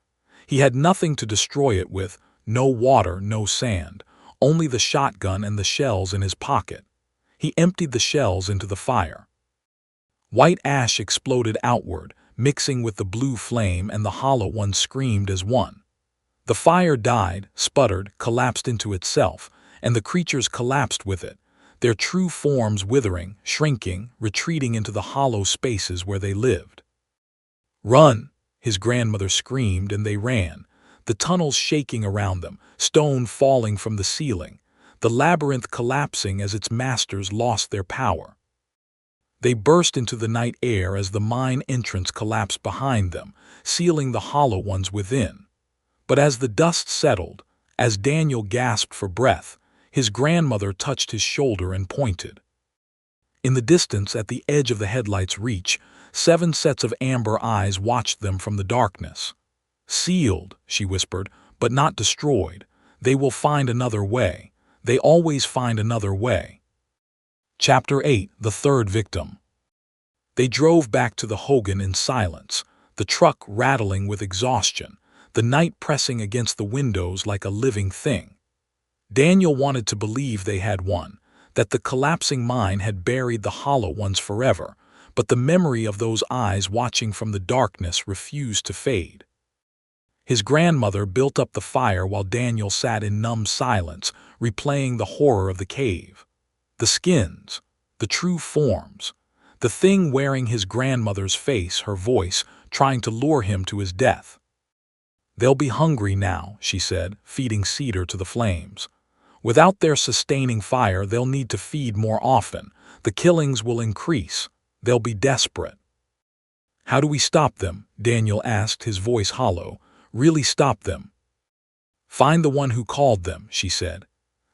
He had nothing to destroy it with, no water, no sand, only the shotgun and the shells in his pocket. He emptied the shells into the fire. White ash exploded outward, mixing with the blue flame, and the hollow one screamed as one. The fire died, sputtered, collapsed into itself, and the creatures collapsed with it, their true forms withering, shrinking, retreating into the hollow spaces where they lived. "Run!" his grandmother screamed, and they ran, the tunnels shaking around them, stone falling from the ceiling, the labyrinth collapsing as its masters lost their power. They burst into the night air as the mine entrance collapsed behind them, sealing the hollow ones within. But as the dust settled, as Daniel gasped for breath, his grandmother touched his shoulder and pointed. In the distance, at the edge of the headlight's reach, 7 sets of amber eyes watched them from the darkness. "Sealed," she whispered, "but not destroyed. They will find another way. They always find another way." Chapter 8: The Third Victim. They drove back to the Hogan in silence, the truck rattling with exhaustion, the night pressing against the windows like a living thing. Daniel wanted to believe they had won, that the collapsing mine had buried the hollow ones forever, but the memory of those eyes watching from the darkness refused to fade. His grandmother built up the fire while Daniel sat in numb silence, replaying the horror of the cave. The skins, the true forms, the thing wearing his grandmother's face, her voice, trying to lure him to his death. "They'll be hungry now," she said, feeding cedar to the flames. "Without their sustaining fire, they'll need to feed more often. The killings will increase. They'll be desperate." "How do we stop them?" Daniel asked, his voice hollow. "Really stop them?" "Find the one who called them," she said.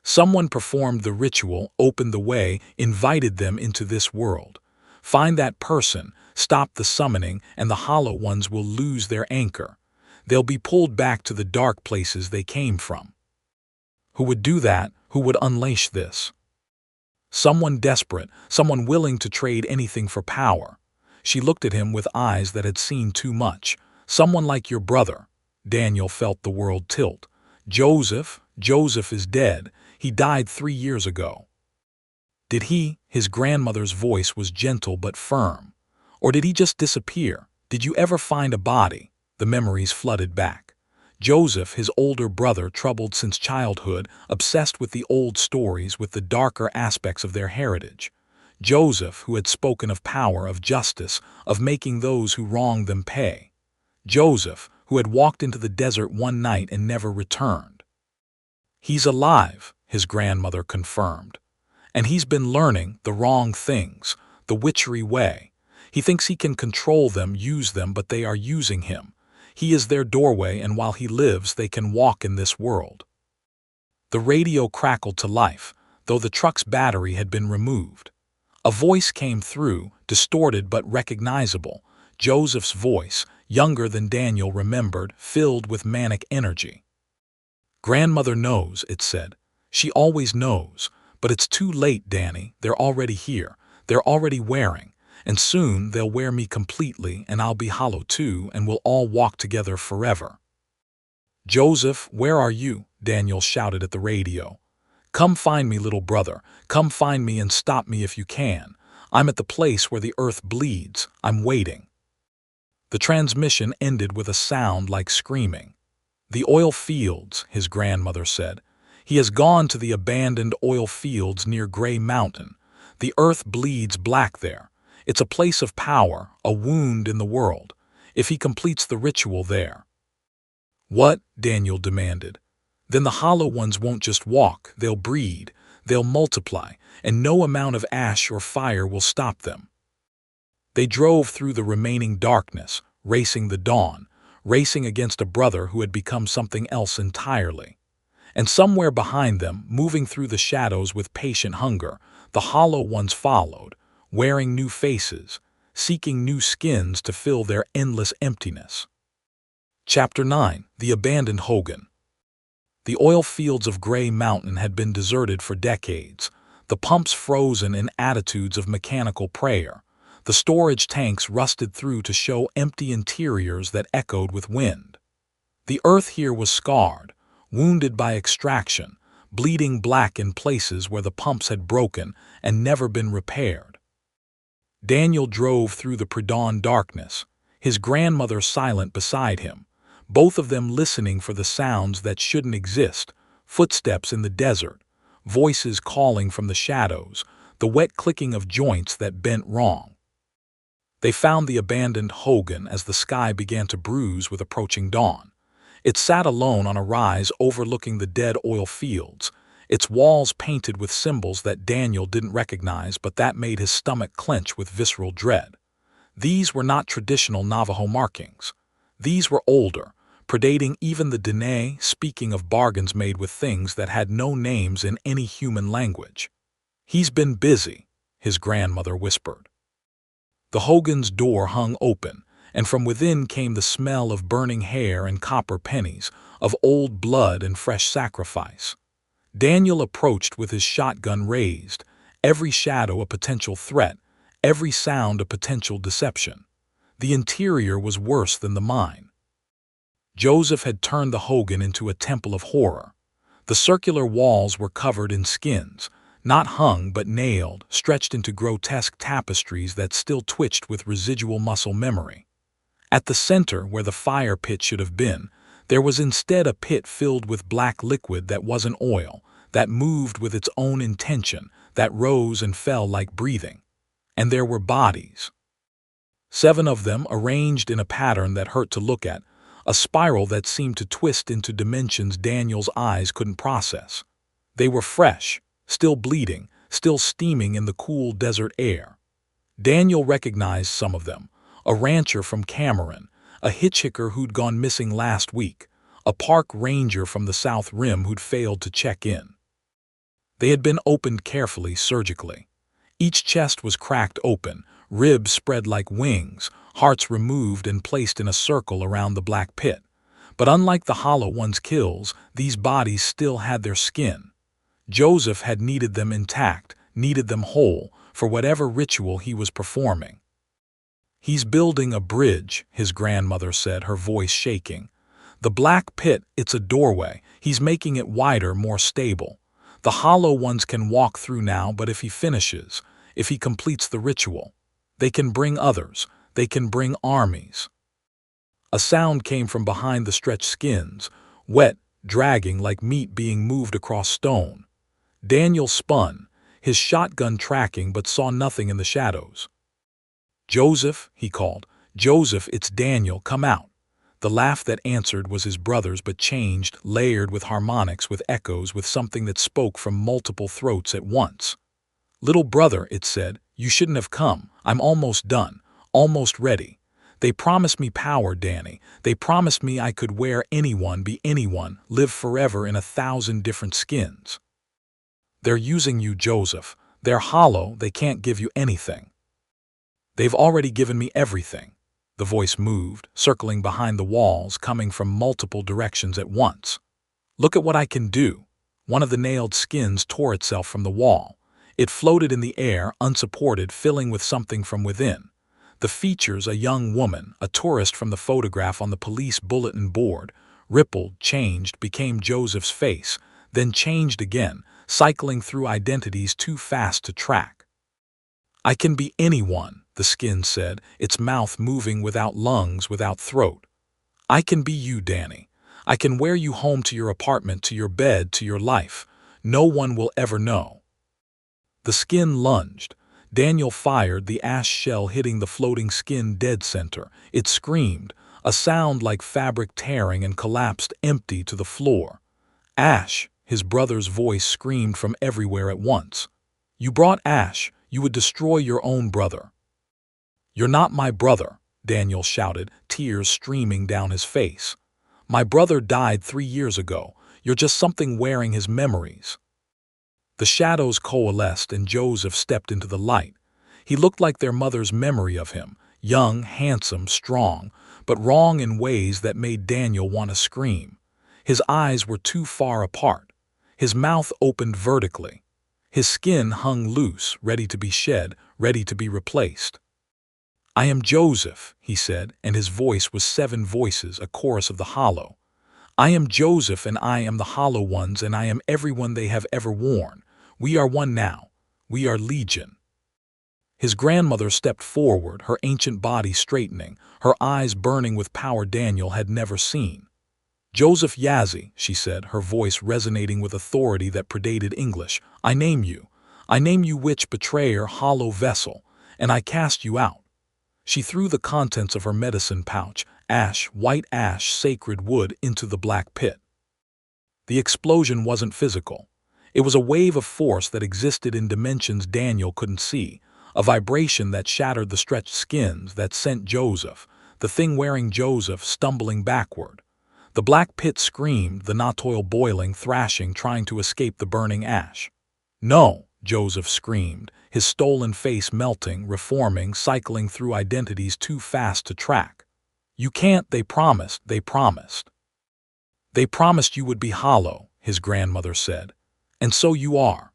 "Someone performed the ritual, opened the way, invited them into this world. Find that person, stop the summoning, and the hollow ones will lose their anchor. They'll be pulled back to the dark places they came from." "Who would do that? Who would unleash this?" "Someone desperate, someone willing to trade anything for power." She looked at him with eyes that had seen too much. "Someone like your brother." Daniel felt the world tilt. "Joseph is dead. He died 3 years ago." "Did he?" His grandmother's voice was gentle but firm. "Or did he just disappear? Did you ever find a body?" The memories flooded back. Joseph, his older brother, troubled since childhood, obsessed with the old stories, with the darker aspects of their heritage. Joseph, who had spoken of power, of justice, of making those who wronged them pay. Joseph, who had walked into the desert one night and never returned. "He's alive," his grandmother confirmed. "And he's been learning the wrong things, the witchery way. He thinks he can control them, use them, but they are using him. He is their doorway, and while he lives, they can walk in this world." The radio crackled to life, though the truck's battery had been removed. A voice came through, distorted but recognizable. Joseph's voice, younger than Daniel remembered, filled with manic energy. "Grandmother knows," it said. "She always knows. But it's too late, Danny. They're already here. They're already wearing. And soon they'll wear me completely, and I'll be hollow too, and we'll all walk together forever." "Joseph, where are you?" Daniel shouted at the radio. "Come find me, little brother. Come find me and stop me if you can. I'm at the place where the earth bleeds. I'm waiting." The transmission ended with a sound like screaming. "The oil fields," his grandmother said. "He has gone to the abandoned oil fields near Gray Mountain. The earth bleeds black there. It's a place of power, a wound in the world. If he completes the ritual there." "What?" Daniel demanded. Then the hollow ones won't just walk, they'll breed, they'll multiply, and no amount of ash or fire will stop them. They drove through the remaining darkness, racing the dawn, racing against a brother who had become something else entirely. And somewhere behind them, moving through the shadows with patient hunger, the hollow ones followed, wearing new faces, seeking new skins to fill their endless emptiness. Chapter 9. The Abandoned Hogan. The oil fields of Gray Mountain had been deserted for decades, the pumps frozen in attitudes of mechanical prayer, the storage tanks rusted through to show empty interiors that echoed with wind. The earth here was scarred, wounded by extraction, bleeding black in places where the pumps had broken and never been repaired. Daniel drove through the pre-dawn darkness, his grandmother silent beside him, both of them listening for the sounds that shouldn't exist, footsteps in the desert, voices calling from the shadows, the wet clicking of joints that bent wrong. They found the abandoned Hogan as the sky began to bruise with approaching dawn. It sat alone on a rise overlooking the dead oil fields, its walls painted with symbols that Daniel didn't recognize but that made his stomach clench with visceral dread. These were not traditional Navajo markings. These were older, predating even the Dene, speaking of bargains made with things that had no names in any human language. "He's been busy," his grandmother whispered. The Hogan's door hung open, and from within came the smell of burning hair and copper pennies, of old blood and fresh sacrifice. Daniel approached with his shotgun raised, every shadow a potential threat, every sound a potential deception. The interior was worse than the mine. Joseph had turned the Hogan into a temple of horror. The circular walls were covered in skins, not hung but nailed, stretched into grotesque tapestries that still twitched with residual muscle memory. At the center, where the fire pit should have been, there was instead a pit filled with black liquid that wasn't oil, that moved with its own intention, that rose and fell like breathing. And there were bodies. 7 of them arranged in a pattern that hurt to look at, a spiral that seemed to twist into dimensions Daniel's eyes couldn't process. They were fresh, still bleeding, still steaming in the cool desert air. Daniel recognized some of them, a rancher from Cameron, a hitchhiker who'd gone missing last week, a park ranger from the South Rim who'd failed to check in. They had been opened carefully, surgically. Each chest was cracked open, ribs spread like wings, hearts removed and placed in a circle around the black pit. But unlike the hollow one's kills, these bodies still had their skin. Joseph had needed them intact, needed them whole, for whatever ritual he was performing. "He's building a bridge," his grandmother said, her voice shaking. "The black pit, it's a doorway. He's making it wider, more stable. The hollow ones can walk through now, but if he finishes, if he completes the ritual, they can bring others, they can bring armies." A sound came from behind the stretched skins, wet, dragging like meat being moved across stone. Daniel spun, his shotgun tracking, but saw nothing in the shadows. "Joseph," he called. "Joseph, it's Daniel, come out." The laugh that answered was his brother's, but changed, layered with harmonics, with echoes, with something that spoke from multiple throats at once. "Little brother," it said, "you shouldn't have come. I'm almost done, almost ready. They promised me power, Danny. They promised me I could wear anyone, be anyone, live forever in 1,000 different skins. They're using you, Joseph. They're hollow, they can't give you anything. They've already given me everything." The voice moved, circling behind the walls, coming from multiple directions at once. "Look at what I can do." One of the nailed skins tore itself from the wall. It floated in the air, unsupported, filling with something from within. The features, a young woman, a tourist from the photograph on the police bulletin board, rippled, changed, became Joseph's face, then changed again, cycling through identities too fast to track. "I can be anyone," the skin said, its mouth moving, without lungs, without throat. "I can be you, Danny. I can wear you home to your apartment, to your bed, to your life. No one will ever know." The skin lunged. Daniel fired, the ash shell hitting the floating skin dead center. It screamed, a sound like fabric tearing, and collapsed empty to the floor. Ash, his brother's voice screamed from everywhere at once. You brought Ash, you would destroy your own brother. You're not my brother, Daniel shouted, tears streaming down his face. My brother died 3 years ago. You're just something wearing his memories. The shadows coalesced and Joseph stepped into the light. He looked like their mother's memory of him, young, handsome, strong, but wrong in ways that made Daniel want to scream. His eyes were too far apart. His mouth opened vertically. His skin hung loose, ready to be shed, ready to be replaced. I am Joseph, he said, and his voice was 7 voices, a chorus of the hollow. I am Joseph, and I am the hollow ones, and I am everyone they have ever worn. We are one now. We are Legion. His grandmother stepped forward, her ancient body straightening, her eyes burning with power Daniel had never seen. Joseph Yazzie, she said, her voice resonating with authority that predated English. I name you. I name you witch, betrayer, hollow vessel, and I cast you out. She threw the contents of her medicine pouch, ash, white ash, sacred wood, into the black pit. The explosion wasn't physical. It was a wave of force that existed in dimensions Daniel couldn't see, a vibration that shattered the stretched skins that sent Joseph, the thing wearing Joseph, stumbling backward. The black pit screamed, the Natoil boiling, thrashing, trying to escape the burning ash. No, Joseph screamed, his stolen face melting, reforming, cycling through identities too fast to track. You can't, they promised, they promised. They promised you would be hollow, his grandmother said. And so you are.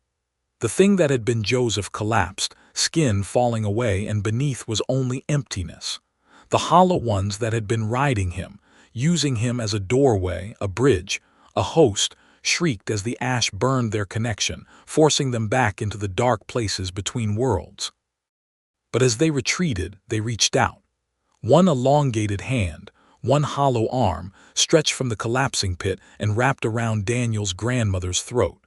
The thing that had been Joseph collapsed, skin falling away, and beneath was only emptiness. The hollow ones that had been riding him, using him as a doorway, a bridge, a host, shrieked as the ash burned their connection, forcing them back into the dark places between worlds. But as they retreated, they reached out. One elongated hand, one hollow arm, stretched from the collapsing pit and wrapped around Daniel's grandmother's throat.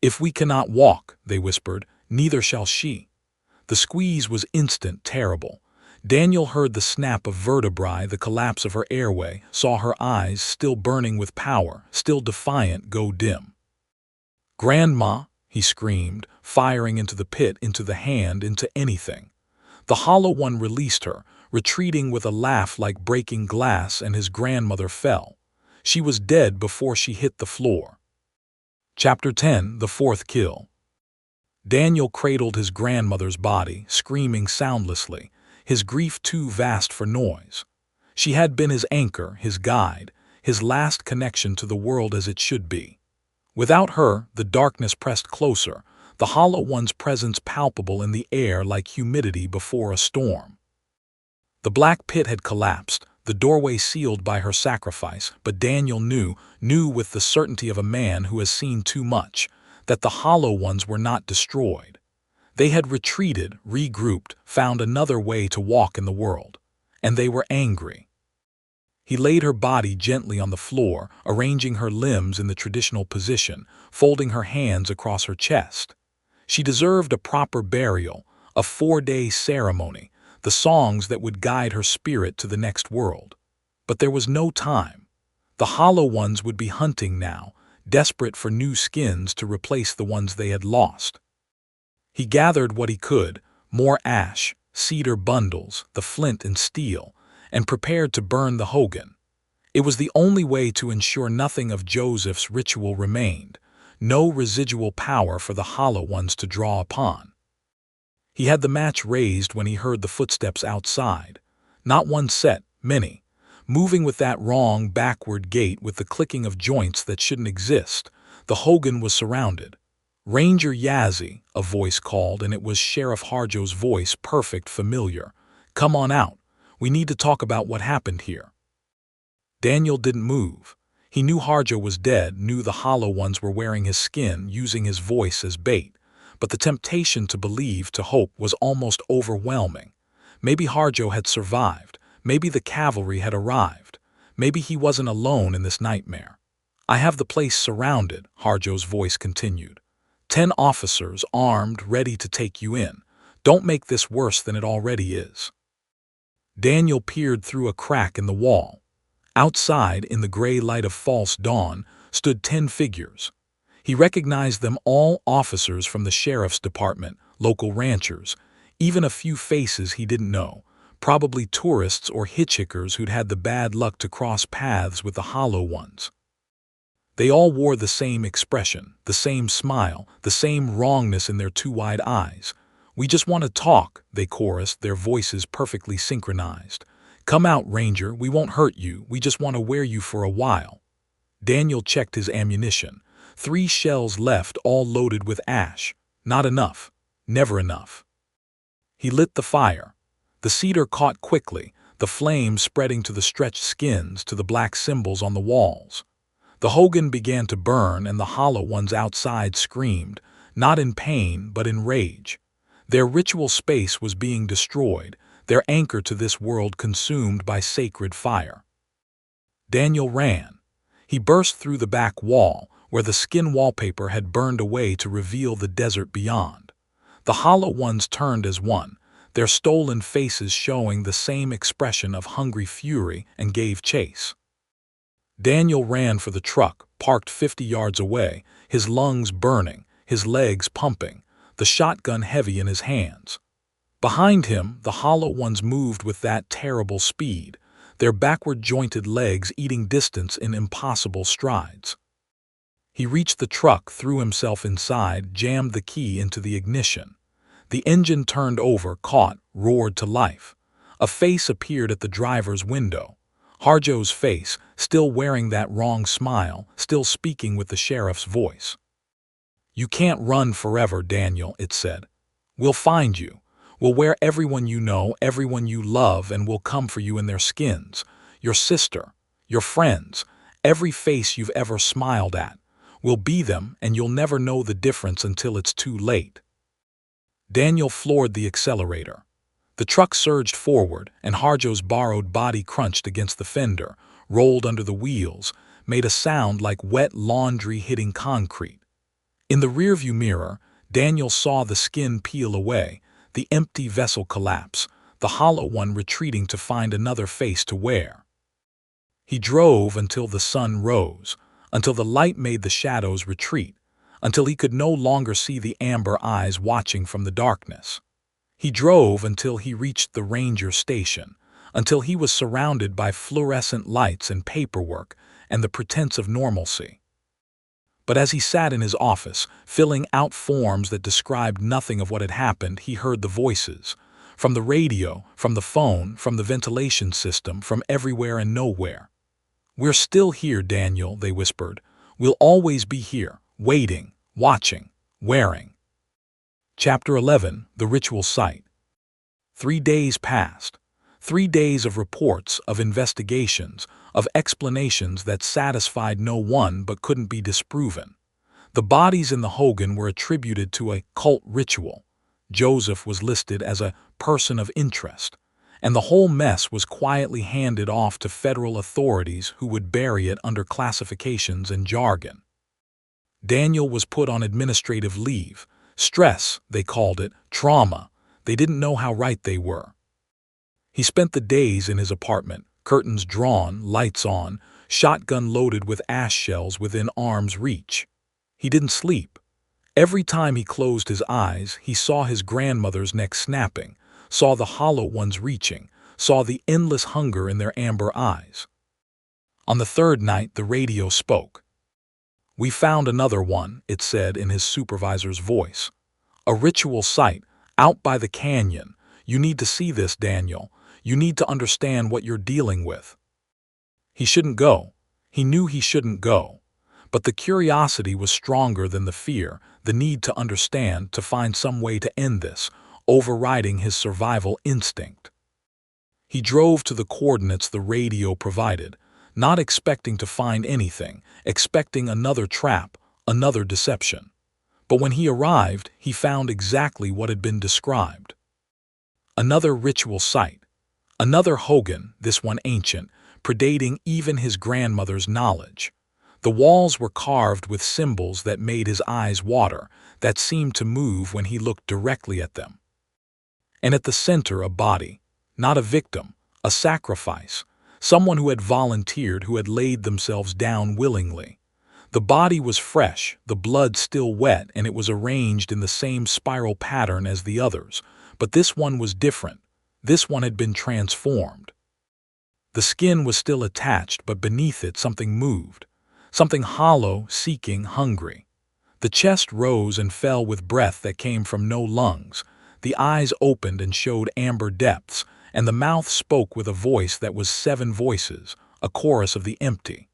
If we cannot walk, they whispered, neither shall she. The squeeze was instant, terrible. Daniel heard the snap of vertebrae, the collapse of her airway, saw her eyes, still burning with power, still defiant, go dim. Grandma, he screamed, firing into the pit, into the hand, into anything. The hollow one released her, retreating with a laugh like breaking glass, and his grandmother fell. She was dead before she hit the floor. Chapter 10, The Fourth Kill. Daniel cradled his grandmother's body, screaming soundlessly, his grief too vast for noise. She had been his anchor, his guide, his last connection to the world as it should be. Without her, the darkness pressed closer, the hollow one's presence palpable in the air like humidity before a storm. The black pit had collapsed, the doorway sealed by her sacrifice, but Daniel knew with the certainty of a man who has seen too much, that the hollow ones were not destroyed. They had retreated, regrouped, found another way to walk in the world. And they were angry. He laid her body gently on the floor, arranging her limbs in the traditional position, folding her hands across her chest. She deserved a proper burial, a 4-day ceremony, the songs that would guide her spirit to the next world. But there was no time. The hollow ones would be hunting now, desperate for new skins to replace the ones they had lost. He gathered what he could, more ash, cedar bundles, the flint and steel, and prepared to burn the hogan. It was the only way to ensure nothing of Joseph's ritual remained, no residual power for the hollow ones to draw upon. He had the match raised when he heard the footsteps outside. Not one set, many, moving with that wrong backward gait, with the clicking of joints that shouldn't exist. The hogan was surrounded. Ranger Yazzie, a voice called, and it was Sheriff Harjo's voice, perfect, familiar. Come on out. We need to talk about what happened here. Daniel didn't move. He knew Harjo was dead, knew the hollow ones were wearing his skin, using his voice as bait. But the temptation to believe, to hope, was almost overwhelming. Maybe Harjo had survived. Maybe the cavalry had arrived. Maybe he wasn't alone in this nightmare. I have the place surrounded, Harjo's voice continued. 10 officers, armed, ready to take you in. Don't make this worse than it already is. Daniel peered through a crack in the wall. Outside, in the gray light of false dawn, stood 10 figures. He recognized them all: officers from the sheriff's department, local ranchers, even a few faces he didn't know, probably tourists or hitchhikers who'd had the bad luck to cross paths with the hollow ones. They all wore the same expression, the same smile, the same wrongness in their two wide eyes. "We just want to talk," they chorused, their voices perfectly synchronized. "Come out, Ranger, we won't hurt you, we just want to wear you for a while." Daniel checked his ammunition. 3 shells left, all loaded with ash. Not enough. Never enough. He lit the fire. The cedar caught quickly, the flames spreading to the stretched skins, to the black symbols on the walls. The hogan began to burn, and the hollow ones outside screamed, not in pain but in rage. Their ritual space was being destroyed, their anchor to this world consumed by sacred fire. Daniel ran. He burst through the back wall, where the skin wallpaper had burned away to reveal the desert beyond. The hollow ones turned as one, their stolen faces showing the same expression of hungry fury, and gave chase. Daniel ran for the truck, parked 50 yards away, his lungs burning, his legs pumping, the shotgun heavy in his hands. Behind him, the hollow ones moved with that terrible speed, their backward-jointed legs eating distance in impossible strides. He reached the truck, threw himself inside, jammed the key into the ignition. The engine turned over, caught, roared to life. A face appeared at the driver's window. Harjo's face, still wearing that wrong smile, still speaking with the sheriff's voice. "You can't run forever, Daniel," it said. "We'll find you. We'll wear everyone you know, everyone you love, and we'll come for you in their skins. Your sister, your friends, every face you've ever smiled at. We'll be them, and you'll never know the difference until it's too late." Daniel floored the accelerator. The truck surged forward, and Harjo's borrowed body crunched against the fender, rolled under the wheels, made a sound like wet laundry hitting concrete. In the rearview mirror, Daniel saw the skin peel away, the empty vessel collapse, the hollow one retreating to find another face to wear. He drove until the sun rose, until the light made the shadows retreat, until he could no longer see the amber eyes watching from the darkness. He drove until he reached the ranger station, until he was surrounded by fluorescent lights and paperwork and the pretense of normalcy. But as he sat in his office, filling out forms that described nothing of what had happened, he heard the voices. From the radio, from the phone, from the ventilation system, from everywhere and nowhere. "We're still here, Daniel," they whispered. "We'll always be here, waiting, watching, wearing." Chapter 11. The Ritual Site. 3 days passed. 3 days of reports, of investigations, of explanations that satisfied no one but couldn't be disproven. The bodies in the hogan were attributed to a cult ritual. Joseph was listed as a person of interest, and the whole mess was quietly handed off to federal authorities who would bury it under classifications and jargon. Daniel was put on administrative leave. Stress, they called it, trauma. They didn't know how right they were. He spent the days in his apartment, curtains drawn, lights on, shotgun loaded with ash shells within arm's reach. He didn't sleep. Every time he closed his eyes, he saw his grandmother's neck snapping, saw the hollow ones reaching, saw the endless hunger in their amber eyes. On the 3rd night, the radio spoke. "We found another one," it said in his supervisor's voice. "A ritual site, out by the canyon. You need to see this, Daniel. You need to understand what you're dealing with." He shouldn't go. He knew he shouldn't go. But the curiosity was stronger than the fear, the need to understand, to find some way to end this, overriding his survival instinct. He drove to the coordinates the radio provided, not expecting to find anything, expecting another trap, another deception. But when he arrived, he found exactly what had been described. Another ritual site. Another hogan, this one ancient, predating even his grandmother's knowledge. The walls were carved with symbols that made his eyes water, that seemed to move when he looked directly at them. And at the center, a body. Not a victim, a sacrifice. Someone who had volunteered, who had laid themselves down willingly. The body was fresh, the blood still wet, and it was arranged in the same spiral pattern as the others, but this one was different. This one had been transformed. The skin was still attached, but beneath it something moved. Something hollow, seeking, hungry. The chest rose and fell with breath that came from no lungs. The eyes opened and showed amber depths, and the mouth spoke with a voice that was 7 voices, a chorus of the empty.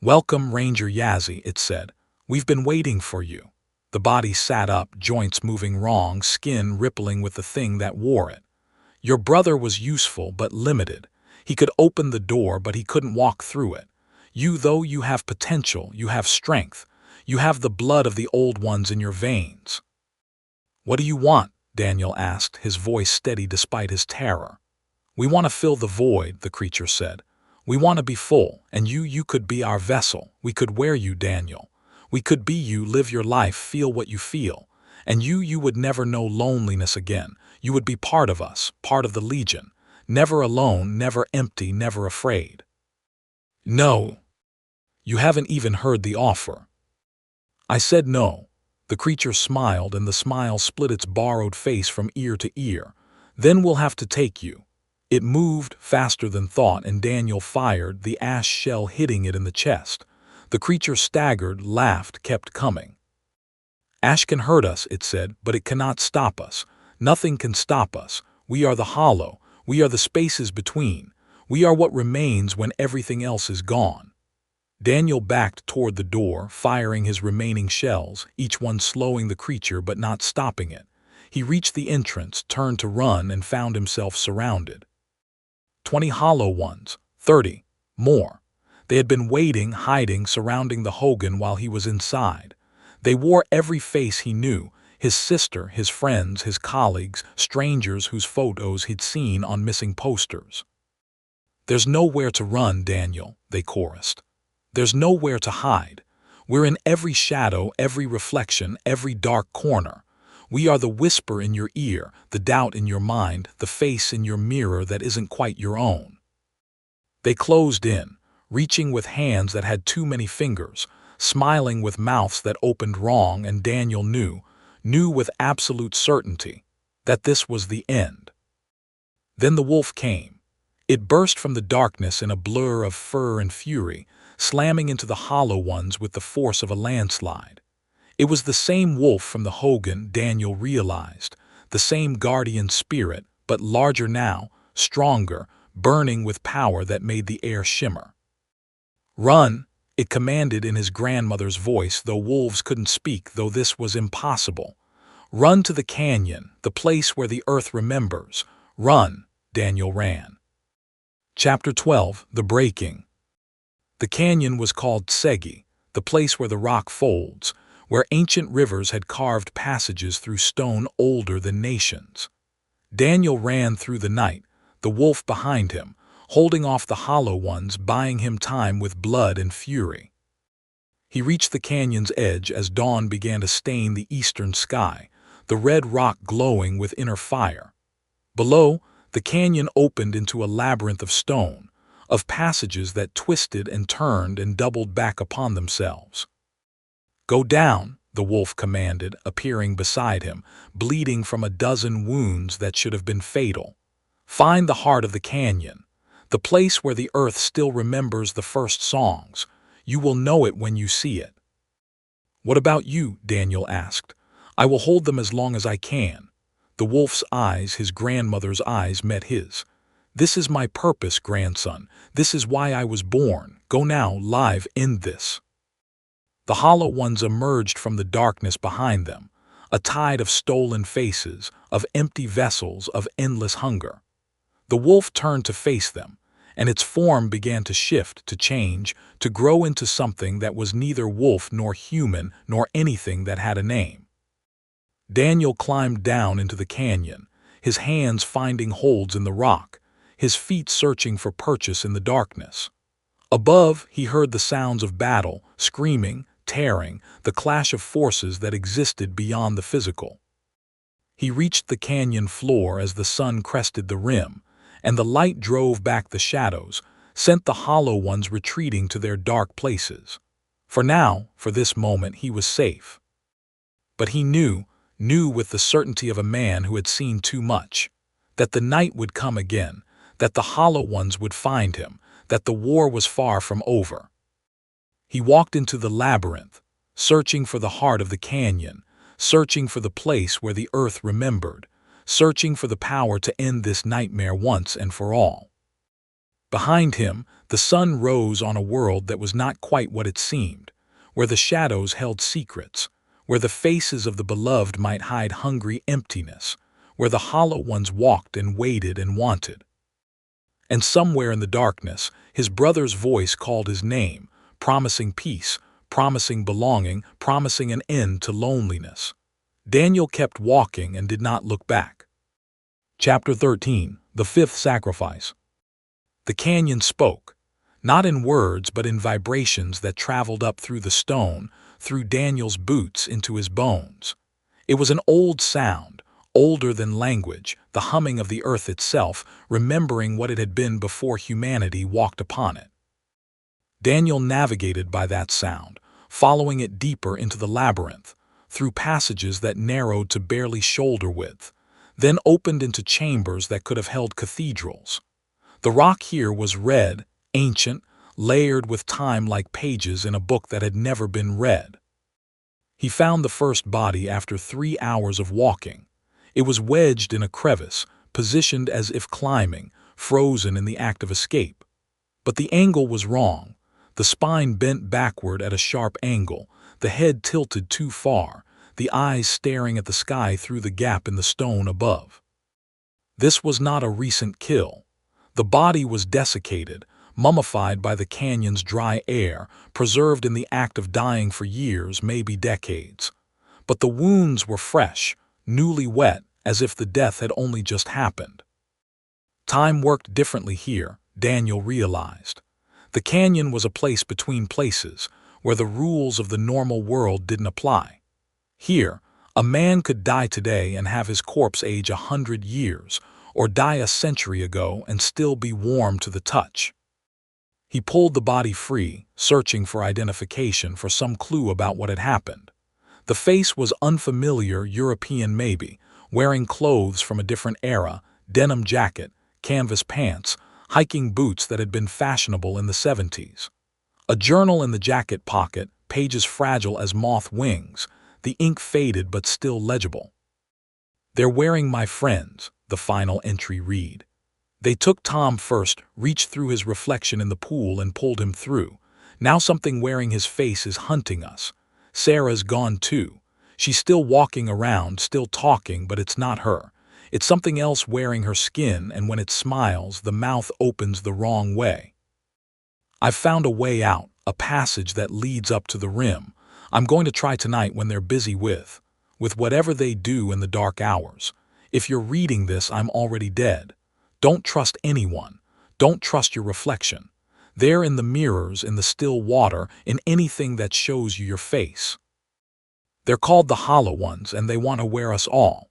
"Welcome, Ranger Yazzie," it said. "We've been waiting for you." The body sat up, joints moving wrong, skin rippling with the thing that wore it. "Your brother was useful but limited. He could open the door, but he couldn't walk through it. You, though, you have potential, you have strength. You have the blood of the old ones in your veins." "What do you want?" Daniel asked, his voice steady despite his terror. "We want to fill the void," the creature said. "We want to be full, and you could be our vessel. We could wear you, Daniel. We could be you, live your life, feel what you feel. And you would never know loneliness again. You would be part of us, part of the Legion. Never alone, never empty, never afraid." "No. You haven't even heard the offer." I said no. The creature smiled, and the smile split its borrowed face from ear to ear. "Then we'll have to take you." It moved faster than thought, and Daniel fired, the ash shell hitting it in the chest. The creature staggered, laughed, kept coming. "Ash can hurt us," it said, "but it cannot stop us. Nothing can stop us. We are the hollow. We are the spaces between. We are what remains when everything else is gone." Daniel backed toward the door, firing his remaining shells, each one slowing the creature but not stopping it. He reached the entrance, turned to run, and found himself surrounded. 20 hollow ones, 30, more. They had been waiting, hiding, surrounding the Hogan while he was inside. They wore every face he knew, his sister, his friends, his colleagues, strangers whose photos he'd seen on missing posters. "There's nowhere to run, Daniel," they chorused. "There's nowhere to hide. We're in every shadow, every reflection, every dark corner. We are the whisper in your ear, the doubt in your mind, the face in your mirror that isn't quite your own." They closed in, reaching with hands that had too many fingers, smiling with mouths that opened wrong, and Daniel knew with absolute certainty, that this was the end. Then the wolf came. It burst from the darkness in a blur of fur and fury, slamming into the hollow ones with the force of a landslide. It was the same wolf from the Hogan, Daniel realized, the same guardian spirit, but larger now, stronger, burning with power that made the air shimmer. "Run," it commanded in his grandmother's voice, though wolves couldn't speak, though this was impossible. "Run to the canyon, the place where the earth remembers. Run." Daniel ran. Chapter 12, The Breaking. The canyon was called Tsegi, the place where the rock folds, where ancient rivers had carved passages through stone older than nations. Daniel ran through the night, the wolf behind him, holding off the hollow ones, buying him time with blood and fury. He reached the canyon's edge as dawn began to stain the eastern sky, the red rock glowing with inner fire. Below, the canyon opened into a labyrinth of stone, of passages that twisted and turned and doubled back upon themselves. "Go down," the wolf commanded, appearing beside him, bleeding from a dozen wounds that should have been fatal. "Find the heart of the canyon, the place where the earth still remembers the first songs. You will know it when you see it." "What about you?" Daniel asked. "I will hold them as long as I can." The wolf's eyes, his grandmother's eyes, met his. "This is my purpose, grandson. This is why I was born. Go now, live, end this." The hollow ones emerged from the darkness behind them, a tide of stolen faces, of empty vessels, of endless hunger. The wolf turned to face them, and its form began to shift, to change, to grow into something that was neither wolf nor human nor anything that had a name. Daniel climbed down into the canyon, his hands finding holds in the rock, his feet searching for purchase in the darkness. Above, he heard the sounds of battle, screaming, tearing, the clash of forces that existed beyond the physical. He reached the canyon floor as the sun crested the rim, and the light drove back the shadows, sent the hollow ones retreating to their dark places. For now, for this moment, he was safe. But he knew with the certainty of a man who had seen too much, that the night would come again, that the Hollow Ones would find him, that the war was far from over. He walked into the labyrinth, searching for the heart of the canyon, searching for the place where the earth remembered, searching for the power to end this nightmare once and for all. Behind him, the sun rose on a world that was not quite what it seemed, where the shadows held secrets, where the faces of the beloved might hide hungry emptiness, where the Hollow Ones walked and waited and wanted. And somewhere in the darkness, his brother's voice called his name, promising peace, promising belonging, promising an end to loneliness. Daniel kept walking and did not look back. Chapter 13. The Fifth Sacrifice. The canyon spoke, not in words but in vibrations that traveled up through the stone, through Daniel's boots into his bones. It was an old sound, older than language, the humming of the earth itself, remembering what it had been before humanity walked upon it. Daniel navigated by that sound, following it deeper into the labyrinth, through passages that narrowed to barely shoulder width, then opened into chambers that could have held cathedrals. The rock here was red, ancient, layered with time like pages in a book that had never been read. He found the first body after 3 hours of walking. It was wedged in a crevice, positioned as if climbing, frozen in the act of escape. But the angle was wrong. The spine bent backward at a sharp angle, the head tilted too far, the eyes staring at the sky through the gap in the stone above. This was not a recent kill. The body was desiccated, mummified by the canyon's dry air, preserved in the act of dying for years, maybe decades. But the wounds were fresh, newly wet, as if the death had only just happened. Time worked differently here, Daniel realized. The canyon was a place between places, where the rules of the normal world didn't apply. Here, a man could die today and have his corpse age 100 years, or die a century ago and still be warm to the touch. He pulled the body free, searching for identification, for some clue about what had happened. The face was unfamiliar, European maybe, wearing clothes from a different era, denim jacket, canvas pants, hiking boots that had been fashionable in the 70s. A journal in the jacket pocket, pages fragile as moth wings, the ink faded but still legible. "They're wearing my friends," the final entry read. "They took Tom first, reached through his reflection in the pool and pulled him through. Now something wearing his face is hunting us. Sarah's gone too. She's still walking around, still talking, but it's not her. It's something else wearing her skin, and when it smiles, the mouth opens the wrong way. I've found a way out, a passage that leads up to the rim. I'm going to try tonight when they're busy with whatever they do in the dark hours. If you're reading this, I'm already dead. Don't trust anyone. Don't trust your reflection. They're in the mirrors, in the still water, in anything that shows you your face. They're called the Hollow Ones, and they want to wear us all."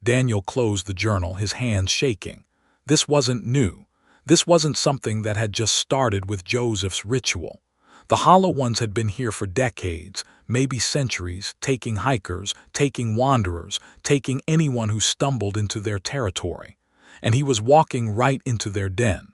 Daniel closed the journal, his hands shaking. This wasn't new. This wasn't something that had just started with Joseph's ritual. The Hollow Ones had been here for decades, maybe centuries, taking hikers, taking wanderers, taking anyone who stumbled into their territory. And he was walking right into their den.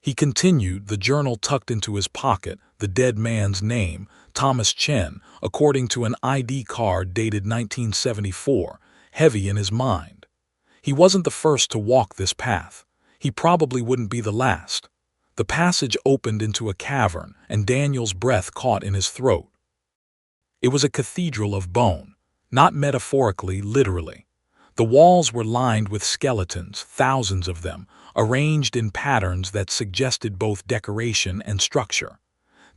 He continued, the journal tucked into his pocket, the dead man's name, Thomas Chen, according to an ID card dated 1974, heavy in his mind. He wasn't the first to walk this path. He probably wouldn't be the last. The passage opened into a cavern, and Daniel's breath caught in his throat. It was a cathedral of bone, not metaphorically, literally. The walls were lined with skeletons, thousands of them, arranged in patterns that suggested both decoration and structure.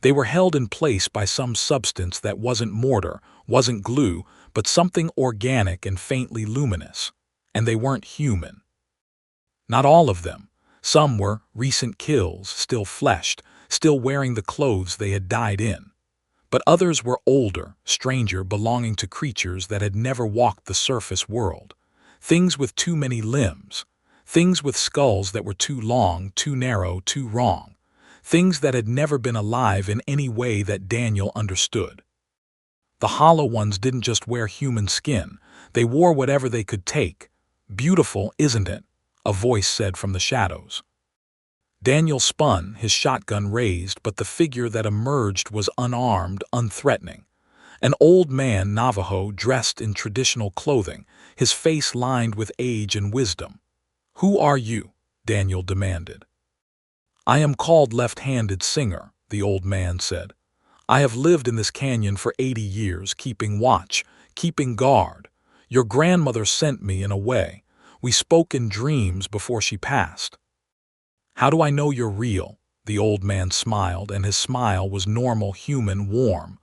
They were held in place by some substance that wasn't mortar, wasn't glue, but something organic and faintly luminous. And they weren't human. Not all of them. Some were recent kills, still fleshed, still wearing the clothes they had died in. But others were older, stranger, belonging to creatures that had never walked the surface world. Things with too many limbs. Things with skulls that were too long, too narrow, too wrong. things that had never been alive in any way that Daniel understood. The hollow ones didn't just wear human skin, they wore whatever they could take. "Beautiful, isn't it?" a voice said from the shadows. Daniel spun, his shotgun raised, but the figure that emerged was unarmed, unthreatening. An old man, Navajo, dressed in traditional clothing, his face lined with age and wisdom. "Who are you?" Daniel demanded. "I am called Left-Handed Singer," the old man said. "I have lived in this canyon for 80 years, keeping watch, keeping guard. Your grandmother sent me in a way. We spoke in dreams before she passed." "How do I know you're real?" The old man smiled, and his smile was normal, human, warm.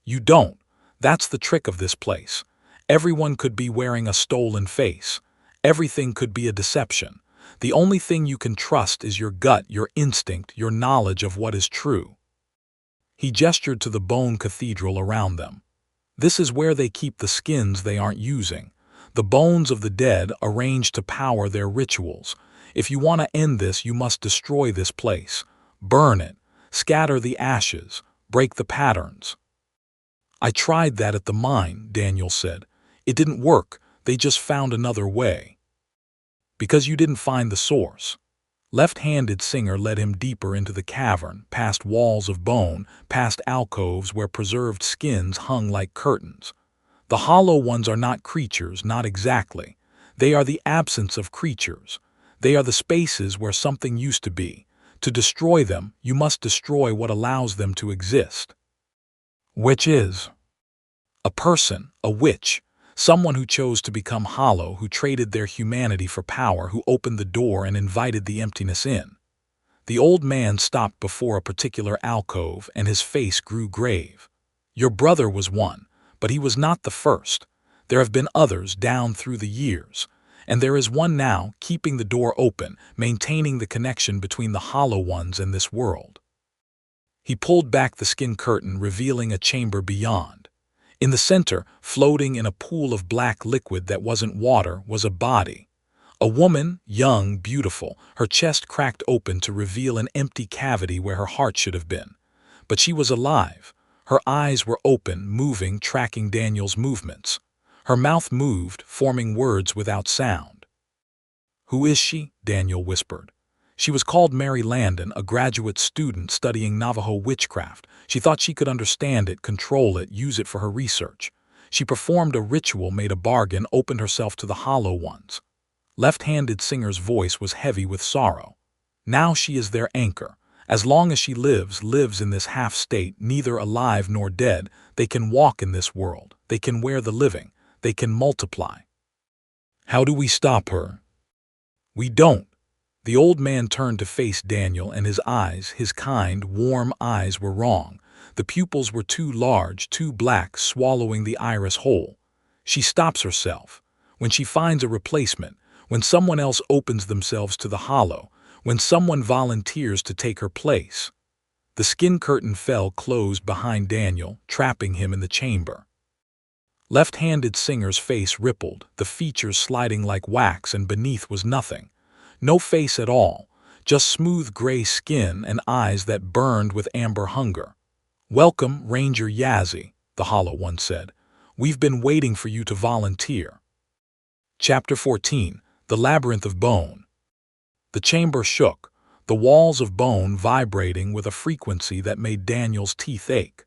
"You don't. That's the trick of this place. Everyone could be wearing a stolen face. Everything could be a deception. The only thing you can trust is your gut, your instinct, your knowledge of what is true." He gestured to the bone cathedral around them. "This is where they keep the skins they aren't using. The bones of the dead arranged to power their rituals. If you want to end this, you must destroy this place. Burn it. Scatter the ashes. Break the patterns." "I tried that at the mine," Daniel said. "It didn't work. They just found another way." "Because you didn't find the source." Left-Handed Singer led him deeper into the cavern, past walls of bone, past alcoves where preserved skins hung like curtains. "The hollow ones are not creatures, not exactly. They are the absence of creatures. They are the spaces where something used to be. To destroy them, you must destroy what allows them to exist." "Which is?" "A person, a witch, someone who chose to become hollow, who traded their humanity for power, who opened the door and invited the emptiness in." The old man stopped before a particular alcove, and his face grew grave. "Your brother was one, but he was not the first. There have been others down through the years. And there is one now, keeping the door open, maintaining the connection between the hollow ones and this world." He pulled back the skin curtain, revealing a chamber beyond. In the center, floating in a pool of black liquid that wasn't water, was a body. A woman, young, beautiful, her chest cracked open to reveal an empty cavity where her heart should have been. But she was alive. Her eyes were open, moving, tracking Daniel's movements. Her mouth moved, forming words without sound. "Who is she?" Daniel whispered. "She was called Mary Landon, a graduate student studying Navajo witchcraft. She thought she could understand it, control it, use it for her research. She performed a ritual, made a bargain, opened herself to the hollow ones." Left-Handed Singer's voice was heavy with sorrow. "Now she is their anchor. As long as she lives in this half-state, neither alive nor dead, they can walk in this world. They can wear the living. They can multiply." "How do we stop her?" "We don't." The old man turned to face Daniel, and his eyes, his kind, warm eyes, were wrong. The pupils were too large, too black, swallowing the iris whole. "She stops herself. When she finds a replacement, when someone else opens themselves to the hollow, when someone volunteers to take her place." The skin curtain fell closed behind Daniel, trapping him in the chamber. Left-Handed Singer's face rippled, the features sliding like wax, and beneath was nothing. No face at all, just smooth gray skin and eyes that burned with amber hunger. "Welcome, Ranger Yazzie," the hollow one said. "We've been waiting for you to volunteer." Chapter 14. The Labyrinth of Bone. The chamber shook, the walls of bone vibrating with a frequency that made Daniel's teeth ache.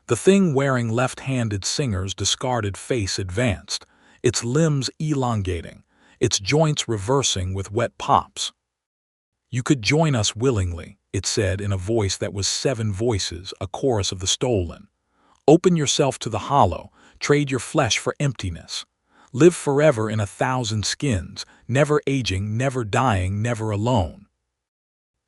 The thing wearing Left-Handed Singer's discarded face advanced, its limbs elongating, its joints reversing with wet pops. "You could join us willingly," it said in a voice that was 7 voices, a chorus of the stolen. "Open yourself to the hollow, trade your flesh for emptiness. Live forever in 1,000 skins, never aging, never dying, never alone."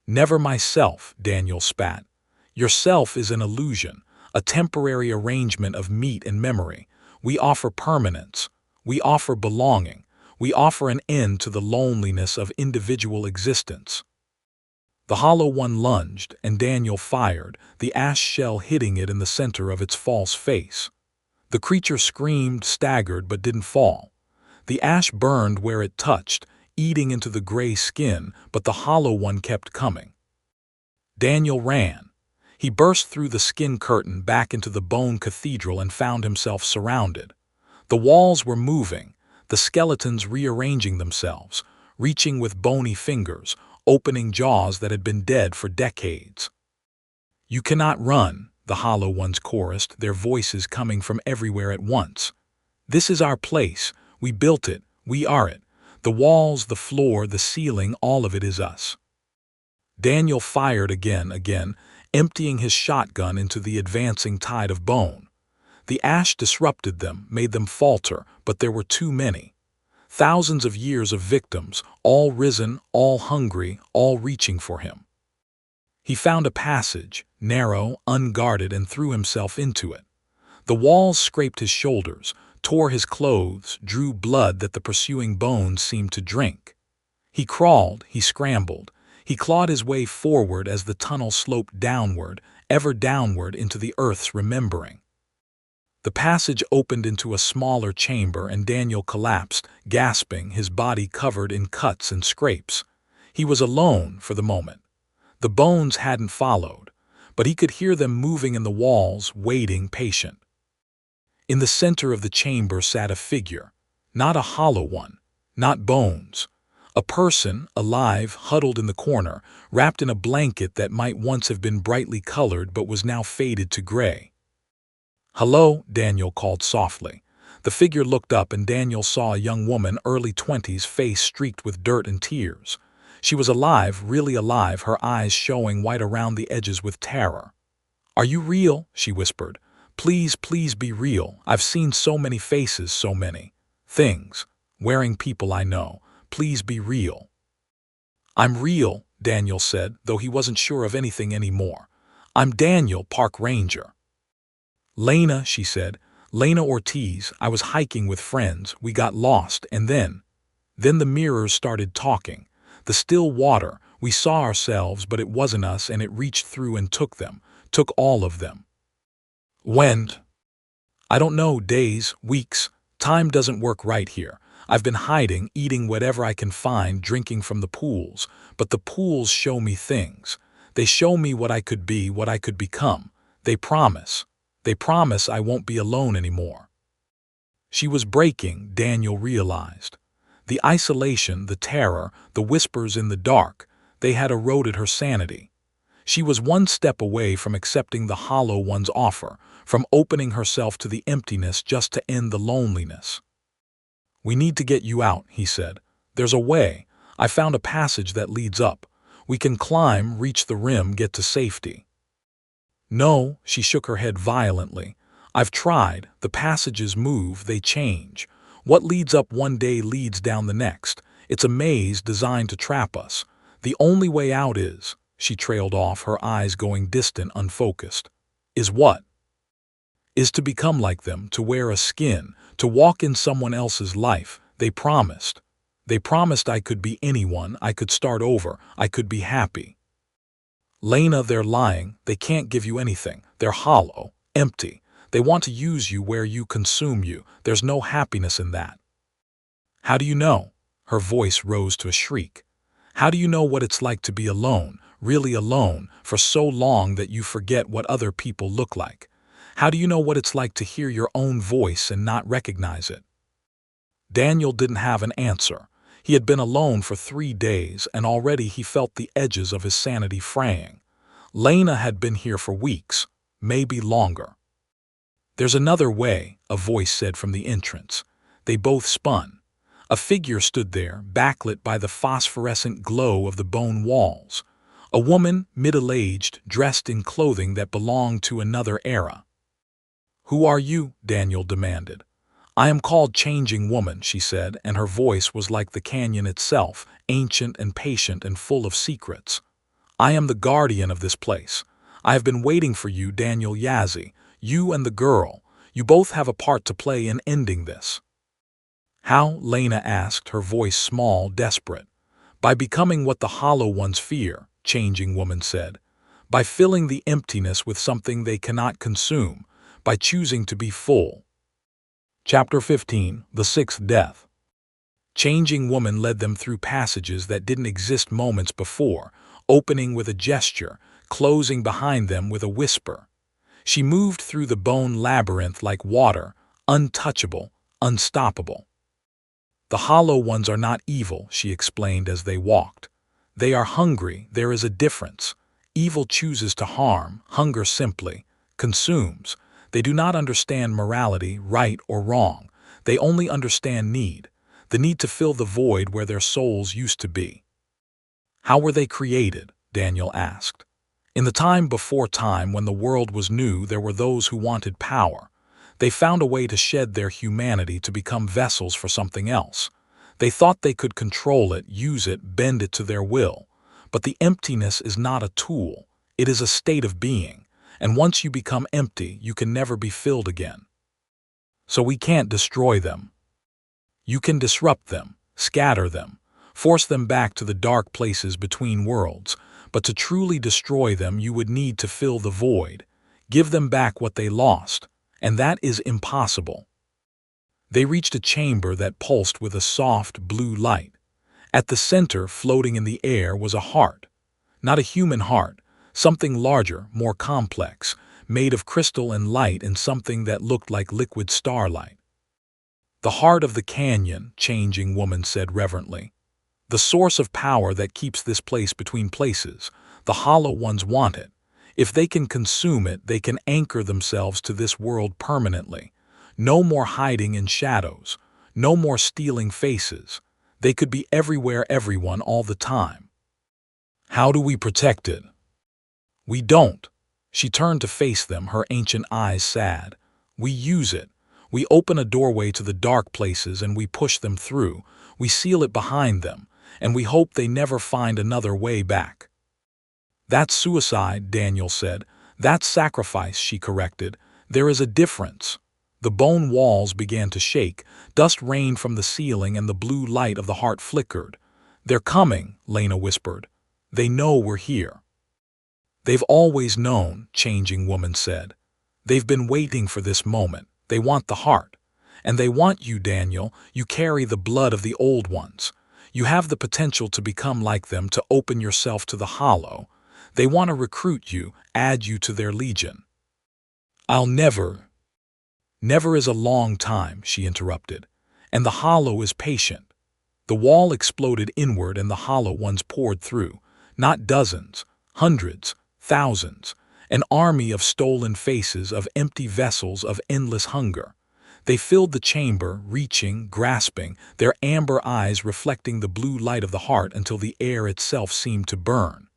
"Never myself," Daniel spat. "Yourself is an illusion, a temporary arrangement of meat and memory. We offer permanence. We offer belonging. We offer an end to the loneliness of individual existence." The hollow one lunged, and Daniel fired, the ash shell hitting it in the center of its false face. The creature screamed, staggered, but didn't fall. The ash burned where it touched, eating into the gray skin, but the hollow one kept coming. Daniel ran. He burst through the skin curtain back into the bone cathedral and found himself surrounded. The walls were moving, the skeletons rearranging themselves, reaching with bony fingers, opening jaws that had been dead for decades. "You cannot run," the Hollow Ones chorused, their voices coming from everywhere at once. "This is our place. We built it. We are it. The walls, the floor, the ceiling, all of it is us." Daniel fired again, emptying his shotgun into the advancing tide of bone. The ash disrupted them, made them falter, but there were too many. Thousands of years of victims, all risen, all hungry, all reaching for him. He found a passage, narrow, unguarded, and threw himself into it. The walls scraped his shoulders, tore his clothes, drew blood that the pursuing bones seemed to drink. He crawled, he scrambled, he clawed his way forward as the tunnel sloped downward, ever downward into the earth's remembering. The passage opened into a smaller chamber and Daniel collapsed, gasping, his body covered in cuts and scrapes. He was alone for the moment. The bones hadn't followed, but he could hear them moving in the walls, waiting, patient. In the center of the chamber sat a figure, not a hollow one, not bones. A person, alive, huddled in the corner, wrapped in a blanket that might once have been brightly colored but was now faded to gray. "Hello," Daniel called softly. The figure looked up and Daniel saw a young woman, early 20s, face streaked with dirt and tears. She was alive, really alive, her eyes showing white around the edges with terror. "Are you real?" she whispered. "Please, please be real. I've seen so many faces, so many things, wearing people I know. Please be real." "I'm real," Daniel said, though he wasn't sure of anything anymore. "I'm Daniel, park ranger." "Lena," she said. "Lena Ortiz. I was hiking with friends. We got lost, and then the mirrors started talking. The still water. We saw ourselves, but it wasn't us, and it reached through and took them. Took all of them." "When?" "I don't know, days, weeks. Time doesn't work right here. I've been hiding, eating whatever I can find, drinking from the pools. But the pools show me things. They show me what I could be, what I could become. They promise. They promise I won't be alone anymore." She was breaking, Daniel realized. The isolation, the terror, the whispers in the dark, they had eroded her sanity. She was one step away from accepting the Hollow One's offer, from opening herself to the emptiness just to end the loneliness. "We need to get you out," he said. "There's a way. I found a passage that leads up. We can climb, reach the rim, get to safety." "No," she shook her head violently. "I've tried. The passages move, they change. What leads up one day leads down the next. It's a maze designed to trap us. The only way out is," she trailed off, her eyes going distant, unfocused. "Is what?" "Is to become like them, to wear a skin, to walk in someone else's life. They promised. They promised I could be anyone, I could start over, I could be happy." "Lena, they're lying. They can't give you anything. They're hollow, empty. They want to use you where you consume you. There's no happiness in that." "How do you know?" Her voice rose to a shriek. "How do you know what it's like to be alone, really alone, for so long that you forget what other people look like? How do you know what it's like to hear your own voice and not recognize it?" Daniel didn't have an answer. He had been alone for 3 days, and already he felt the edges of his sanity fraying. Lena had been here for weeks, maybe longer. "There's another way," a voice said from the entrance. They both spun. A figure stood there, backlit by the phosphorescent glow of the bone walls. A woman, middle-aged, dressed in clothing that belonged to another era. "Who are you?" Daniel demanded. "I am called Changing Woman," she said, and her voice was like the canyon itself, ancient and patient and full of secrets. "I am the guardian of this place. I have been waiting for you, Daniel Yazzie. You and the girl. You both have a part to play in ending this." "How?" Lena asked, her voice small, desperate. "By becoming what the Hollow Ones fear," Changing Woman said. "By filling the emptiness with something they cannot consume. By choosing to be full." Chapter 15, The Sixth Death. Changing Woman led them through passages that didn't exist moments before, opening with a gesture, closing behind them with a whisper. She moved through the bone labyrinth like water, untouchable, unstoppable. The hollow ones are not evil, she explained as they walked. They are hungry, there is a difference. Evil chooses to harm, hunger simply consumes. They do not understand morality, right or wrong. They only understand need, the need to fill the void where their souls used to be. How were they created? Daniel asked. In the time before time, when the world was new, there were those who wanted power. They found a way to shed their humanity to become vessels for something else. They thought they could control it, use it, bend it to their will. But the emptiness is not a tool. It is a state of being. And once you become empty, you can never be filled again. So we can't destroy them. You can disrupt them, scatter them, force them back to the dark places between worlds. But to truly destroy them, you would need to fill the void, give them back what they lost. And that is impossible. They reached a chamber that pulsed with a soft blue light. At the center, floating in the air, was a heart. Not a human heart, something larger, more complex, made of crystal and light and something that looked like liquid starlight. The heart of the canyon, Changing Woman said reverently. The source of power that keeps this place between places. The hollow ones want it. If they can consume it, they can anchor themselves to this world permanently. No more hiding in shadows. No more stealing faces. They could be everywhere, everyone, all the time. How do we protect it? We don't. She turned to face them, her ancient eyes sad. We use it. We open a doorway to the dark places and we push them through. We seal it behind them, and we hope they never find another way back. That's suicide, Daniel said. That's sacrifice, she corrected. There is a difference. The bone walls began to shake, dust rained from the ceiling and the blue light of the heart flickered. They're coming, Lena whispered. They know we're here. They've always known, Changing Woman said. They've been waiting for this moment. They want the heart. And they want you, Daniel. You carry the blood of the old ones. You have the potential to become like them, to open yourself to the hollow. They want to recruit you, add you to their legion. I'll never. Never is a long time, she interrupted. And the hollow is patient. The wall exploded inward and the hollow ones poured through. Not dozens, hundreds, thousands. An army of stolen faces, of empty vessels, of endless hunger. They filled the chamber, reaching, grasping, their amber eyes reflecting the blue light of the heart until the air itself seemed to burn.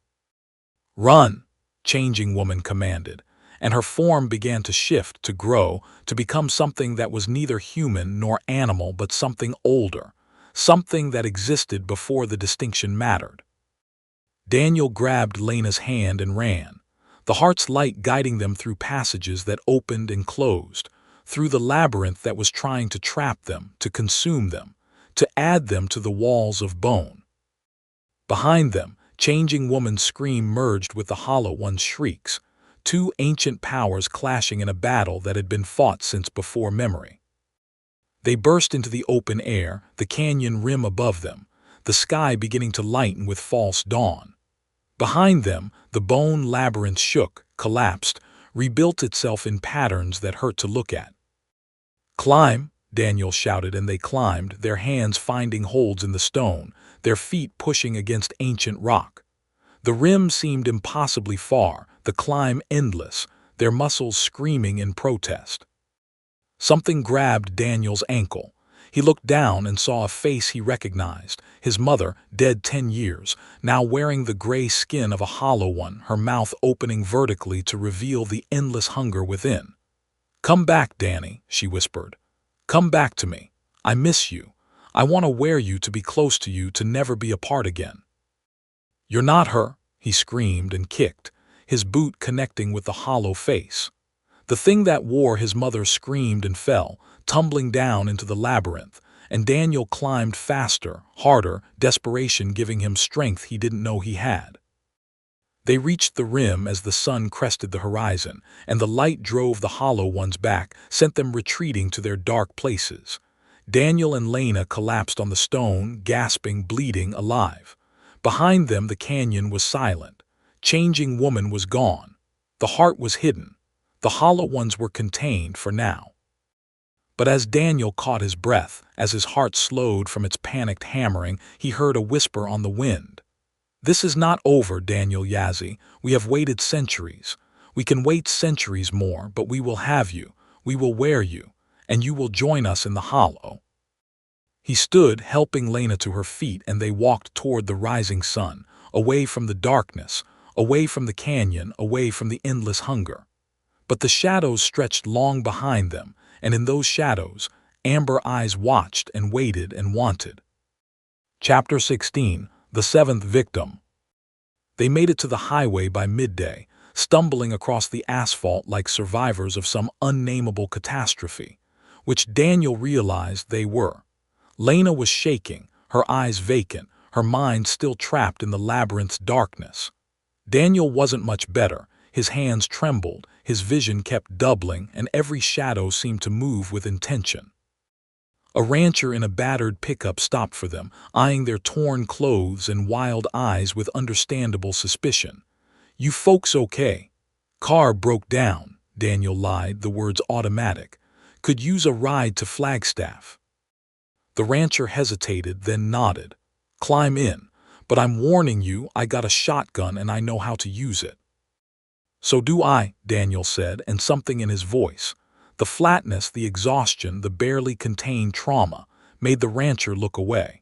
Run, Changing Woman commanded, and her form began to shift, to grow, to become something that was neither human nor animal but something older, something that existed before the distinction mattered. Daniel grabbed Lena's hand and ran, the heart's light guiding them through passages that opened and closed, through the labyrinth that was trying to trap them, to consume them, to add them to the walls of bone. Behind them, Changing Woman's scream merged with the hollow one's shrieks, two ancient powers clashing in a battle that had been fought since before memory. They burst into the open air, the canyon rim above them, the sky beginning to lighten with false dawn. Behind them, the bone labyrinth shook, collapsed, rebuilt itself in patterns that hurt to look at. Climb, Daniel shouted, and they climbed, their hands finding holds in the stone, their feet pushing against ancient rock. The rim seemed impossibly far, the climb endless, their muscles screaming in protest. Something grabbed Daniel's ankle. He looked down and saw a face he recognized, his mother, dead 10 years, now wearing the gray skin of a hollow one, her mouth opening vertically to reveal the endless hunger within. Come back, Danny, she whispered. Come back to me. I miss you. I want to wear you, to be close to you, to never be apart again. You're not her, he screamed and kicked, his boot connecting with the hollow face. The thing that wore his mother screamed and fell, tumbling down into the labyrinth, and Daniel climbed faster, harder, desperation giving him strength he didn't know he had. They reached the rim as the sun crested the horizon, and the light drove the hollow ones back, sent them retreating to their dark places. Daniel and Lena collapsed on the stone, gasping, bleeding, alive. Behind them the canyon was silent. Changing woman was gone. The heart was hidden. The hollow ones were contained for now. But as Daniel caught his breath, as his heart slowed from its panicked hammering, he heard a whisper on the wind. "This is not over, Daniel Yazzie. We have waited centuries. We can wait centuries more, but we will have you. We will wear you, and you will join us in the hollow." He stood, helping Lena to her feet, and they walked toward the rising sun, away from the darkness, away from the canyon, away from the endless hunger. But the shadows stretched long behind them, and in those shadows, amber eyes watched and waited and wanted. Chapter 16. The Seventh Victim. They made it to the highway by midday, stumbling across the asphalt like survivors of some unnameable catastrophe, which Daniel realized they were. Lena was shaking, her eyes vacant, her mind still trapped in the labyrinth's darkness. Daniel wasn't much better. His hands trembled, his vision kept doubling, and every shadow seemed to move with intention. A rancher in a battered pickup stopped for them, eyeing their torn clothes and wild eyes with understandable suspicion. "You folks okay?" "Car broke down," Daniel lied, the words automatic. "Could use a ride to Flagstaff." The rancher hesitated, then nodded. "Climb in, but I'm warning you, I got a shotgun and I know how to use it." "So do I," Daniel said, and something in his voice, the flatness, the exhaustion, the barely contained trauma, made the rancher look away.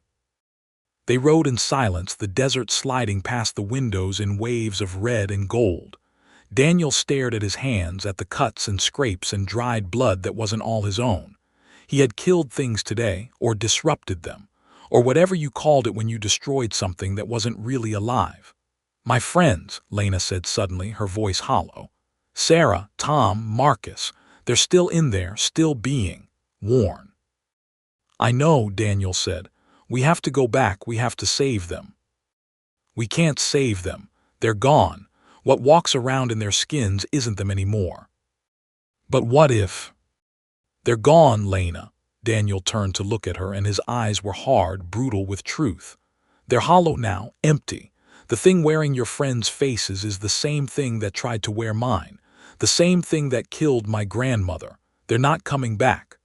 They rode in silence, the desert sliding past the windows in waves of red and gold. Daniel stared at his hands, at the cuts and scrapes and dried blood that wasn't all his own. He had killed things today, or disrupted them, or whatever you called it when you destroyed something that wasn't really alive. "My friends," Lena said suddenly, her voice hollow. "Sarah, Tom, Marcus, they're still in there, still being worn." "I know," Daniel said. "We have to go back, we have to save them." "We can't save them. They're gone. What walks around in their skins isn't them anymore." "But what if—" "They're gone, Lena." Daniel turned to look at her, and his eyes were hard, brutal with truth. "They're hollow now, empty. The thing wearing your friends' faces is the same thing that tried to wear mine, the same thing that killed my grandmother. They're not coming back."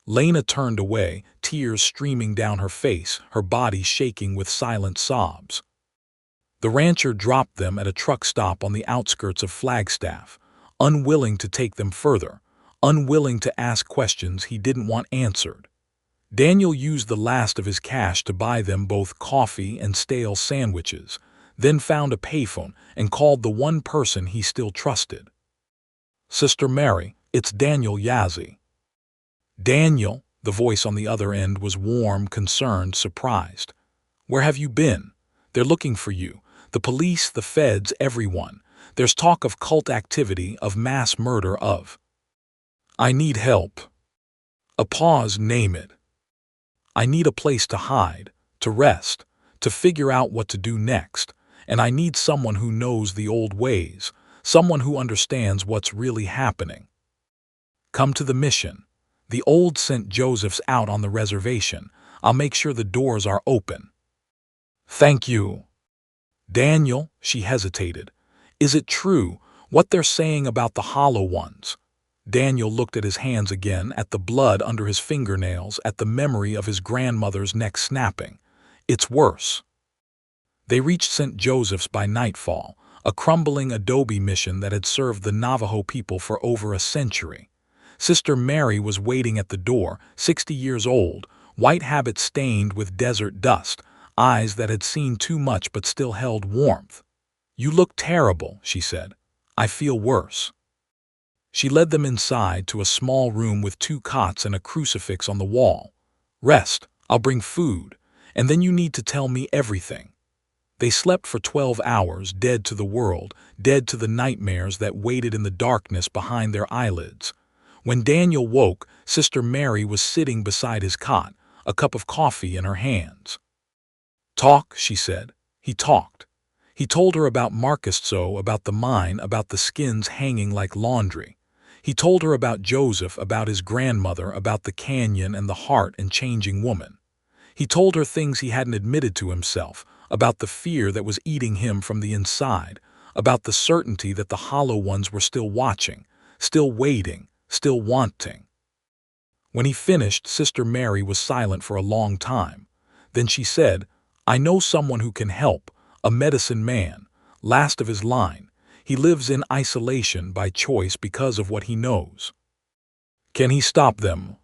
Lena turned away, tears streaming down her face, her body shaking with silent sobs. The rancher dropped them at a truck stop on the outskirts of Flagstaff, unwilling to take them further, unwilling to ask questions he didn't want answered. Daniel used the last of his cash to buy them both coffee and stale sandwiches, then found a payphone and called the one person he still trusted. "Sister Mary, it's Daniel Yazzie." "Daniel," the voice on the other end was warm, concerned, surprised. "Where have you been? They're looking for you. The police, the feds, everyone. There's talk of cult activity, of mass murder, of—" "I need help." A pause. "Name it." "I need a place to hide, to rest, to figure out what to do next. And I need someone who knows the old ways, someone who understands what's really happening." "Come to the mission. The old St. Joseph's out on the reservation. I'll make sure the doors are open." "Thank you." "Daniel," she hesitated. "Is it true, what they're saying about the hollow ones?" Daniel looked at his hands again, at the blood under his fingernails, at the memory of his grandmother's neck snapping. "It's worse." They reached St. Joseph's by nightfall, a crumbling adobe mission that had served the Navajo people for over a century. Sister Mary was waiting at the door, 60 years old, white habit stained with desert dust, eyes that had seen too much but still held warmth. "You look terrible," she said. "I feel worse." She led them inside to a small room with 2 cots and a crucifix on the wall. "Rest, I'll bring food, and then you need to tell me everything." They slept for 12 hours, dead to the world, dead to the nightmares that waited in the darkness behind their eyelids. When Daniel woke, Sister Mary was sitting beside his cot, a cup of coffee in her hands. "Talk," she said. He talked. He told her about Marcus, about the mine, about the skins hanging like laundry. He told her about Joseph, about his grandmother, about the canyon and the heart and changing woman. He told her things he hadn't admitted to himself, about the fear that was eating him from the inside, about the certainty that the Hollow Ones were still watching, still waiting, still wanting. When he finished, Sister Mary was silent for a long time. Then she said, "I know someone who can help, a medicine man, last of his line. He lives in isolation by choice because of what he knows." "Can he stop them?"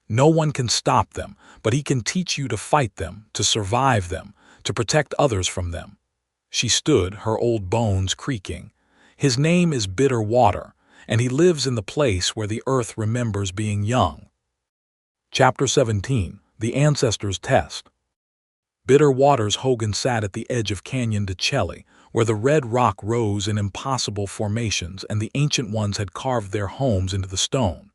"No one can stop them, but he can teach you to fight them, to survive them, to protect others from them." She stood, her old bones creaking. "His name is Bitter Water, and he lives in the place where the earth remembers being young." Chapter 17. The Ancestors' Test. Bitter Water's Hogan sat at the edge of Canyon de Chelly, where the red rock rose in impossible formations and the Ancient Ones had carved their homes into the stone.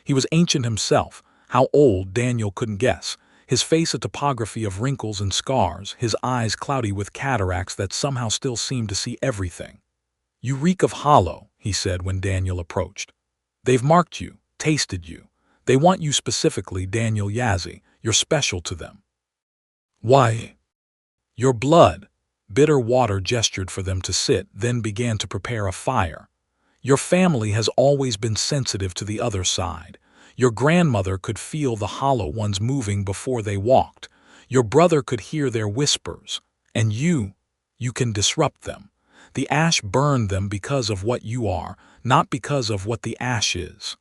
He was ancient himself. How old, Daniel couldn't guess. His face a topography of wrinkles and scars, his eyes cloudy with cataracts that somehow still seemed to see everything. "You reek of hollow," he said when Daniel approached. "They've marked you, tasted you. They want you specifically, Daniel Yazzie. You're special to them." "Why?" "Your blood." Bitter Water gestured for them to sit, then began to prepare a fire. "Your family has always been sensitive to the other side. Your grandmother could feel the Hollow Ones moving before they walked. Your brother could hear their whispers. And you can disrupt them. The ash burned them because of what you are, not because of what the ash is."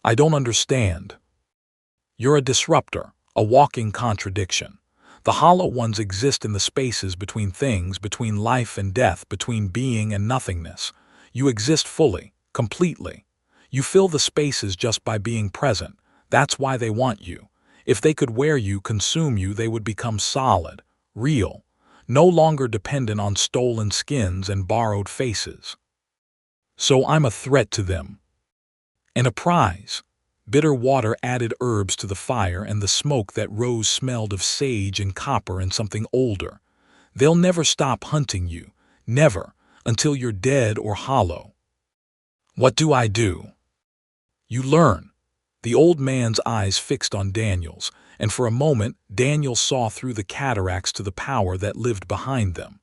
"I don't understand." "You're a disruptor, a walking contradiction. The Hollow Ones exist in the spaces between things, between life and death, between being and nothingness. You exist fully, completely. You fill the spaces just by being present. That's why they want you. If they could wear you, consume you, they would become solid, real, no longer dependent on stolen skins and borrowed faces. So I'm a threat to them. And a prize." Bitter Water added herbs to the fire, and the smoke that rose smelled of sage and copper and something older. "They'll never stop hunting you. Never, until you're dead or hollow." "What do I do?" "You learn." The old man's eyes fixed on Daniel's, and for a moment Daniel saw through the cataracts to the power that lived behind them.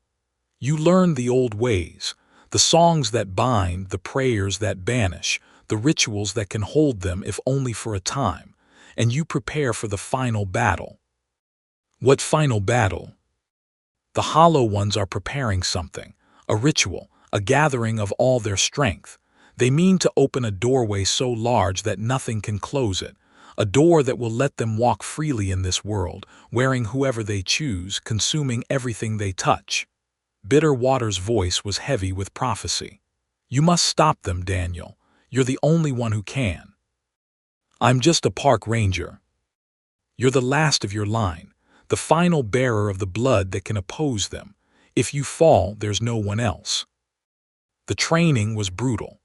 "You learn the old ways, the songs that bind, the prayers that banish, the rituals that can hold them if only for a time, and you prepare for the final battle." "What final battle?" "The Hollow Ones are preparing something, a ritual, a gathering of all their strength. They mean to open a doorway so large that nothing can close it, a door that will let them walk freely in this world, wearing whoever they choose, consuming everything they touch." Bitter Water's voice was heavy with prophecy. "You must stop them, Daniel. You're the only one who can." "I'm just a park ranger." "You're the last of your line, the final bearer of the blood that can oppose them. If you fall, there's no one else." The training was brutal.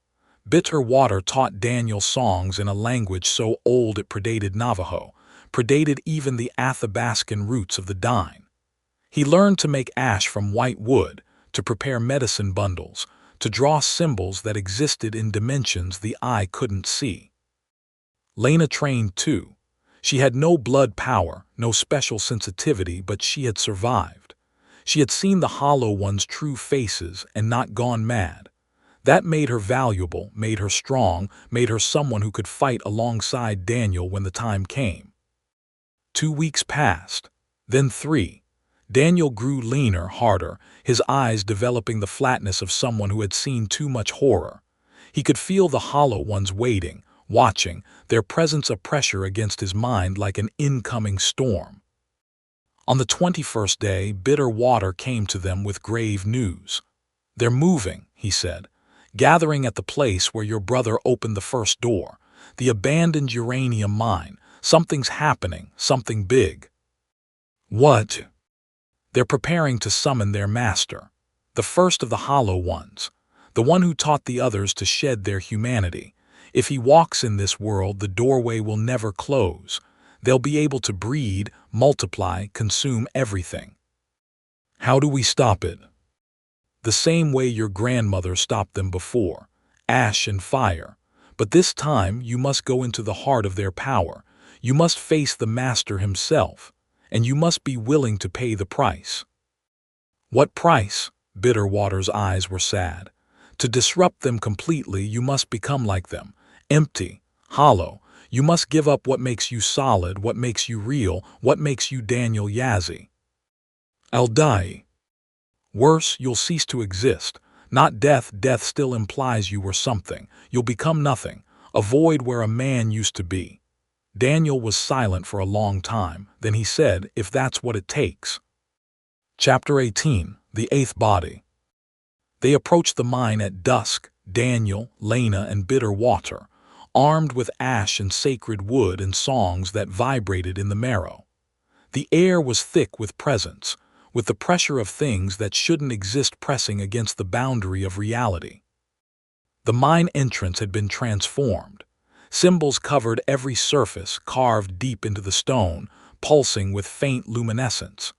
Bitter Water taught Daniel songs in a language so old it predated Navajo, predated even the Athabascan roots of the Dine. He learned to make ash from white wood, to prepare medicine bundles, to draw symbols that existed in dimensions the eye couldn't see. Lena trained too. She had no blood power, no special sensitivity, but she had survived. She had seen the Hollow Ones' true faces and not gone mad. That made her valuable, made her strong, made her someone who could fight alongside Daniel when the time came. 2 weeks passed, then 3. Daniel grew leaner, harder, his eyes developing the flatness of someone who had seen too much horror. He could feel the Hollow Ones waiting, watching, their presence a pressure against his mind like an incoming storm. On the 21st day, Bitter Water came to them with grave news. "They're moving," he said. "Gathering at the place where your brother opened the first door, the abandoned uranium mine. Something's happening, something big." "What?" "They're preparing to summon their master, the first of the Hollow Ones, the one who taught the others to shed their humanity. If he walks in this world, the doorway will never close. They'll be able to breed, multiply, consume everything." "How do we stop it?" "The same way your grandmother stopped them before, ash and fire. But this time you must go into the heart of their power. You must face the master himself, and you must be willing to pay the price." "What price?" Bitterwater's eyes were sad. To disrupt them completely, you must become like them. Empty, hollow. You must give up what makes you solid, what makes you real, what makes you Daniel Yazzie. I'll die. Worse, you'll cease to exist. Not death. Death still implies you were something. You'll become nothing. A void where a man used to be. Daniel was silent for a long time. Then he said, if that's what it takes. Chapter 18. The Eighth Body. They approached the mine at dusk, Daniel, Lena, and Bitterwater, armed with ash and sacred wood and songs that vibrated in the marrow. The air was thick with presence, with the pressure of things that shouldn't exist pressing against the boundary of reality. The mine entrance had been transformed. Symbols covered every surface, carved deep into the stone, pulsing with faint luminescence.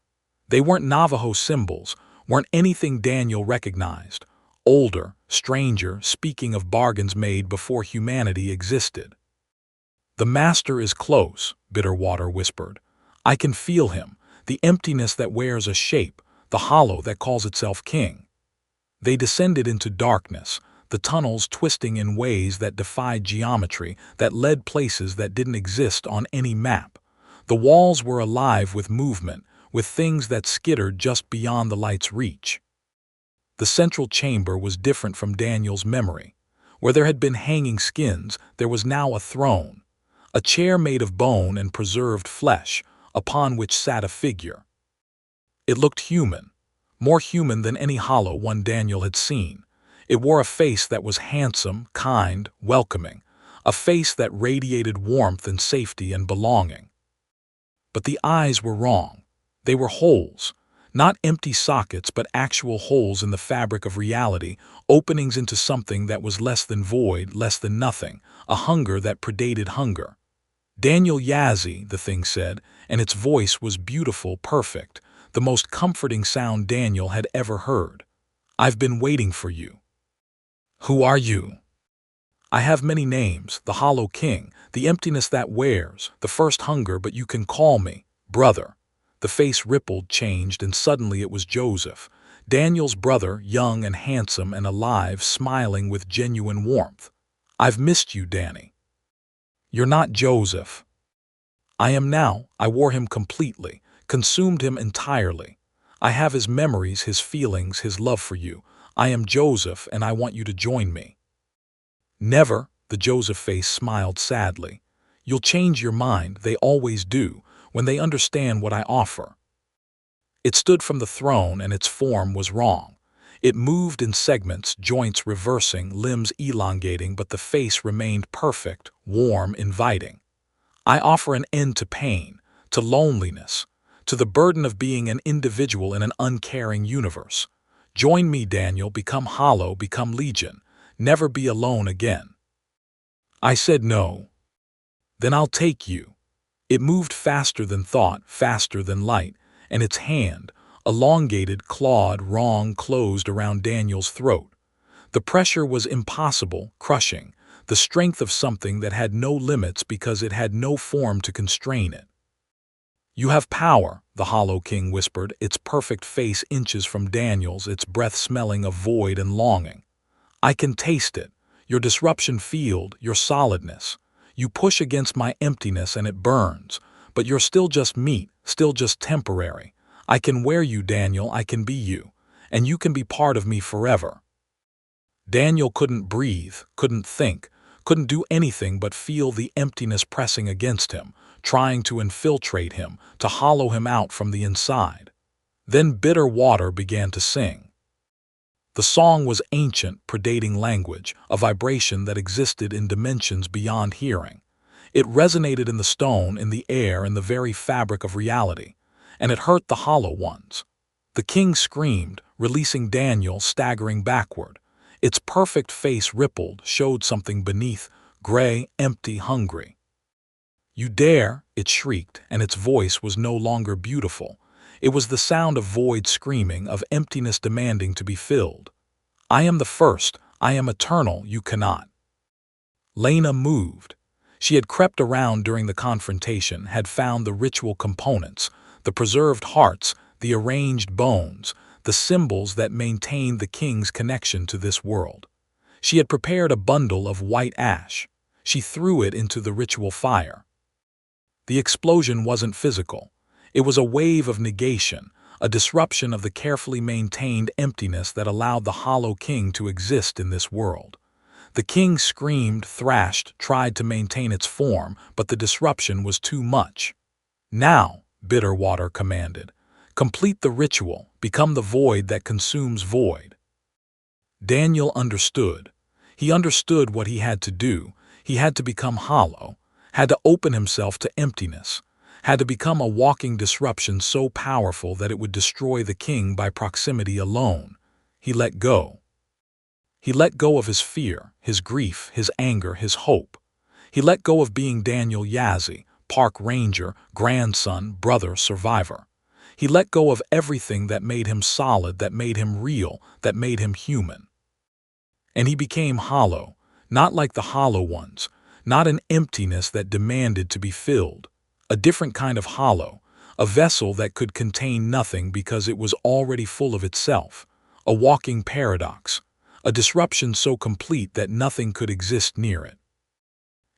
They weren't Navajo symbols, weren't anything Daniel recognized. Older, stranger, speaking of bargains made before humanity existed. The master is close, Bitterwater whispered. I can feel him, the emptiness that wears a shape, the hollow that calls itself king. They descended into darkness, the tunnels twisting in ways that defied geometry, that led places that didn't exist on any map. The walls were alive with movement, with things that skittered just beyond the light's reach. The central chamber was different from Daniel's memory. Where there had been hanging skins, there was now a throne, a chair made of bone and preserved flesh, upon which sat a figure. It looked human, more human than any hollow one Daniel had seen. It wore a face that was handsome, kind, welcoming, a face that radiated warmth and safety and belonging. But the eyes were wrong. They were holes, not empty sockets but actual holes in the fabric of reality, openings into something that was less than void, less than nothing, a hunger that predated hunger. Daniel Yazzie, the thing said, and its voice was beautiful, perfect, the most comforting sound Daniel had ever heard. I've been waiting for you. Who are you? I have many names, the Hollow King, the emptiness that wears, the first hunger, but you can call me brother. The face rippled, changed, and suddenly it was Joseph, Daniel's brother, young and handsome and alive, smiling with genuine warmth. I've missed you, Danny. You're not Joseph. I am now. I wore him completely, consumed him entirely. I have his memories, his feelings, his love for you. I am Joseph, and I want you to join me. Never, the Joseph face smiled sadly. You'll change your mind, they always do, when they understand what I offer. It stood from the throne, and its form was wrong. It moved in segments, joints reversing, limbs elongating, but the face remained perfect, warm, inviting. I offer an end to pain, to loneliness, to the burden of being an individual in an uncaring universe. Join me, Daniel, become hollow, become legion, never be alone again. I said no. Then I'll take you. It moved faster than thought, faster than light, and its hand, elongated, clawed, wrong, closed around Daniel's throat. The pressure was impossible, crushing, the strength of something that had no limits because it had no form to constrain it. You have power, the Hollow King whispered, its perfect face inches from Daniel's, its breath smelling of void and longing. I can taste it, your disruption field, your solidness. You push against my emptiness and it burns, but you're still just meat, still just temporary. I can wear you, Daniel, I can be you, and you can be part of me forever. Daniel couldn't breathe, couldn't think, couldn't do anything but feel the emptiness pressing against him, trying to infiltrate him, to hollow him out from the inside. Then Bitterwater began to sing. The song was ancient, predating language, a vibration that existed in dimensions beyond hearing. It resonated in the stone, in the air, in the very fabric of reality, and it hurt the hollow ones. The king screamed, releasing Daniel, staggering backward. Its perfect face rippled, showed something beneath, gray, empty, hungry. You dare, it shrieked, and its voice was no longer beautiful. It was the sound of void screaming, of emptiness demanding to be filled. I am the first, I am eternal, you cannot. Lena moved. She had crept around during the confrontation, had found the ritual components, the preserved hearts, the arranged bones, the symbols that maintained the king's connection to this world. She had prepared a bundle of white ash. She threw it into the ritual fire. The explosion wasn't physical. It was a wave of negation, a disruption of the carefully maintained emptiness that allowed the Hollow King to exist in this world. The king screamed, thrashed, tried to maintain its form, but the disruption was too much. "Now," Bitterwater commanded, "complete the ritual, become the void that consumes void." Daniel understood. He understood what he had to do. He had to become hollow, had to open himself to emptiness, had to become a walking disruption so powerful that it would destroy the king by proximity alone. He let go. He let go of his fear, his grief, his anger, his hope. He let go of being Daniel Yazzie, park ranger, grandson, brother, survivor. He let go of everything that made him solid, that made him real, that made him human. And he became hollow, not like the hollow ones, not an emptiness that demanded to be filled. A different kind of hollow, a vessel that could contain nothing because it was already full of itself, a walking paradox, a disruption so complete that nothing could exist near it.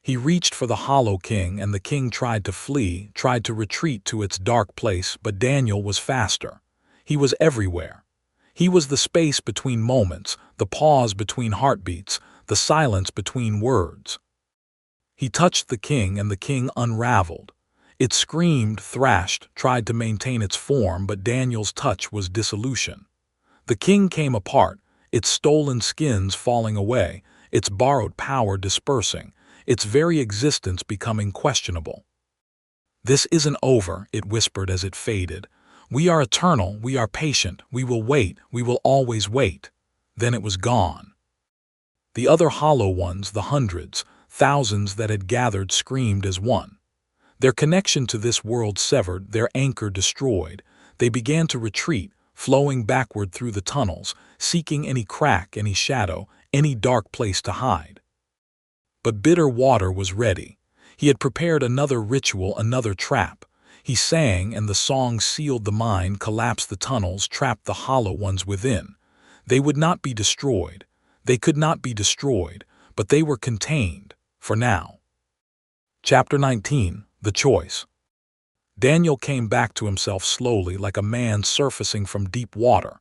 He reached for the Hollow King, and the king tried to flee, tried to retreat to its dark place, but Daniel was faster. He was everywhere. He was the space between moments, the pause between heartbeats, the silence between words. He touched the king, and the king unraveled. It screamed, thrashed, tried to maintain its form, but Daniel's touch was dissolution. The king came apart, its stolen skins falling away, its borrowed power dispersing, its very existence becoming questionable. "This isn't over," it whispered as it faded. "We are eternal, we are patient, we will wait, we will always wait." Then it was gone. The other hollow ones, the hundreds, thousands that had gathered, screamed as one. Their connection to this world severed, their anchor destroyed. They began to retreat, flowing backward through the tunnels, seeking any crack, any shadow, any dark place to hide. But Bitterwater was ready. He had prepared another ritual, another trap. He sang, and the song sealed the mind, collapsed the tunnels, trapped the hollow ones within. They would not be destroyed. They could not be destroyed, but they were contained, for now. Chapter 19. The Choice. Daniel came back to himself slowly, like a man surfacing from deep water.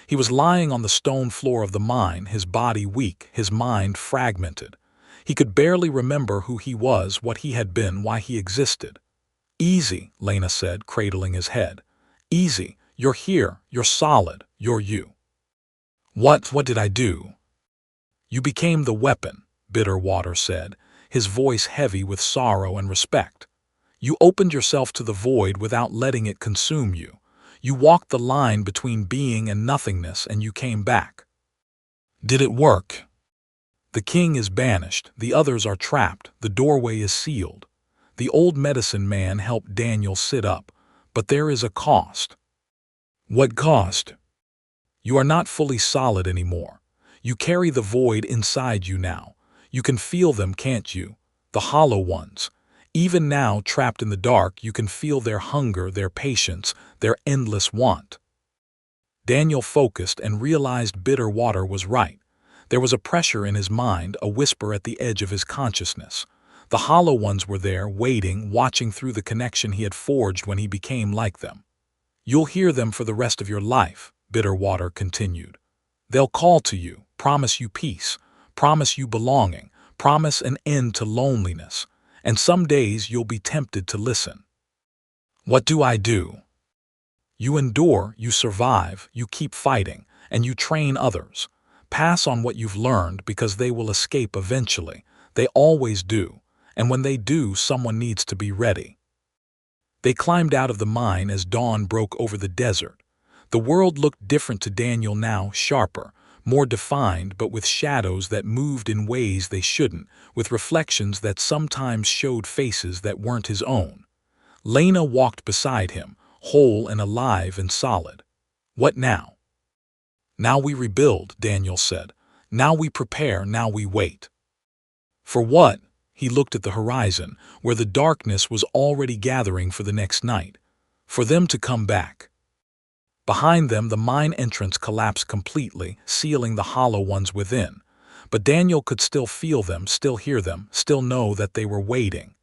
He was lying on the stone floor of the mine, his body weak, his mind fragmented. He could barely remember who he was, what he had been, why he existed. "Easy," Lena said, cradling his head. "Easy. You're here. You're solid. You're you." What did I do?" "You became the weapon," Bitterwater said, his voice heavy with sorrow and respect. "You opened yourself to the void without letting it consume you. You walked the line between being and nothingness, and you came back." "Did it work?" "The king is banished, the others are trapped, the doorway is sealed." The old medicine man helped Daniel sit up. "But there is a cost." "What cost?" "You are not fully solid anymore. You carry the void inside you now. You can feel them, can't you? The hollow ones. Even now, trapped in the dark, you can feel their hunger, their patience, their endless want." Daniel focused and realized Bitterwater was right. There was a pressure in his mind, a whisper at the edge of his consciousness. The hollow ones were there, waiting, watching through the connection he had forged when he became like them. "You'll hear them for the rest of your life," Bitterwater continued. "They'll call to you, promise you peace, promise you belonging, promise an end to loneliness. And some days you'll be tempted to listen." "What do I do?" "You endure, you survive, you keep fighting, and you train others. Pass on what you've learned, because they will escape eventually. They always do. And when they do, someone needs to be ready." They climbed out of the mine as dawn broke over the desert. The world looked different to Daniel now, sharper, more defined, but with shadows that moved in ways they shouldn't, with reflections that sometimes showed faces that weren't his own. Lena walked beside him, whole and alive and solid. "What now?" "Now we rebuild," Daniel said. "Now we prepare, now we wait." "For what?" He looked at the horizon, where the darkness was already gathering for the next night. "For them to come back." Behind them, the mine entrance collapsed completely, sealing the hollow ones within. But Daniel could still feel them, still hear them, still know that they were waiting.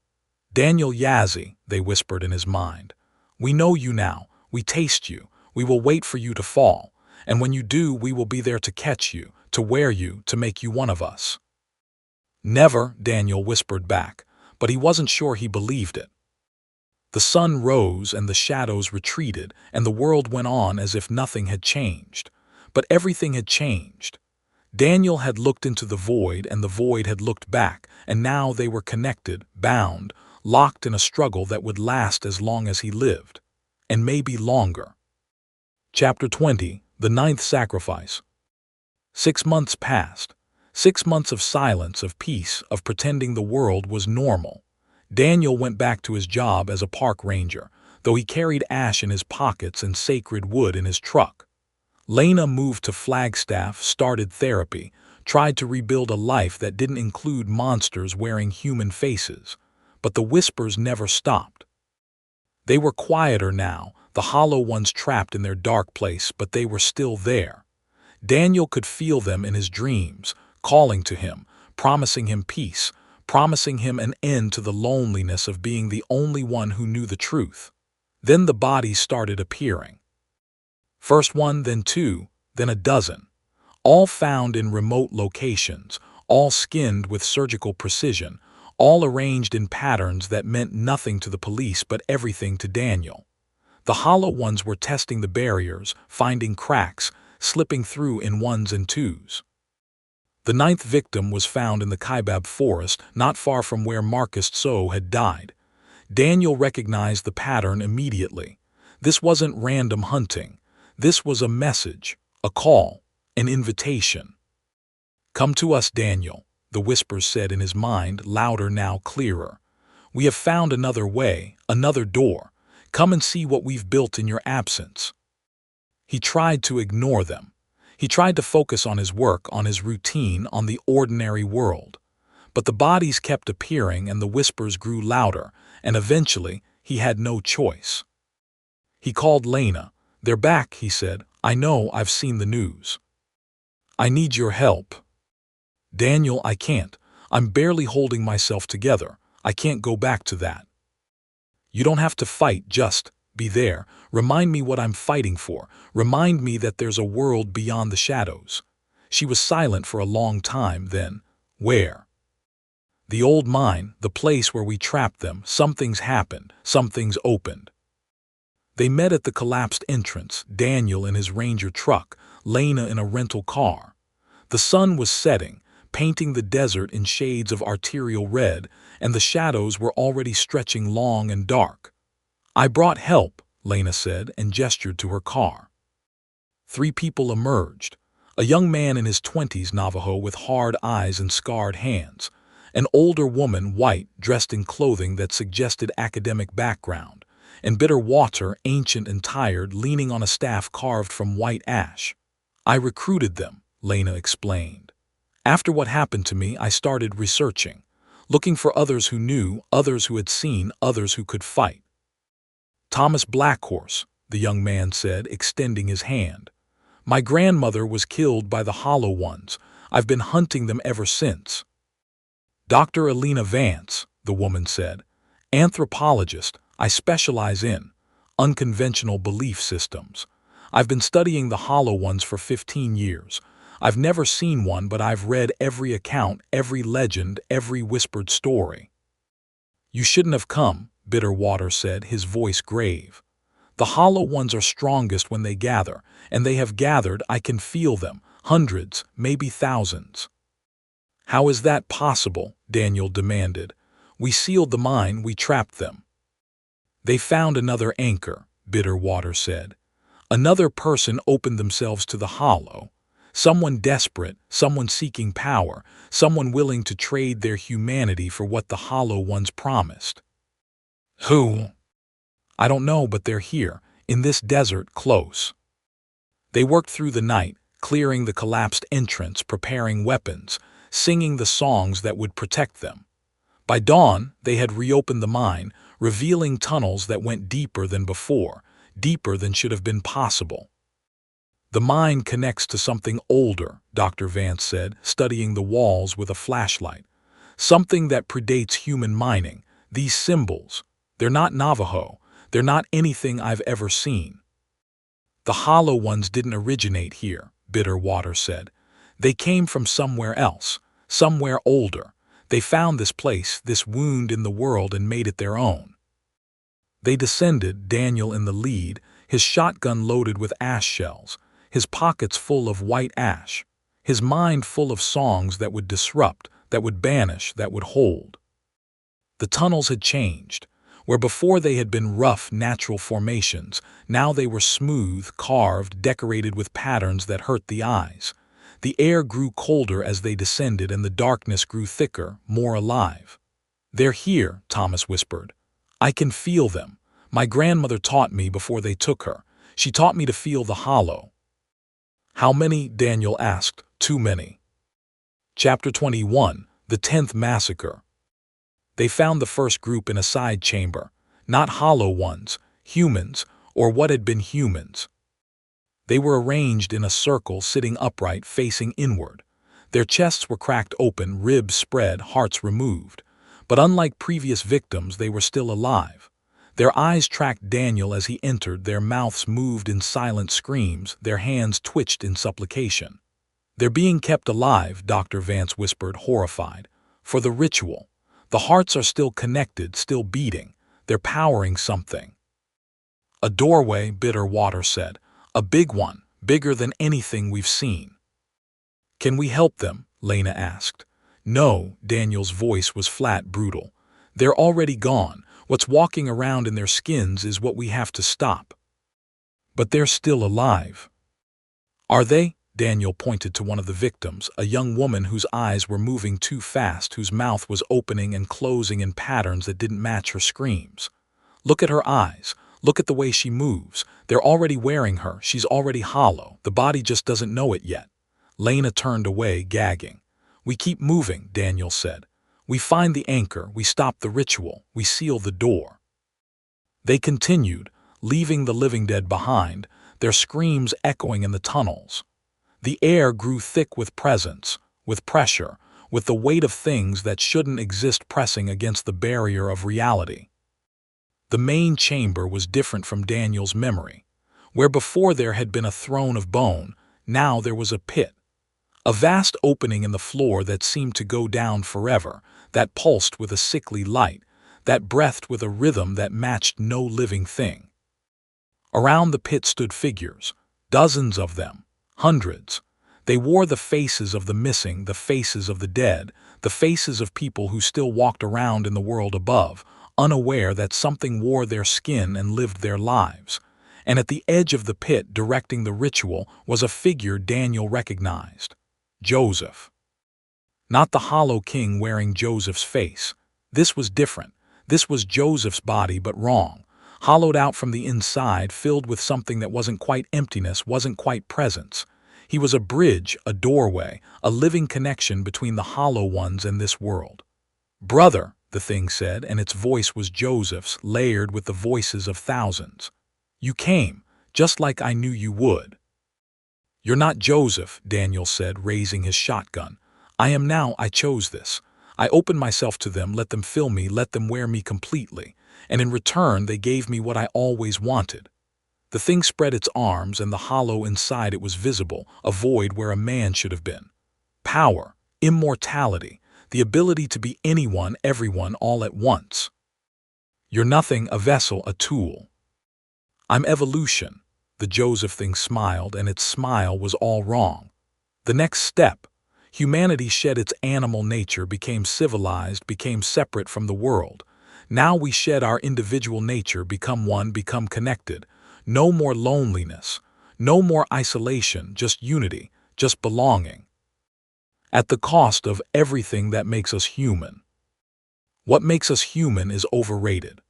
"Daniel Yazzie," they whispered in his mind. "We know you now. We taste you. We will wait for you to fall. And when you do, we will be there to catch you, to wear you, to make you one of us." "Never," Daniel whispered back, but he wasn't sure he believed it. The sun rose and the shadows retreated, and the world went on as if nothing had changed. But everything had changed. Daniel had looked into the void, and the void had looked back, and now they were connected, bound, locked in a struggle that would last as long as he lived, and maybe longer. Chapter 20, The Ninth Sacrifice. 6 months passed. 6 months of silence, of peace, of pretending the world was normal. Daniel went back to his job as a park ranger, though he carried ash in his pockets and sacred wood in his truck. Lena moved to Flagstaff, started therapy, tried to rebuild a life that didn't include monsters wearing human faces. But the whispers never stopped. They were quieter now, the hollow ones trapped in their dark place, but they were still there. Daniel could feel them in his dreams, calling to him, promising him peace, promising him an end to the loneliness of being the only one who knew the truth. Then the bodies started appearing. First one, then two, then a dozen. All found in remote locations, all skinned with surgical precision, all arranged in patterns that meant nothing to the police but everything to Daniel. The hollow ones were testing the barriers, finding cracks, slipping through in ones and twos. The 9th victim was found in the Kaibab forest, not far from where Marcus Tso had died. Daniel recognized the pattern immediately. This wasn't random hunting. This was a message, a call, an invitation. "Come to us, Daniel," the whispers said in his mind, louder now, clearer. "We have found another way, another door. Come and see what we've built in your absence." He tried to ignore them. He tried to focus on his work, on his routine, on the ordinary world. But the bodies kept appearing and the whispers grew louder, and eventually he had no choice. He called Lena. "They're back," he said. "I know, I've seen the news. I need your help." "Daniel, I can't. I'm barely holding myself together. I can't go back to that." "You don't have to fight, just be there. Remind me what I'm fighting for. Remind me that there's a world beyond the shadows." She was silent for a long time, then, "Where?" "The old mine, the place where we trapped them. Something's happened. Something's opened." They met at the collapsed entrance, Daniel in his ranger truck, Lena in a rental car. The sun was setting, painting the desert in shades of arterial red, and the shadows were already stretching long and dark. "I brought help," Lena said, and gestured to her car. 3 people emerged. A young man in his 20s, Navajo, with hard eyes and scarred hands. An older woman, white, dressed in clothing that suggested academic background. And Bitterwater, ancient and tired, leaning on a staff carved from white ash. "I recruited them," Lena explained. "After what happened to me, I started researching, looking for others who knew, others who had seen, others who could fight." "Thomas Blackhorse," the young man said, extending his hand. "My grandmother was killed by the hollow ones. I've been hunting them ever since." "Dr. Alina Vance," the woman said. "Anthropologist. I specialize in unconventional belief systems. I've been studying the hollow ones for 15 years. I've never seen one, but I've read every account, every legend, every whispered story." "You shouldn't have come," Bitterwater said, his voice grave. "The hollow ones are strongest when they gather, and they have gathered. I can feel them, hundreds, maybe thousands." "How is that possible?" Daniel demanded. "We sealed the mine, we trapped them." "They found another anchor," Bitterwater said. "Another person opened themselves to the hollow. Someone desperate, someone seeking power, someone willing to trade their humanity for what the hollow ones promised." "Who?" "I don't know, but they're here, in this desert, close." They worked through the night, clearing the collapsed entrance, preparing weapons, singing the songs that would protect them. By dawn, they had reopened the mine, revealing tunnels that went deeper than before, deeper than should have been possible. The mind connects to something older, Dr. Vance said, studying the walls with a flashlight. Something that predates human mining. These symbols, they're not Navajo. They're not anything I've ever seen. The hollow ones didn't originate here, Bitterwater said. They came from somewhere else, somewhere older. They found this place, this wound in the world, and made it their own. They descended, Daniel in the lead, his shotgun loaded with ash shells, his pockets full of white ash, his mind full of songs that would disrupt, that would banish, that would hold. The tunnels had changed. Where before they had been rough, natural formations, now they were smooth, carved, decorated with patterns that hurt the eyes. The air grew colder as they descended, and the darkness grew thicker, more alive. "They're here," Thomas whispered. "I can feel them. My grandmother taught me before they took her. She taught me to feel the hollow." "How many?" Daniel asked. "Too many." Chapter 21, The 10th Massacre. They found the first group in a side chamber, not hollow ones, humans, or what had been humans. They were arranged in a circle, sitting upright, facing inward. Their chests were cracked open, ribs spread, hearts removed. But unlike previous victims, they were still alive. Their eyes tracked Daniel as he entered, their mouths moved in silent screams, their hands twitched in supplication. "They're being kept alive," Dr. Vance whispered, horrified. "For the ritual. The hearts are still connected, still beating. They're powering something." "A doorway," Bitterwater said. "A big one, bigger than anything we've seen." "Can we help them?" Lena asked. "No," Daniel's voice was flat, brutal. "They're already gone. What's walking around in their skins is what we have to stop." "But they're still alive." "Are they?" Daniel pointed to one of the victims, a young woman whose eyes were moving too fast, whose mouth was opening and closing in patterns that didn't match her screams. "Look at her eyes. Look at the way she moves. They're already wearing her. She's already hollow. The body just doesn't know it yet." Lena turned away, gagging. "We keep moving," Daniel said. "We find the anchor. We stop the ritual. We seal the door." They continued, leaving the living dead behind, their screams echoing in the tunnels. The air grew thick with presence, with pressure, with the weight of things that shouldn't exist pressing against the barrier of reality. The main chamber was different from Daniel's memory. Where before there had been a throne of bone, now there was a pit. A vast opening in the floor that seemed to go down forever, that pulsed with a sickly light, that breathed with a rhythm that matched no living thing. Around the pit stood figures, dozens of them. Hundreds. They wore the faces of the missing, the faces of the dead, the faces of people who still walked around in the world above, unaware that something wore their skin and lived their lives. And at the edge of the pit, directing the ritual, was a figure Daniel recognized. Joseph. Not the hollow king wearing Joseph's face. This was different. This was Joseph's body, but wrong. Hollowed out from the inside, filled with something that wasn't quite emptiness, wasn't quite presence. He was a bridge, a doorway, a living connection between the hollow ones and this world. "Brother," the thing said, and its voice was Joseph's, layered with the voices of thousands. "You came, just like I knew you would." "You're not Joseph," Daniel said, raising his shotgun. "I am now. I chose this. I opened myself to them, let them fill me, let them wear me completely. And in return they gave me what I always wanted." The thing spread its arms, and the hollow inside it was visible, a void where a man should have been. Power, immortality, the ability to be anyone, everyone, all at once. "You're nothing, a vessel, a tool." "I'm evolution." The Joseph thing smiled, and its smile was all wrong. The next step. Humanity shed its animal nature, became civilized, became separate from the world. Now we shed our individual nature, become one, become connected. No more loneliness, no more isolation, just unity, just belonging. At the cost of everything that makes us human. What makes us human is overrated.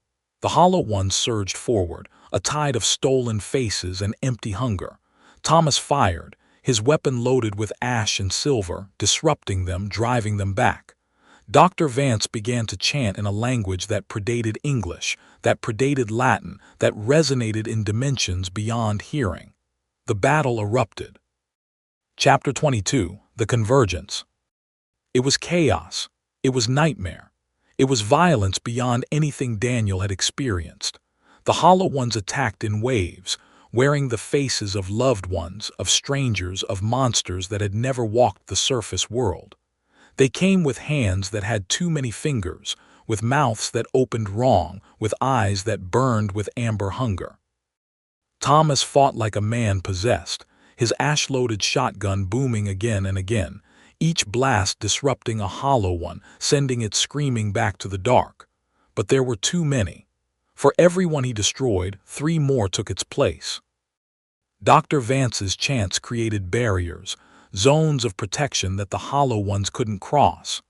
The hollow ones surged forward, a tide of stolen faces and empty hunger. Thomas fired, his weapon loaded with ash and silver, disrupting them, driving them back. Dr. Vance began to chant in a language that predated English, that predated Latin, that resonated in dimensions beyond hearing. The battle erupted. Chapter 22, The Convergence. It was chaos. It was nightmare. It was violence beyond anything Daniel had experienced. The Hollow Ones attacked in waves, wearing the faces of loved ones, of strangers, of monsters that had never walked the surface world. They came with hands that had too many fingers, with mouths that opened wrong, with eyes that burned with amber hunger. Thomas fought like a man possessed, his ash-loaded shotgun booming again and again, each blast disrupting a Hollow One, sending it screaming back to the dark. But there were too many. For every one he destroyed, 3 more took its place. Dr. Vance's chants created barriers, zones of protection that the Hollow Ones couldn't cross.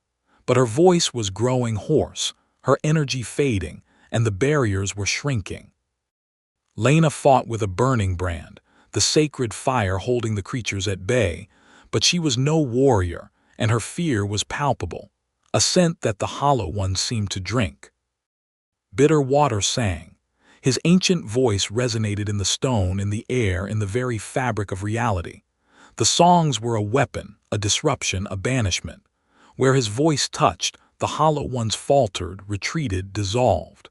But her voice was growing hoarse, her energy fading, and the barriers were shrinking. Lena fought with a burning brand, the sacred fire holding the creatures at bay, but she was no warrior, and her fear was palpable, a scent that the Hollow Ones seemed to drink. Bitter Water sang. His ancient voice resonated in the stone, in the air, in the very fabric of reality. The songs were a weapon, a disruption, a banishment. Where his voice touched, the Hollow Ones faltered, retreated, dissolved.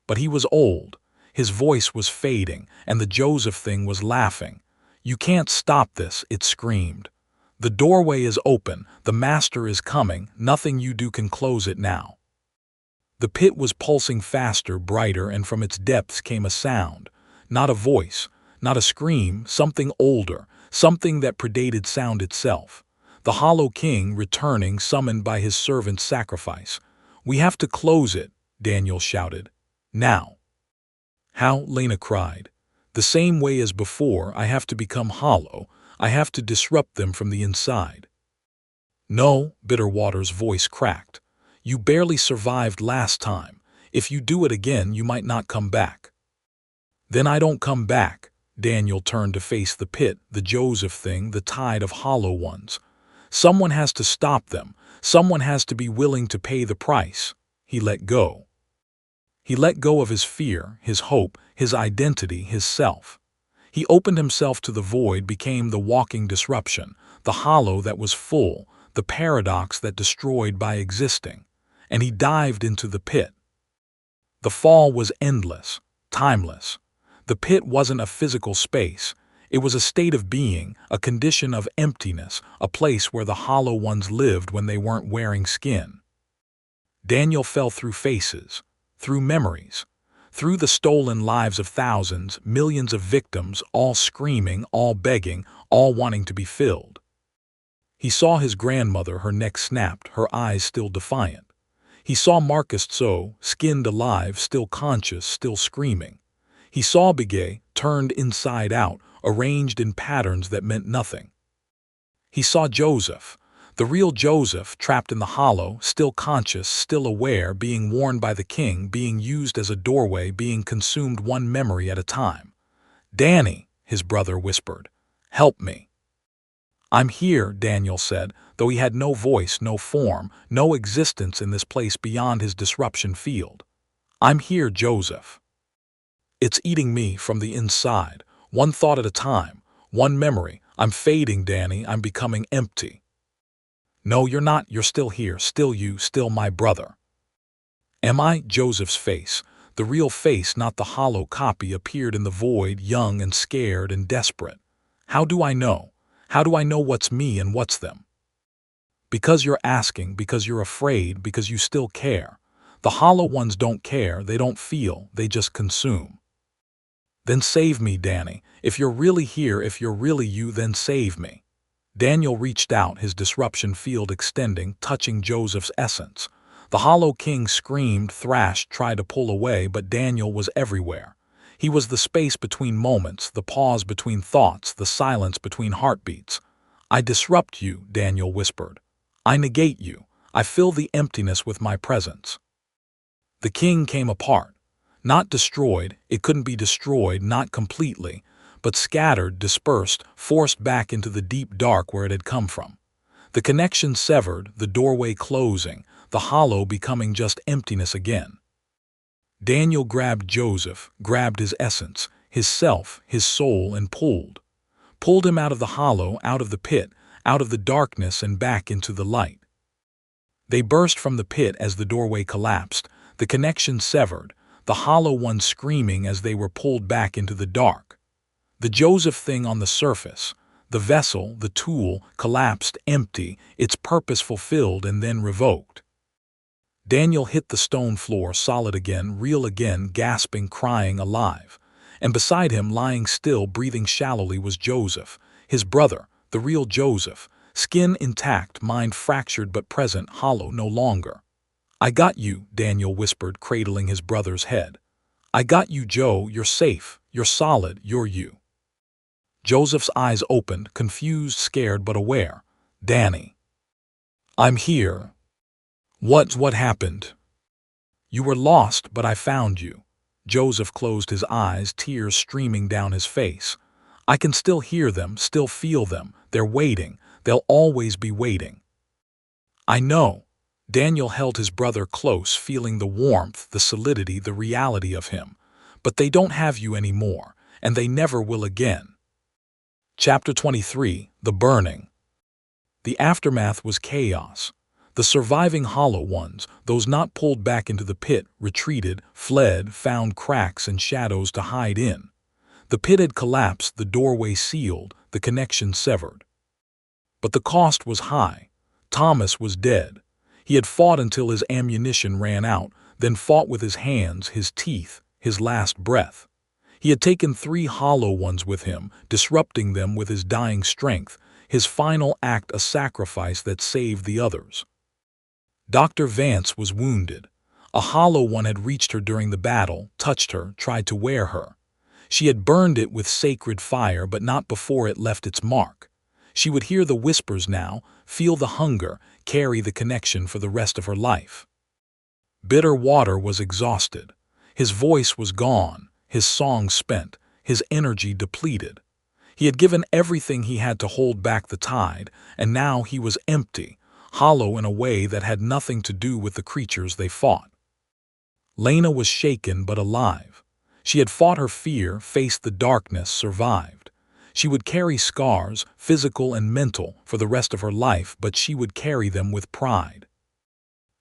But he was old. His voice was fading, and the Joseph thing was laughing. "You can't stop this," it screamed. "The doorway is open, the master is coming, nothing you do can close it now." The pit was pulsing faster, brighter, and from its depths came a sound. Not a voice, not a scream, something older, something that predated sound itself. The Hollow King returning, summoned by his servant's sacrifice. "We have to close it," Daniel shouted. "Now." "How?" Lena cried. "The same way as before, I have to become hollow. I have to disrupt them from the inside." "No," Bitterwater's voice cracked. "You barely survived last time. If you do it again, you might not come back." "Then I don't come back." Daniel turned to face the pit, the Joseph thing, the tide of Hollow Ones. "Someone has to stop them. Someone has to be willing to pay the price." He let go. He let go of his fear, his hope, his identity, his self. He opened himself to the void, became the walking disruption, the hollow that was full, the paradox that destroyed by existing. And he dived into the pit. The fall was endless, timeless. The pit wasn't a physical space. It was a state of being, a condition of emptiness, a place where the Hollow Ones lived when they weren't wearing skin. Daniel fell through faces, through memories, through the stolen lives of thousands, millions of victims, all screaming, all begging, all wanting to be filled. He saw his grandmother, her neck snapped, her eyes still defiant. He saw Marcus Tso, skinned alive, still conscious, still screaming. He saw Bigay, turned inside out, arranged in patterns that meant nothing. He saw Joseph, the real Joseph, trapped in the hollow, still conscious, still aware, being warned by the king, being used as a doorway, being consumed one memory at a time. "Danny," his brother whispered, "help me." "I'm here," Daniel said, though he had no voice, no form, no existence in this place beyond his disruption field. "I'm here, Joseph. It's eating me from the inside, one thought at a time, one memory. I'm fading, Danny, I'm becoming empty." "No, you're not, you're still here, still you, still my brother." "Am I?" Joseph's face, the real face, not the hollow copy, appeared in the void, young and scared and desperate. "How do I know? How do I know what's me and what's them?" "Because you're asking, because you're afraid, because you still care. The Hollow Ones don't care, they don't feel, they just consume." "Then save me, Danny. If you're really here, if you're really you, then save me." Daniel reached out, his disruption field extending, touching Joseph's essence. The Hollow King screamed, thrashed, tried to pull away, but Daniel was everywhere. He was the space between moments, the pause between thoughts, the silence between heartbeats. "I disrupt you," Daniel whispered. "I negate you. I fill the emptiness with my presence." The king came apart. Not destroyed, it couldn't be destroyed, not completely, but scattered, dispersed, forced back into the deep dark where it had come from. The connection severed, the doorway closing, the hollow becoming just emptiness again. Daniel grabbed Joseph, grabbed his essence, his self, his soul, and pulled him out of the hollow, out of the pit, out of the darkness and back into the light. They burst from the pit as the doorway collapsed, the connection severed, the hollow ones screaming as they were pulled back into the dark. The Joseph thing on the surface, the vessel, the tool, collapsed empty, its purpose fulfilled and then revoked. Daniel hit the stone floor solid again, real again, gasping, crying, alive. And beside him, lying still, breathing shallowly, was Joseph, his brother, the real Joseph, skin intact, mind fractured but present, hollow no longer. "I got you," Daniel whispered, cradling his brother's head. "I got you, Joe, you're safe, you're solid, you're you." Joseph's eyes opened, confused, scared but aware. "Danny." "I'm here." What happened?" "You were lost, but I found you." Joseph closed his eyes, tears streaming down his face. "I can still hear them, still feel them. They're waiting. They'll always be waiting." "I know." Daniel held his brother close, feeling the warmth, the solidity, the reality of him. "But they don't have you anymore, and they never will again." Chapter 23, The Burning. The aftermath was chaos. The surviving hollow ones, those not pulled back into the pit, retreated, fled, found cracks and shadows to hide in. The pit had collapsed, the doorway sealed, the connection severed. But the cost was high. Thomas was dead. He had fought until his ammunition ran out, then fought with his hands, his teeth, his last breath. He had taken 3 hollow ones with him, disrupting them with his dying strength, his final act a sacrifice that saved the others. Dr. Vance was wounded. A hollow one had reached her during the battle, touched her, tried to wear her. She had burned it with sacred fire, but not before it left its mark. She would hear the whispers now, feel the hunger, carry the connection for the rest of her life. Bitter Water was exhausted. His voice was gone, his song spent, his energy depleted. He had given everything he had to hold back the tide, and now he was empty, hollow in a way that had nothing to do with the creatures they fought. Lena was shaken but alive. She had fought her fear, faced the darkness, survived. She would carry scars, physical and mental, for the rest of her life, but she would carry them with pride.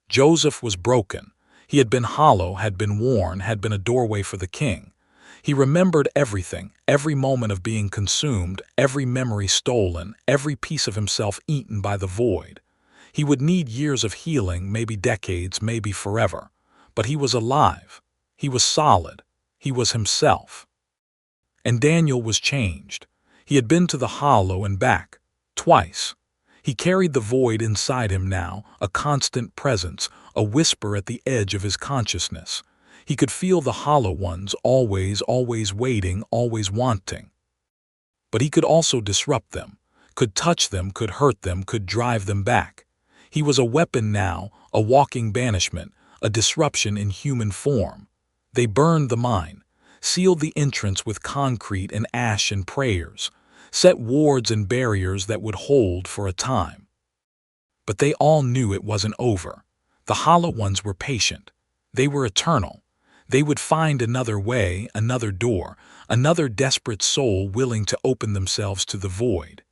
Joseph was broken. He had been hollow, had been worn, had been a doorway for the king. He remembered everything, every moment of being consumed, every memory stolen, every piece of himself eaten by the void. He would need years of healing, maybe decades, maybe forever. But he was alive. He was solid. He was himself. And Daniel was changed. He had been to the hollow and back, twice. He carried the void inside him now, a constant presence, a whisper at the edge of his consciousness. He could feel the hollow ones, always, always waiting, always wanting. But he could also disrupt them, could touch them, could hurt them, could drive them back. He was a weapon now, a walking banishment, a disruption in human form. They burned the mine, sealed the entrance with concrete and ash and prayers, set wards and barriers that would hold for a time. But they all knew it wasn't over. The hollow ones were patient. They were eternal. They would find another way, another door, another desperate soul willing to open themselves to the void.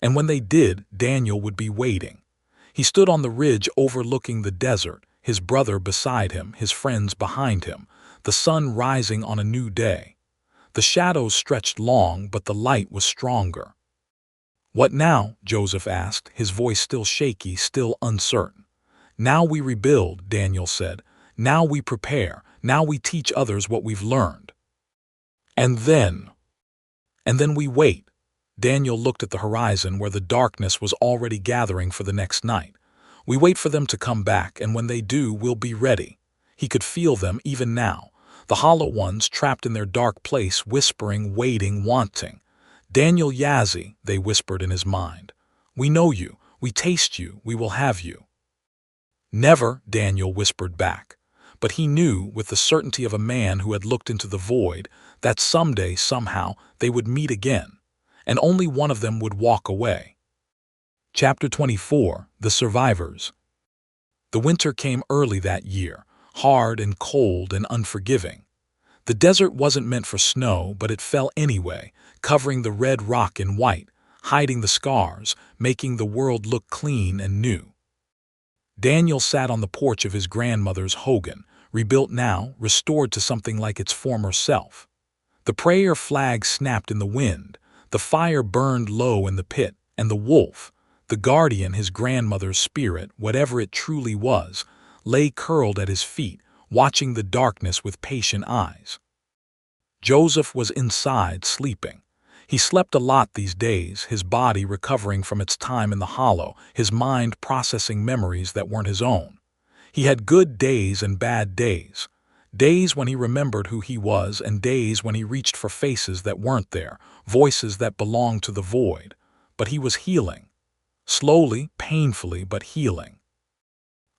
And when they did, Daniel would be waiting. He stood on the ridge overlooking the desert, his brother beside him, his friends behind him, the sun rising on a new day. The shadows stretched long, but the light was stronger. "What now?" Joseph asked, his voice still shaky, still uncertain. "Now we rebuild," Daniel said. "Now we prepare. Now we teach others what we've learned. And then we wait." Daniel looked at the horizon where the darkness was already gathering for the next night. "We wait for them to come back, and when they do, we'll be ready." He could feel them even now, the hollow ones trapped in their dark place, whispering, waiting, wanting. "Daniel Yazzie," they whispered in his mind. "We know you, we taste you, we will have you." "Never," Daniel whispered back. But he knew, with the certainty of a man who had looked into the void, that someday, somehow, they would meet again, and only one of them would walk away. Chapter 24, The Survivors. The winter came early that year, hard and cold and unforgiving. The desert wasn't meant for snow, but it fell anyway, covering the red rock in white, hiding the scars, making the world look clean and new. Daniel sat on the porch of his grandmother's hogan, rebuilt now, restored to something like its former self. The prayer flag snapped in the wind, the fire burned low in the pit, and the wolf, the guardian, his grandmother's spirit, whatever it truly was, lay curled at his feet, watching the darkness with patient eyes. Joseph was inside, sleeping. He slept a lot these days, his body recovering from its time in the hollow, his mind processing memories that weren't his own. He had good days and bad days. Days when he remembered who he was, and days when he reached for faces that weren't there, voices that belonged to the void. But he was healing. Slowly, painfully, but healing.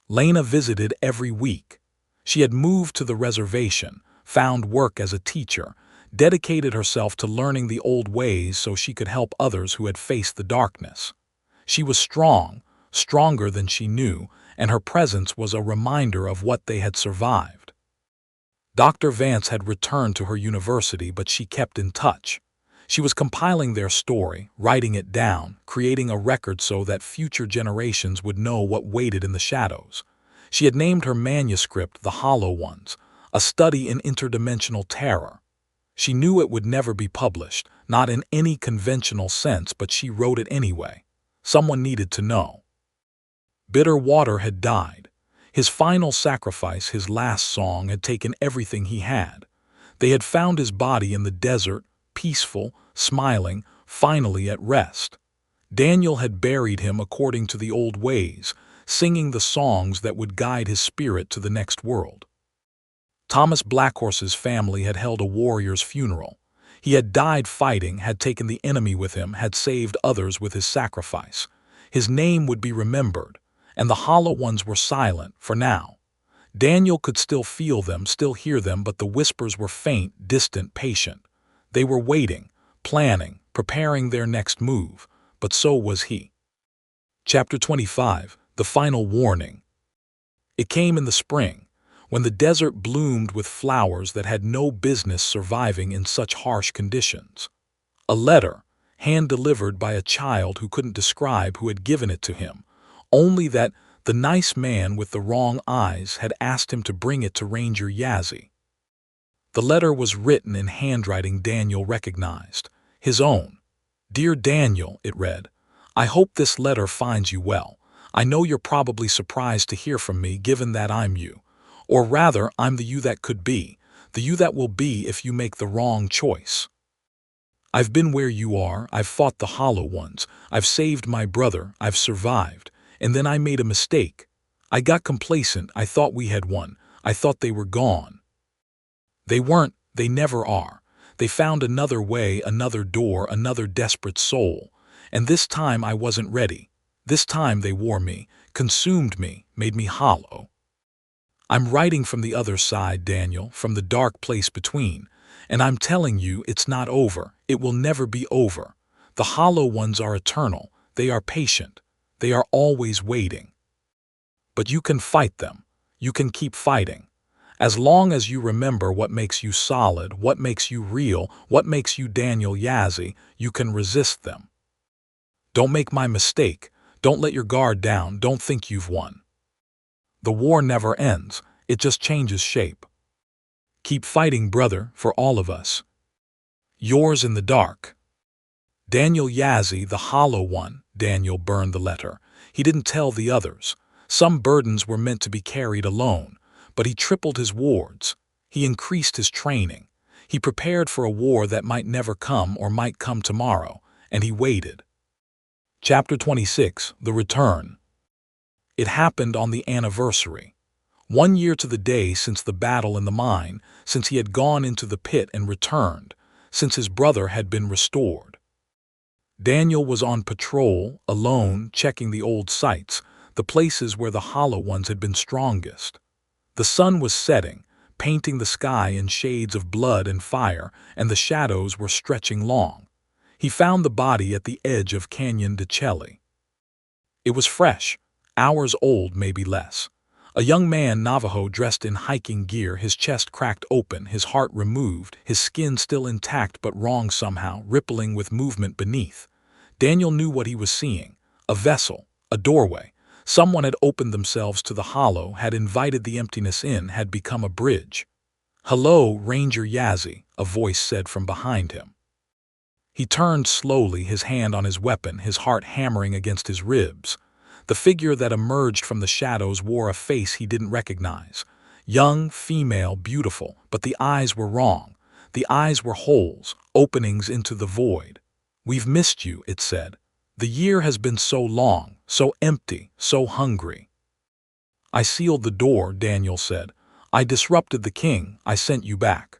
Lena visited every week. She had moved to the reservation, found work as a teacher, dedicated herself to learning the old ways so she could help others who had faced the darkness. She was strong, stronger than she knew, and her presence was a reminder of what they had survived. Dr. Vance had returned to her university, but she kept in touch. She was compiling their story, writing it down, creating a record so that future generations would know what waited in the shadows. She had named her manuscript The Hollow Ones, a study in interdimensional terror. She knew it would never be published, not in any conventional sense, but she wrote it anyway. Someone needed to know. Bitter Water had died. His final sacrifice, his last song, had taken everything he had. They had found his body in the desert, peaceful, smiling, finally at rest. Daniel had buried him according to the old ways, singing the songs that would guide his spirit to the next world. Thomas Blackhorse's family had held a warrior's funeral. He had died fighting, had taken the enemy with him, had saved others with his sacrifice. His name would be remembered, and the Hollow Ones were silent for now. Daniel could still feel them, still hear them, but the whispers were faint, distant, patient. They were waiting, planning, preparing their next move, but so was he. Chapter 25, The Final Warning. It came in the spring, when the desert bloomed with flowers that had no business surviving in such harsh conditions. A letter, hand-delivered by a child who couldn't describe who had given it to him, only that the nice man with the wrong eyes had asked him to bring it to Ranger Yazzie. The letter was written in handwriting Daniel recognized, his own. "Dear Daniel," it read, "I hope this letter finds you well. I know you're probably surprised to hear from me, given that I'm you. Or rather, I'm the you that could be, the you that will be if you make the wrong choice. I've been where you are, I've fought the Hollow Ones, I've saved my brother, I've survived, and then I made a mistake. I got complacent, I thought we had won, I thought they were gone. They weren't, they never are. They found another way, another door, another desperate soul. And this time I wasn't ready. This time they wore me, consumed me, made me hollow. I'm writing from the other side, Daniel, from the dark place between, and I'm telling you it's not over, it will never be over. The Hollow Ones are eternal, they are patient, they are always waiting. But you can fight them, you can keep fighting. As long as you remember what makes you solid, what makes you real, what makes you Daniel Yazzie, you can resist them. Don't make my mistake, don't let your guard down, don't think you've won. The war never ends, it just changes shape. Keep fighting, brother, for all of us. Yours in the dark. Daniel Yazzie, the Hollow One. Daniel burned the letter. He didn't tell the others. Some burdens were meant to be carried alone, but he tripled his wards. He increased his training. He prepared for a war that might never come or might come tomorrow, and he waited. Chapter 26, The Return. It happened on the anniversary. 1 year to the day since the battle in the mine, since he had gone into the pit and returned, since his brother had been restored. Daniel was on patrol, alone, checking the old sites, the places where the Hollow Ones had been strongest. The sun was setting, painting the sky in shades of blood and fire, and the shadows were stretching long. He found the body at the edge of Canyon de Chelly. It was fresh, hours old, maybe less. A young man, Navajo, dressed in hiking gear, his chest cracked open, his heart removed, his skin still intact but wrong somehow, rippling with movement beneath. Daniel knew what he was seeing. A vessel, a doorway. Someone had opened themselves to the hollow, had invited the emptiness in, had become a bridge. "Hello, Ranger Yazzie," a voice said from behind him. He turned slowly, his hand on his weapon, his heart hammering against his ribs. The figure that emerged from the shadows wore a face he didn't recognize. Young, female, beautiful, but the eyes were wrong. The eyes were holes, openings into the void. "We've missed you," it said. "The year has been so long, so empty, so hungry." "I sealed the door," Daniel said. "I disrupted the king. I sent you back."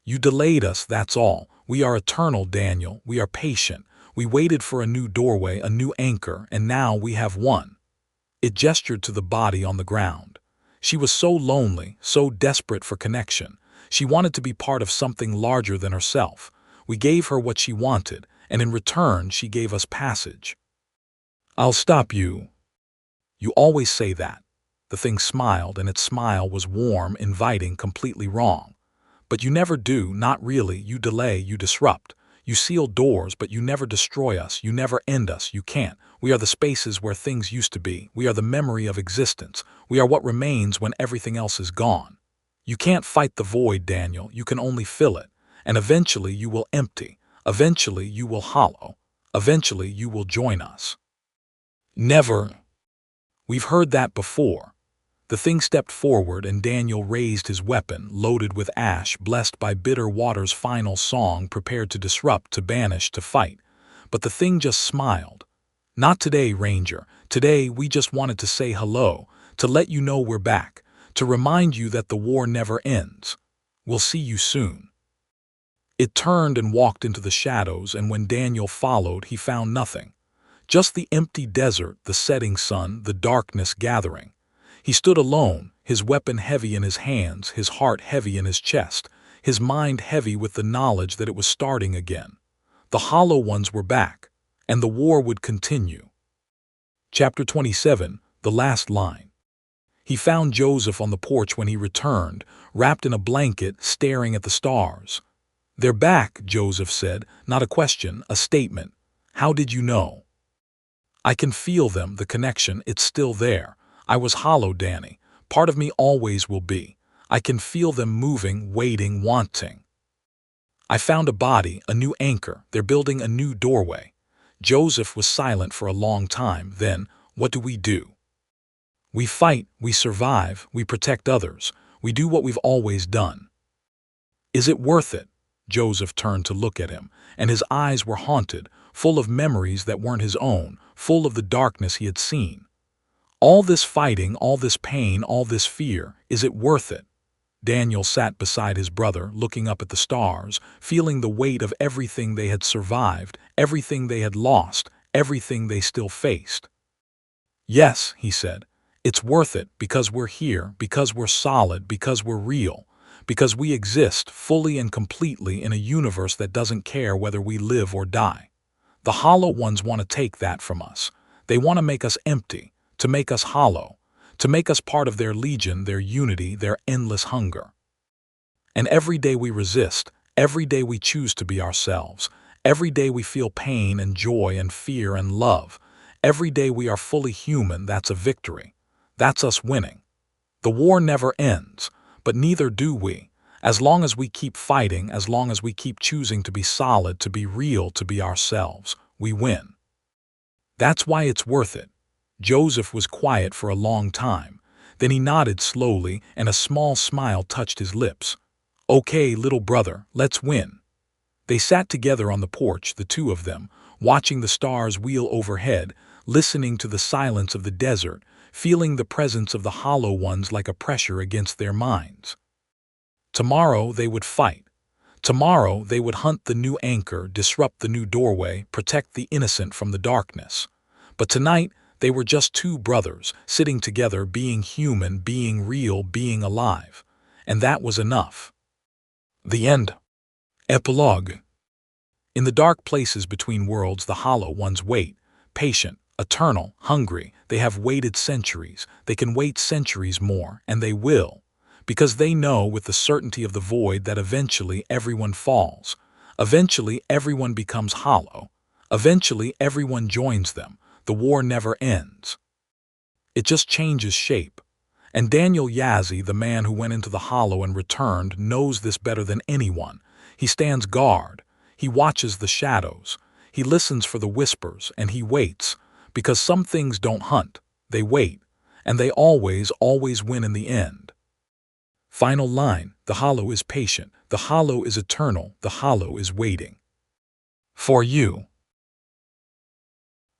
"You delayed us, that's all. We are eternal, Daniel. We are patient. We waited for a new doorway, a new anchor, and now we have one." It gestured to the body on the ground. She was so lonely, so desperate for connection. She wanted to be part of something larger than herself. We gave her what she wanted, and in return she gave us passage. "I'll stop you." "You always say that." The thing smiled, and its smile was warm, inviting, completely wrong. "But you never do, not really. You delay, you disrupt. You seal doors, but you never destroy us, you never end us, you can't. We are the spaces where things used to be. We are the memory of existence. We are what remains when everything else is gone. You can't fight the void, Daniel. You can only fill it. And eventually you will empty. Eventually you will hollow. Eventually you will join us." "Never." "We've heard that before." The thing stepped forward, and Daniel raised his weapon, loaded with ash, blessed by bitter water's final song, prepared to disrupt, to banish, to fight. But the thing just smiled. "Not today, Ranger. Today we just wanted to say hello, to let you know we're back, to remind you that the war never ends. We'll see you soon." It turned and walked into the shadows, and when Daniel followed, he found nothing. Just the empty desert, the setting sun, the darkness gathering. He stood alone, his weapon heavy in his hands, his heart heavy in his chest, his mind heavy with the knowledge that it was starting again. The hollow ones were back, and the war would continue. Chapter 27, the last line. He found Joseph on the porch when he returned, wrapped in a blanket, staring at the stars. "They're back," Joseph said, not a question, a statement. "How did you know?" "I can feel them, the connection, it's still there. I was hollow, Danny. Part of me always will be. I can feel them moving, waiting, wanting. I found a body, a new anchor. They're building a new doorway." Joseph was silent for a long time. Then, "What do we do?" "We fight, we survive, we protect others. We do what we've always done." "Is it worth it?" Joseph turned to look at him, and his eyes were haunted, full of memories that weren't his own, full of the darkness he had seen. "All this fighting, all this pain, all this fear, is it worth it?" Daniel sat beside his brother, looking up at the stars, feeling the weight of everything they had survived, everything they had lost, everything they still faced. "Yes," he said, "it's worth it because we're here, because we're solid, because we're real, because we exist fully and completely in a universe that doesn't care whether we live or die. The hollow ones want to take that from us. They want to make us empty, to make us hollow, to make us part of their legion, their unity, their endless hunger. And every day we resist, every day we choose to be ourselves, every day we feel pain and joy and fear and love, every day we are fully human, that's a victory. That's us winning. The war never ends, but neither do we. As long as we keep fighting, as long as we keep choosing to be solid, to be real, to be ourselves, we win. That's why it's worth it." Joseph was quiet for a long time. Then he nodded slowly, and a small smile touched his lips. "Okay, little brother, let's win." They sat together on the porch, the two of them, watching the stars wheel overhead, listening to the silence of the desert, feeling the presence of the hollow ones like a pressure against their minds. Tomorrow they would fight. Tomorrow they would hunt the new anchor, disrupt the new doorway, protect the innocent from the darkness. But tonight, they were just two brothers, sitting together, being human, being real, being alive. And that was enough. The end. Epilogue. In the dark places between worlds, the hollow ones wait, patient, Eternal, hungry, they have waited centuries. They can wait centuries more, and they will. Because they know with the certainty of the void that eventually everyone falls. Eventually everyone becomes hollow. Eventually everyone joins them. The war never ends. It just changes shape. And Daniel Yazzie, the man who went into the hollow and returned, knows this better than anyone. He stands guard. He watches the shadows. He listens for the whispers, and he waits. Because some things don't hunt. They wait. And they always win in the end. Final line: the hollow is patient. The hollow is eternal. The hollow is waiting. For you.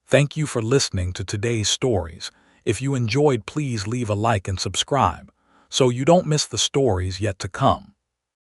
Thank you for listening to today's stories. If you enjoyed, please leave a like and subscribe, so you don't miss the stories yet to come.